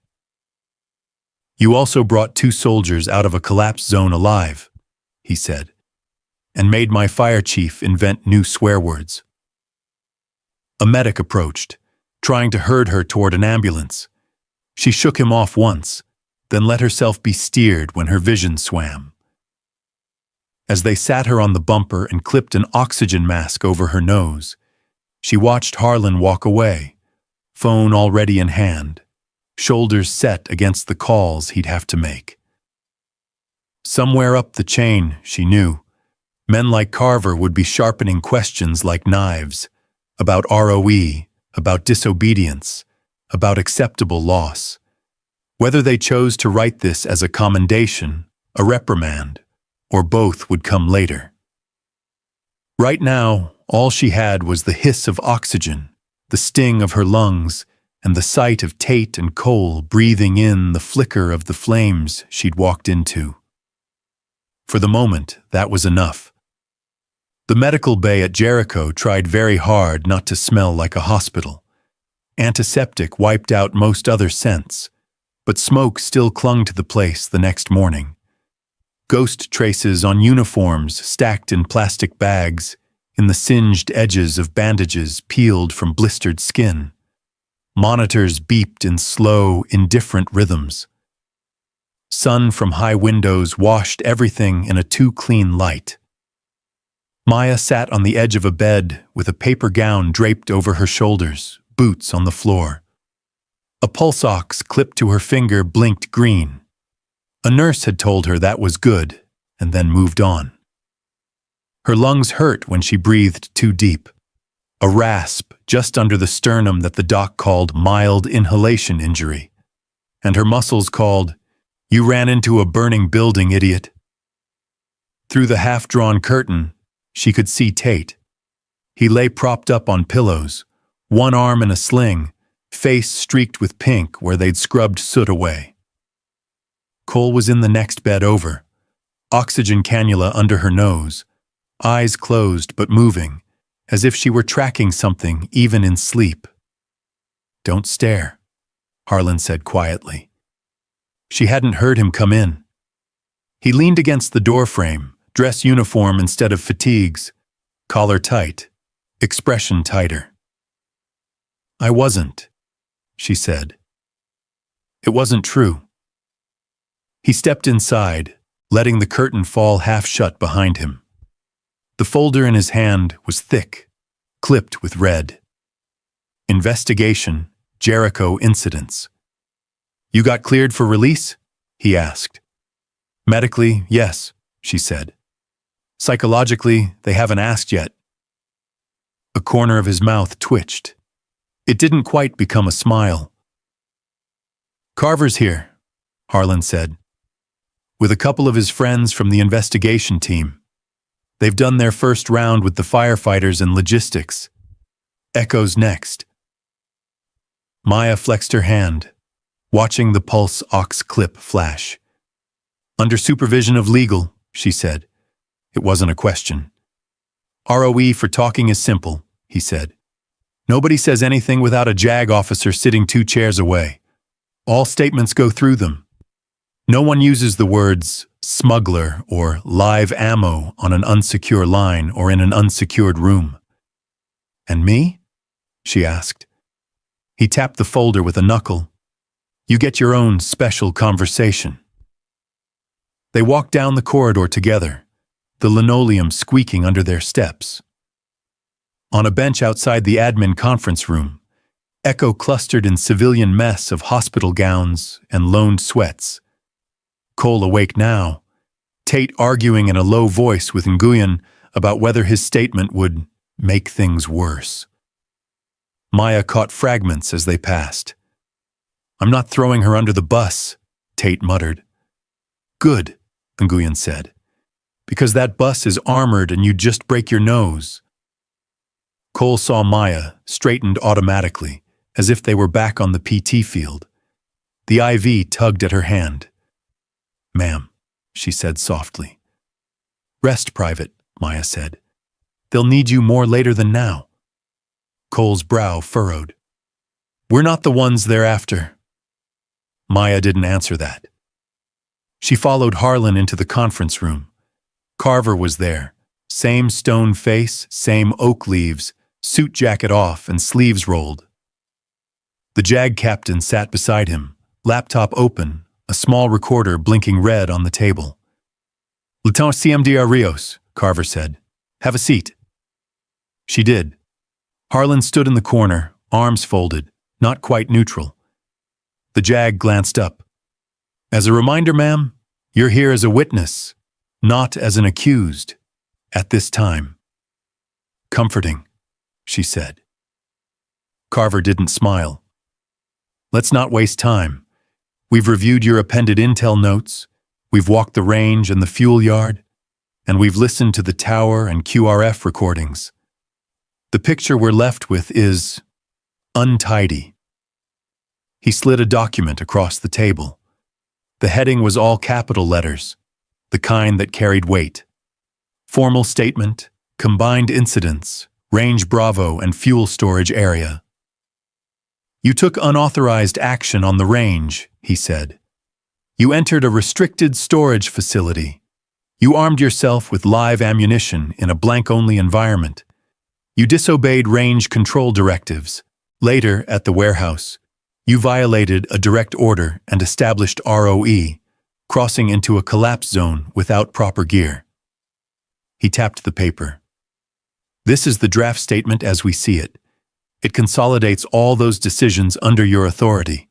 "You also brought 2 soldiers out of a collapse zone alive," he said, "and made my fire chief invent new swear words." A medic approached, trying to herd her toward an ambulance. She shook him off once, then let herself be steered when her vision swam. As they sat her on the bumper and clipped an oxygen mask over her nose, she watched Harlan walk away, phone already in hand, shoulders set against the calls he'd have to make. Somewhere up the chain, she knew, men like Carver would be sharpening questions like knives, about ROE, about disobedience, about acceptable loss. Whether they chose to write this as a commendation, a reprimand, or both would come later. Right now, all she had was the hiss of oxygen, the sting of her lungs, and the sight of Tate and Cole breathing in the flicker of the flames she'd walked into. For the moment, that was enough. The medical bay at Jericho tried very hard not to smell like a hospital. Antiseptic wiped out most other scents, but smoke still clung to the place the next morning. Ghost traces on uniforms stacked in plastic bags, in the singed edges of bandages peeled from blistered skin. Monitors beeped in slow, indifferent rhythms. Sun from high windows washed everything in a too clean light. Maya sat on the edge of a bed with a paper gown draped over her shoulders, boots on the floor. A pulse ox clipped to her finger blinked green. A nurse had told her that was good, and then moved on. Her lungs hurt when she breathed too deep. A rasp just under the sternum that the doc called mild inhalation injury. And her muscles called, "You ran into a burning building, idiot." Through the half-drawn curtain, she could see Tate. He lay propped up on pillows, one arm in a sling, face streaked with pink where they'd scrubbed soot away. Cole was in the next bed over, oxygen cannula under her nose, eyes closed but moving, as if she were tracking something even in sleep. "Don't stare," Harlan said quietly. She hadn't heard him come in. He leaned against the doorframe, dress uniform instead of fatigues, collar tight, expression tighter. "I wasn't," she said. It wasn't true. He stepped inside, letting the curtain fall half shut behind him. The folder in his hand was thick, clipped with red. Investigation, Jericho incidents. "You got cleared for release?" he asked. "Medically, yes," she said. "Psychologically, they haven't asked yet." A corner of his mouth twitched. It didn't quite become a smile. "Carver's here," Harlan said, "with a couple of his friends from the investigation team. They've done their first round with the firefighters and logistics. Echo's next." Maya flexed her hand, watching the pulse ox clip flash. "Under supervision of legal," she said. It wasn't a question. "ROE for talking is simple," he said. "Nobody says anything without a JAG officer sitting 2 chairs away. All statements go through them. No one uses the words smuggler or live ammo on an unsecure line or in an unsecured room." "And me?" she asked. He tapped the folder with a knuckle. "You get your own special conversation." They walked down the corridor together, the linoleum squeaking under their steps. On a bench outside the admin conference room, Echo clustered in civilian mess of hospital gowns and loaned sweats. Cole awake now, Tate arguing in a low voice with Nguyen about whether his statement would make things worse. Maya caught fragments as they passed. "I'm not throwing her under the bus," Tate muttered. "Good," Nguyen said, "because that bus is armored and you'd just break your nose." Cole saw Maya, straightened automatically, as if they were back on the PT field. The IV tugged at her hand. "Ma'am," she said softly. "Rest, Private," Maya said. "They'll need you more later than now." Cole's brow furrowed. "We're not the ones they're after." Maya didn't answer that. She followed Harlan into the conference room. Carver was there. Same stone face, same oak leaves, suit jacket off and sleeves rolled. The JAG captain sat beside him, laptop open, a small recorder blinking red on the table. "Lieutenant CMDR Rios," Carver said. "Have a seat." She did. Harlan stood in the corner, arms folded, not quite neutral. The JAG glanced up. "As a reminder, ma'am, you're here as a witness, not as an accused, at this time." "Comforting," she said. Carver didn't smile. "Let's not waste time. We've reviewed your appended intel notes, we've walked the range and the fuel yard, and we've listened to the tower and QRF recordings. The picture we're left with is untidy." He slid a document across the table. The heading was all capital letters, the kind that carried weight. Formal statement, combined incidents, range Bravo and fuel storage area. "You took unauthorized action on the range," he said. "You entered a restricted storage facility. You armed yourself with live ammunition in a blank-only environment. You disobeyed range control directives. Later, at the warehouse, you violated a direct order and established ROE, crossing into a collapse zone without proper gear." He tapped the paper. "This is the draft statement as we see it. It consolidates all those decisions under your authority.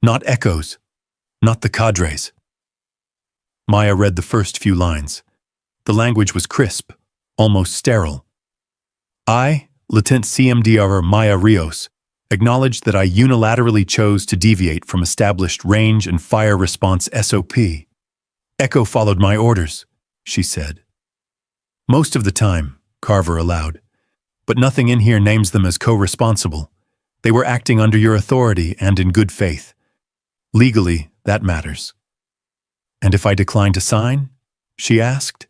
Not Echo's, not the cadres." Maya read the first few lines. The language was crisp, almost sterile. "I, Lieutenant CMDR Maya Rios, acknowledge that I unilaterally chose to deviate from established range and fire response SOP. Echo followed my orders," she said. "Most of the time," Carver allowed, "but nothing in here names them as co-responsible. They were acting under your authority and in good faith. Legally, that matters." "And if I decline to sign?" she asked.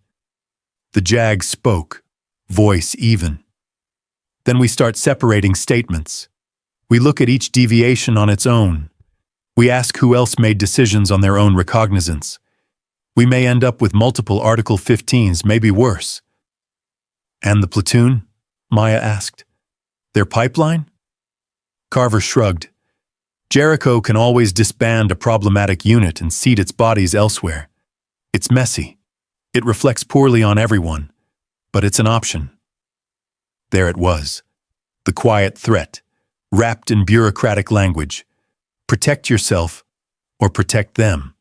The JAG spoke, voice even. Then we start separating statements. We look at each deviation on its own. We ask who else made decisions on their own recognizance. We may end up with multiple Article 15s, maybe worse. And the platoon? Maya asked. Their pipeline? Carver shrugged. Jericho can always disband a problematic unit and seat its bodies elsewhere. It's messy. It reflects poorly on everyone, but it's an option. There it was, the quiet threat, wrapped in bureaucratic language. Protect yourself or protect them.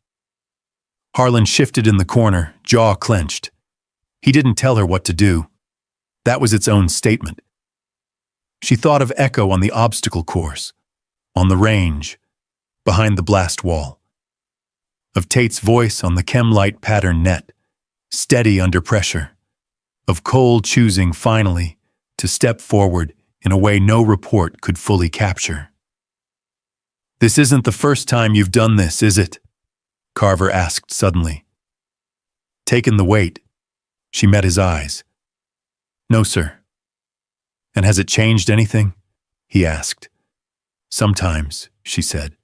Harlan shifted in the corner, jaw clenched. He didn't tell her what to do. That was its own statement. She thought of Echo on the obstacle course, on the range, behind the blast wall. Of Tate's voice on the chem-light pattern net, steady under pressure. Of Cole choosing, finally, to step forward in a way no report could fully capture. This isn't the first time you've done this, is it? Carver asked suddenly. Taken the weight. She met his eyes. No, sir. And has it changed anything? He asked. Sometimes, she said.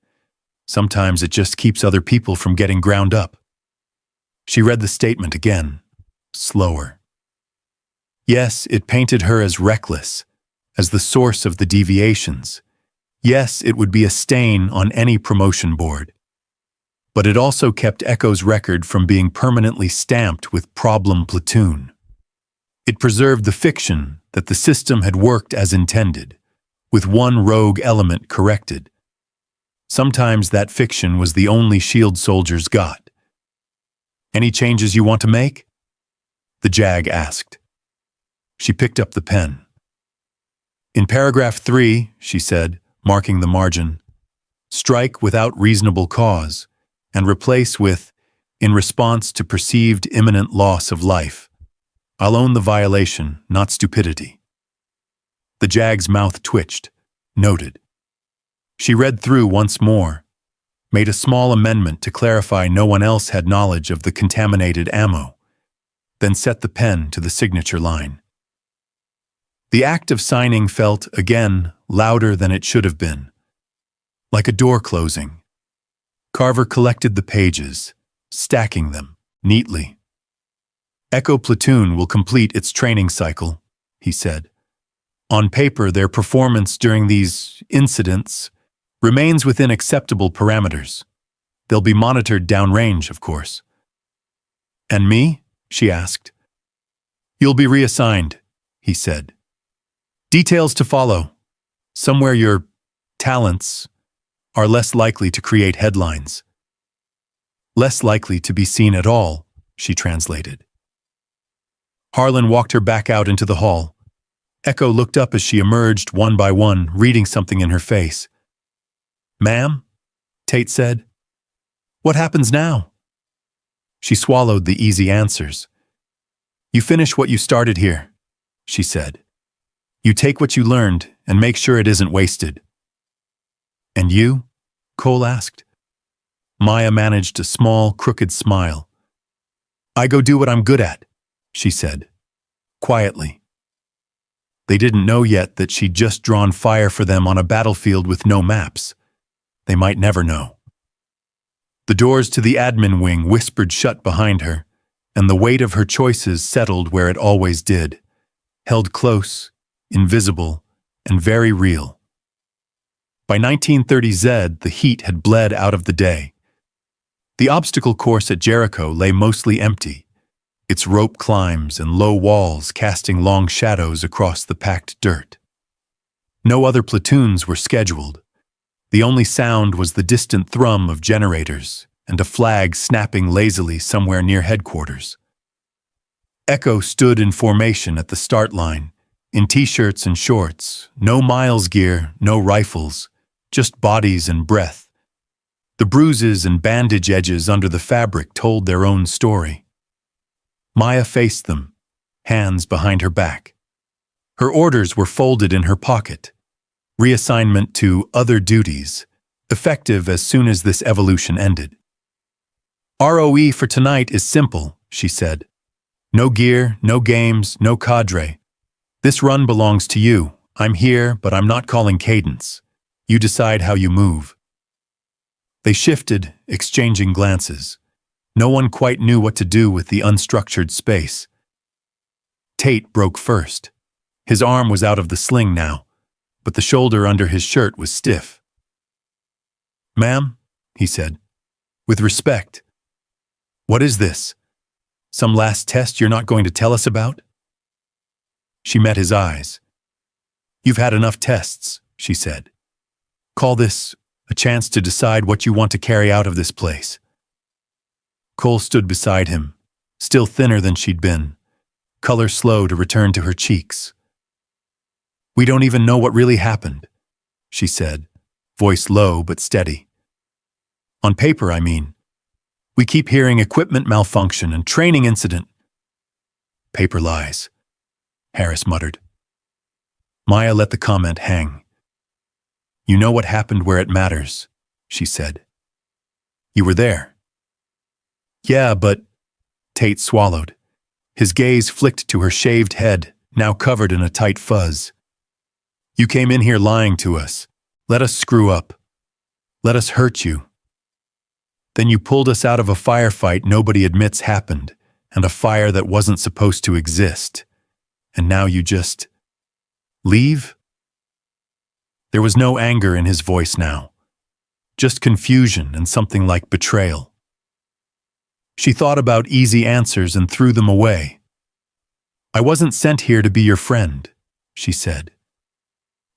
Sometimes it just keeps other people from getting ground up. She read the statement again, slower. Yes, it painted her as reckless, as the source of the deviations. Yes, it would be a stain on any promotion board. But it also kept Echo's record from being permanently stamped with problem platoon. It preserved the fiction that the system had worked as intended, with one rogue element corrected. Sometimes that fiction was the only SHIELD soldiers got. Any changes you want to make? The JAG asked. She picked up the pen. In paragraph 3, she said, marking the margin, strike without reasonable cause, and replace with, in response to perceived imminent loss of life. I'll own the violation, not stupidity. The JAG's mouth twitched, noted. She read through once more, made a small amendment to clarify no one else had knowledge of the contaminated ammo, then set the pen to the signature line. The act of signing felt, again, louder than it should have been, like a door closing. Carver collected the pages, stacking them neatly. Echo Platoon will complete its training cycle, he said. On paper, their performance during these incidents remains within acceptable parameters. They'll be monitored downrange, of course. And me? She asked. You'll be reassigned, he said. Details to follow. Somewhere your talents are less likely to create headlines. Less likely to be seen at all, she translated. Harlan walked her back out into the hall. Echo looked up as she emerged one by one, reading something in her face. Ma'am? Tate said. What happens now? She swallowed the easy answers. You finish what you started here, she said. You take what you learned and make sure it isn't wasted. And you? Cole asked. Maya managed a small, crooked smile. I go do what I'm good at, she said, quietly. They didn't know yet that she'd just drawn fire for them on a battlefield with no maps. They might never know. The doors to the admin wing whispered shut behind her, and the weight of her choices settled where it always did, held close, invisible, and very real. By 1930Z, the heat had bled out of the day. The obstacle course at Jericho lay mostly empty, its rope climbs and low walls casting long shadows across the packed dirt. No other platoons were scheduled. The only sound was the distant thrum of generators and a flag snapping lazily somewhere near headquarters. Echo stood in formation at the start line, in t-shirts and shorts, no miles gear, no rifles, just bodies and breath. The bruises and bandage edges under the fabric told their own story. Maya faced them, hands behind her back. Her orders were folded in her pocket. Reassignment to other duties, effective as soon as this evolution ended. ROE for tonight is simple, she said. No gear, no games, no cadre. This run belongs to you, I'm here, but I'm not calling cadence. You decide how you move. They shifted, exchanging glances. No one quite knew what to do with the unstructured space. Tate broke first. His arm was out of the sling now, but the shoulder under his shirt was stiff. "Ma'am," he said, "with respect. What is this? Some last test you're not going to tell us about?" She met his eyes. "You've had enough tests," she said. "Call this a chance to decide what you want to carry out of this place." Cole stood beside him, still thinner than she'd been, color slow to return to her cheeks. "We don't even know what really happened," she said, voice low but steady. "On paper, I mean. We keep hearing equipment malfunction and training incident." "Paper lies," Harris muttered. Maya let the comment hang. "You know what happened where it matters," she said. "You were there." "Yeah, but—" Tate swallowed. His gaze flicked to her shaved head, now covered in a tight fuzz. "You came in here lying to us. Let us screw up. Let us hurt you. Then you pulled us out of a firefight nobody admits happened, and a fire that wasn't supposed to exist. And now you just leave?" There was no anger in his voice now, just confusion and something like betrayal. She thought about easy answers and threw them away. "I wasn't sent here to be your friend," she said.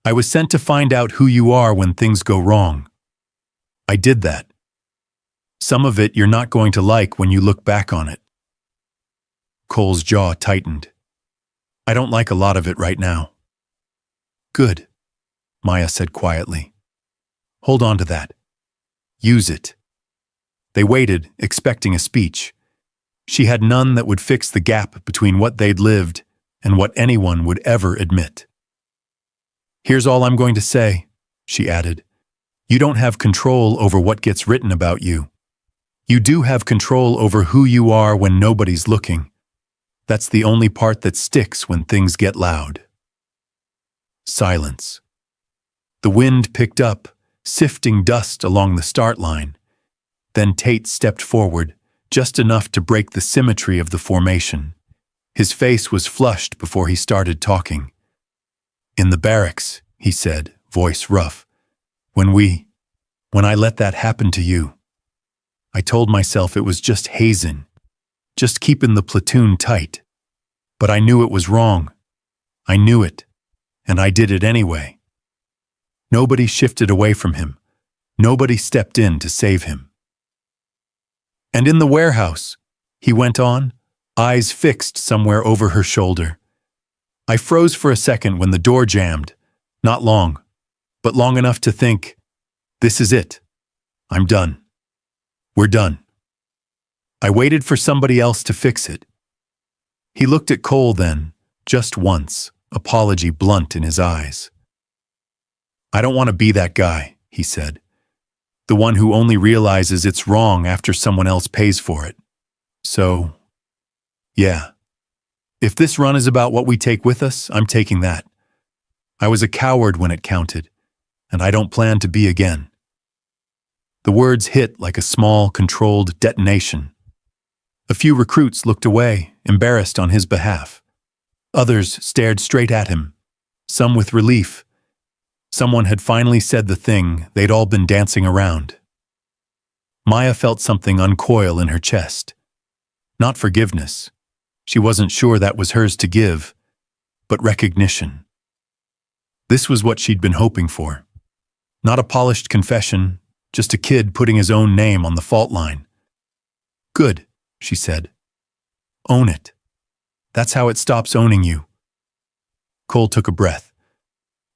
"I was sent to find out who you are when things go wrong. I did that. Some of it you're not going to like when you look back on it." Cole's jaw tightened. "I don't like a lot of it right now." "Good," Maya said quietly. "Hold on to that. Use it." They waited, expecting a speech. She had none that would fix the gap between what they'd lived and what anyone would ever admit. "Here's all I'm going to say," she added. "You don't have control over what gets written about you. You do have control over who you are when nobody's looking. That's the only part that sticks when things get loud." Silence. The wind picked up, sifting dust along the start line. Then Tate stepped forward, just enough to break the symmetry of the formation. His face was flushed before he started talking. "In the barracks," he said, voice rough, when I let that happen to you, I told myself it was just hazing, just keeping the platoon tight. But I knew it was wrong. I knew it, and I did it anyway." Nobody shifted away from him. Nobody stepped in to save him. "And in the warehouse," he went on, eyes fixed somewhere over her shoulder. "I froze for a second when the door jammed. Not long, but long enough to think, this is it. I'm done. We're done. I waited for somebody else to fix it." He looked at Cole then, just once, apology blunt in his eyes. "I don't want to be that guy," he said. "The one who only realizes it's wrong after someone else pays for it. So, yeah. If this run is about what we take with us, I'm taking that. I was a coward when it counted, and I don't plan to be again." The words hit like a small, controlled detonation. A few recruits looked away, embarrassed on his behalf. Others stared straight at him, some with relief. Someone had finally said the thing they'd all been dancing around. Maya felt something uncoil in her chest. Not forgiveness. She wasn't sure that was hers to give, but recognition. This was what she'd been hoping for. Not a polished confession, just a kid putting his own name on the fault line. "Good," she said. "Own it. That's how it stops owning you." Cole took a breath.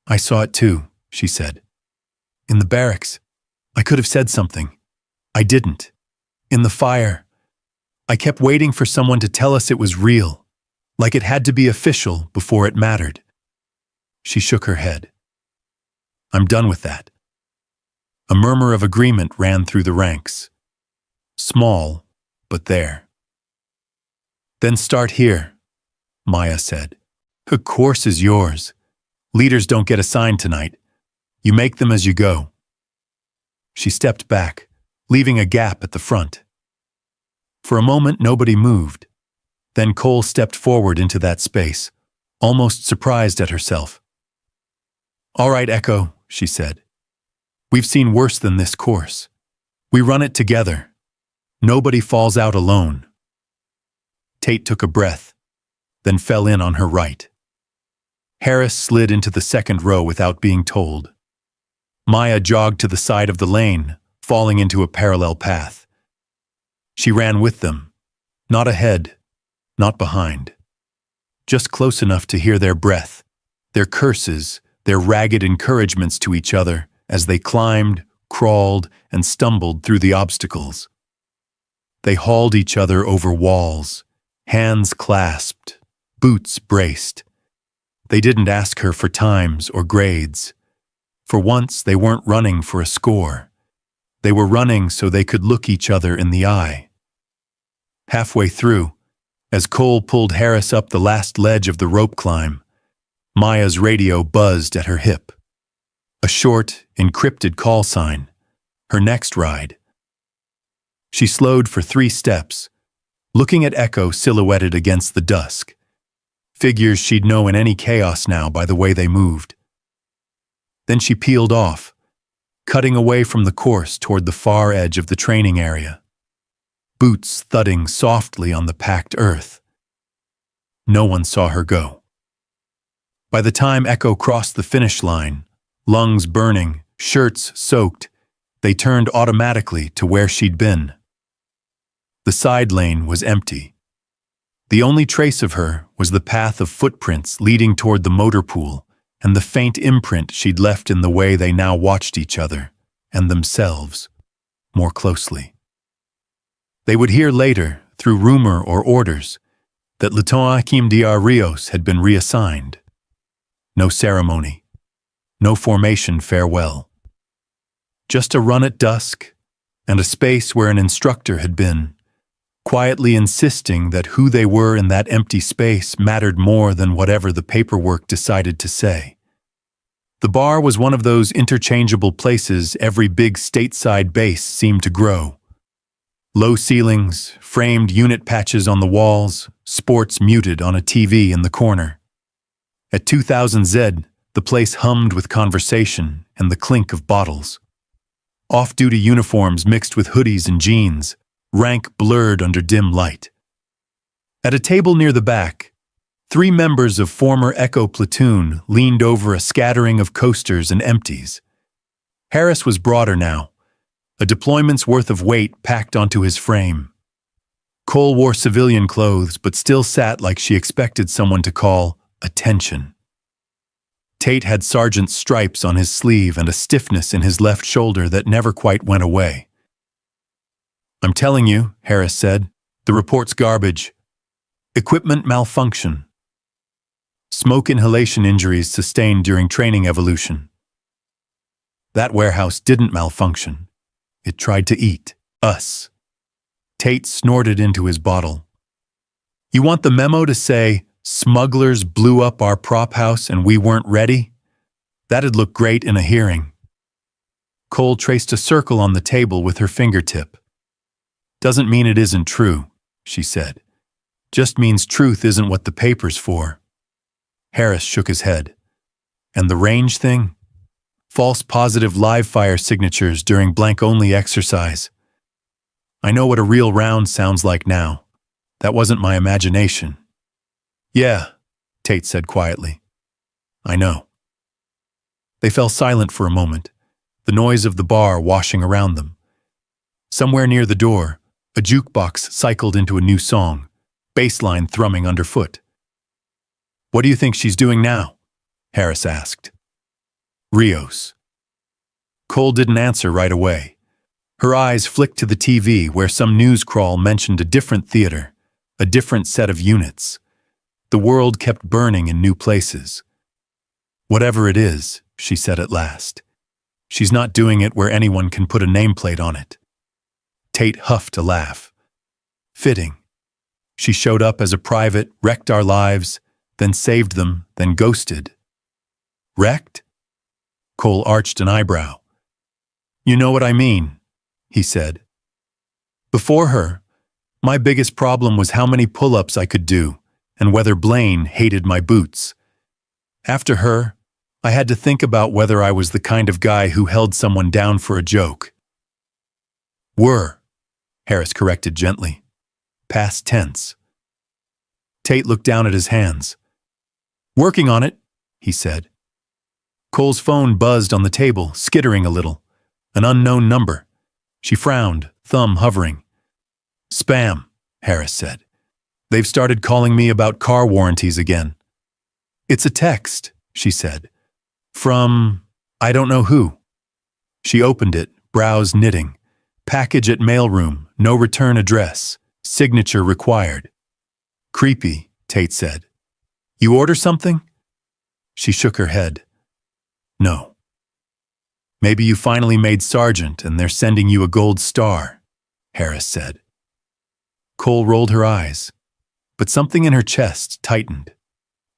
"I saw it too," she said. "In the barracks. I could have said something. I didn't. In the fire. I kept waiting for someone to tell us it was real, like it had to be official before it mattered." She shook her head. "I'm done with that." A murmur of agreement ran through the ranks. Small, but there. "Then start here," Maya said. "The course is yours. Leaders don't get assigned tonight. You make them as you go. She stepped back, leaving a gap at the front. For a moment, nobody moved. Then Cole stepped forward into that space, almost surprised at herself. "All right, Echo," she said. "We've seen worse than this course. We run it together. Nobody falls out alone." Tate took a breath, then fell in on her right. Harris slid into the second row without being told. Maya jogged to the side of the lane, falling into a parallel path. She ran with them, not ahead, not behind. Just close enough to hear their breath, their curses, their ragged encouragements to each other as they climbed, crawled, and stumbled through the obstacles. They hauled each other over walls, hands clasped, boots braced. They didn't ask her for times or grades. For once, they weren't running for a score. They were running so they could look each other in the eye. Halfway through, as Cole pulled Harris up the last ledge of the rope climb, Maya's radio buzzed at her hip. A short, encrypted call sign, her next ride. She slowed for 3 steps, looking at Echo silhouetted against the dusk. Figures she'd know in any chaos now by the way they moved. Then she peeled off, cutting away from the course toward the far edge of the training area. Boots thudding softly on the packed earth. No one saw her go. By the time Echo crossed the finish line, lungs burning, shirts soaked, they turned automatically to where she'd been. The side lane was empty. The only trace of her was the path of footprints leading toward the motor pool and the faint imprint she'd left in the way they now watched each other and themselves more closely. They would hear later, through rumor or orders, that Lieutenant Hakim Dr. Rios had been reassigned. No ceremony, no formation farewell. Just a run at dusk and a space where an instructor had been, quietly insisting that who they were in that empty space mattered more than whatever the paperwork decided to say. The bar was one of those interchangeable places every big stateside base seemed to grow. Low ceilings, framed unit patches on the walls, sports muted on a TV in the corner. At 2000 Z, the place hummed with conversation and the clink of bottles. Off-duty uniforms mixed with hoodies and jeans, rank blurred under dim light. At a table near the back, 3 members of former Echo platoon leaned over a scattering of coasters and empties. Harris was broader now, a deployment's worth of weight packed onto his frame. Cole wore civilian clothes but still sat like she expected someone to call attention. Tate had sergeant's stripes on his sleeve and a stiffness in his left shoulder that never quite went away. "I'm telling you," Harris said, "the report's garbage. Equipment malfunction. Smoke inhalation injuries sustained during training evolution. That warehouse didn't malfunction. It tried to eat us." Tate snorted into his bottle. "You want the memo to say, 'Smugglers blew up our prop house and we weren't ready'? That'd look great in a hearing." Cole traced a circle on the table with her fingertip. "Doesn't mean it isn't true," she said. "Just means truth isn't what the paper's for." Harris shook his head. "And the range thing? False positive live fire signatures during blank-only exercise. I know what a real round sounds like now. That wasn't my imagination." "Yeah," Tate said quietly. "I know." They fell silent for a moment, the noise of the bar washing around them. Somewhere near the door, a jukebox cycled into a new song, bass line thrumming underfoot. "What do you think she's doing now?" Harris asked. "Rios." Cole didn't answer right away. Her eyes flicked to the TV where some news crawl mentioned a different theater, a different set of units. The world kept burning in new places. "Whatever it is," she said at last, "she's not doing it where anyone can put a nameplate on it." Tate huffed a laugh. "Fitting. She showed up as a private, wrecked our lives, then saved them, then ghosted. Wrecked? Cole arched an eyebrow. You know what I mean, he said. Before her, my biggest problem was how many pull-ups I could do and whether Blaine hated my boots. After her, I had to think about whether I was the kind of guy who held someone down for a joke. Were, Harris corrected gently. Past tense. Tate looked down at his hands. Working on it, he said. Cole's phone buzzed on the table, skittering a little. An unknown number. She frowned, thumb hovering. Spam, Harris said. They've started calling me about car warranties again. It's a text, she said. From, I don't know who. She opened it, brows knitting. Package at mailroom, no return address. Signature required. Creepy, Tate said. You order something? She shook her head. No. Maybe you finally made sergeant and they're sending you a gold star, Harris said. Cole rolled her eyes, but something in her chest tightened.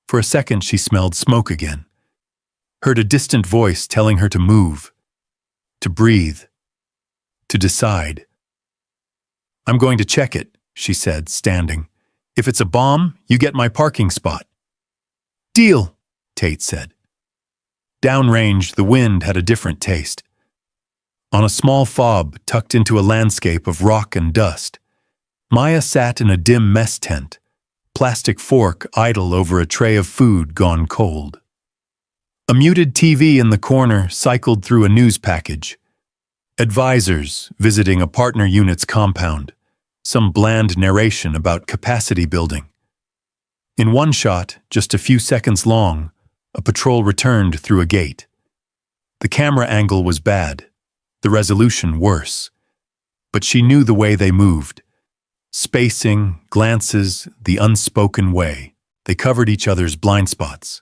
For a second she smelled smoke again. Heard a distant voice telling her to move, to breathe, to decide. I'm going to check it, she said, standing. If it's a bomb, you get my parking spot. Deal, Tate said. Downrange, the wind had a different taste. On a small fob tucked into a landscape of rock and dust, Maya sat in a dim mess tent, plastic fork idle over a tray of food gone cold. A muted TV in the corner cycled through a news package. Advisors visiting a partner unit's compound, some bland narration about capacity building. In one shot, just a few seconds long, a patrol returned through a gate. The camera angle was bad, the resolution worse. But she knew the way they moved. Spacing, glances, the unspoken way. They covered each other's blind spots.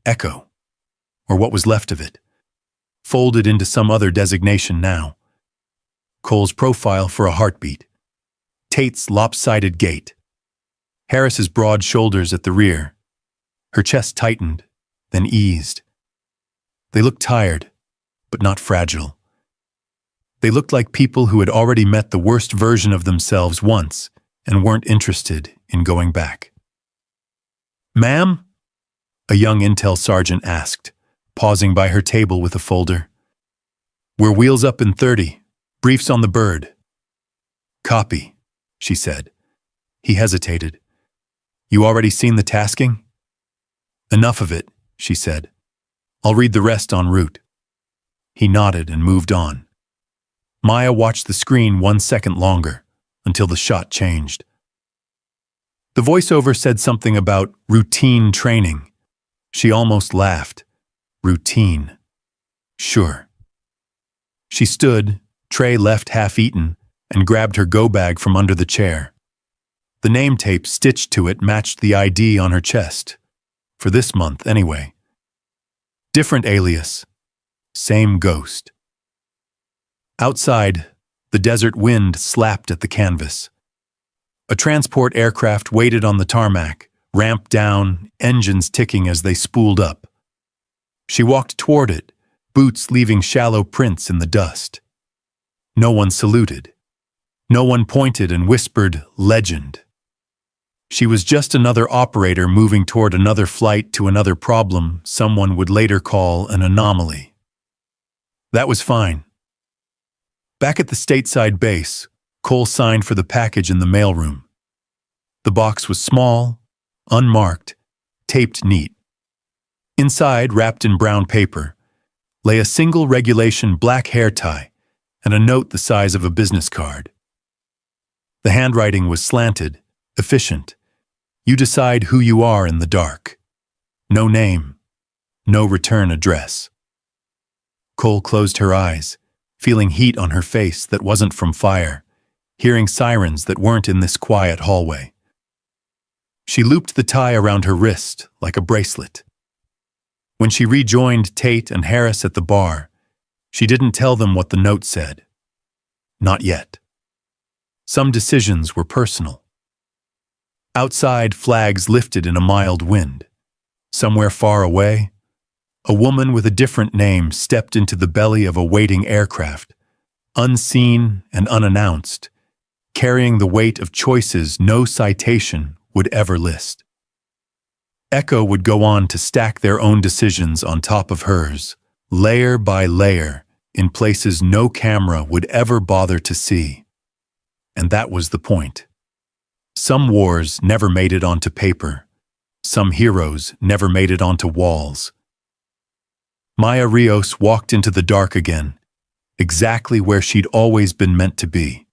Echo, or what was left of it, folded into some other designation now. Cole's profile for a heartbeat. Tate's lopsided gait. Harris's broad shoulders at the rear. Her chest tightened, then eased. They looked tired, but not fragile. They looked like people who had already met the worst version of themselves once and weren't interested in going back. Ma'am? A young intel sergeant asked, pausing by her table with a folder. We're wheels up in 30. Briefs on the bird. Copy, she said. He hesitated. You already seen the tasking? Enough of it, she said. I'll read the rest en route. He nodded and moved on. Maya watched the screen 1 second longer, until the shot changed. The voiceover said something about routine training. She almost laughed. Routine. Sure. She stood, tray left half-eaten, and grabbed her go-bag from under the chair. The name tape stitched to it matched the ID on her chest. For this month, anyway. Different alias. Same ghost. Outside, the desert wind slapped at the canvas. A transport aircraft waited on the tarmac, ramp down, engines ticking as they spooled up. She walked toward it, boots leaving shallow prints in the dust. No one saluted. No one pointed and whispered, "Legend." She was just another operator moving toward another flight to another problem someone would later call an anomaly. That was fine. Back at the stateside base, Cole signed for the package in the mailroom. The box was small, unmarked, taped neat. Inside, wrapped in brown paper, lay a single regulation black hair tie and a note the size of a business card. The handwriting was slanted, efficient. You decide who you are in the dark. No name, no return address. Cole closed her eyes, feeling heat on her face that wasn't from fire, hearing sirens that weren't in this quiet hallway. She looped the tie around her wrist like a bracelet. When she rejoined Tate and Harris at the bar, she didn't tell them what the note said. Not yet. Some decisions were personal. Outside, flags lifted in a mild wind. Somewhere far away, A woman with a different name stepped into the belly of a waiting aircraft, unseen and unannounced, carrying the weight of choices no citation would ever list. Echo would go on to stack their own decisions on top of hers, layer by layer, in places no camera would ever bother to see. And that was the point. Some wars never made it onto paper. Some heroes never made it onto walls. Maya Rios walked into the dark again, exactly where she'd always been meant to be.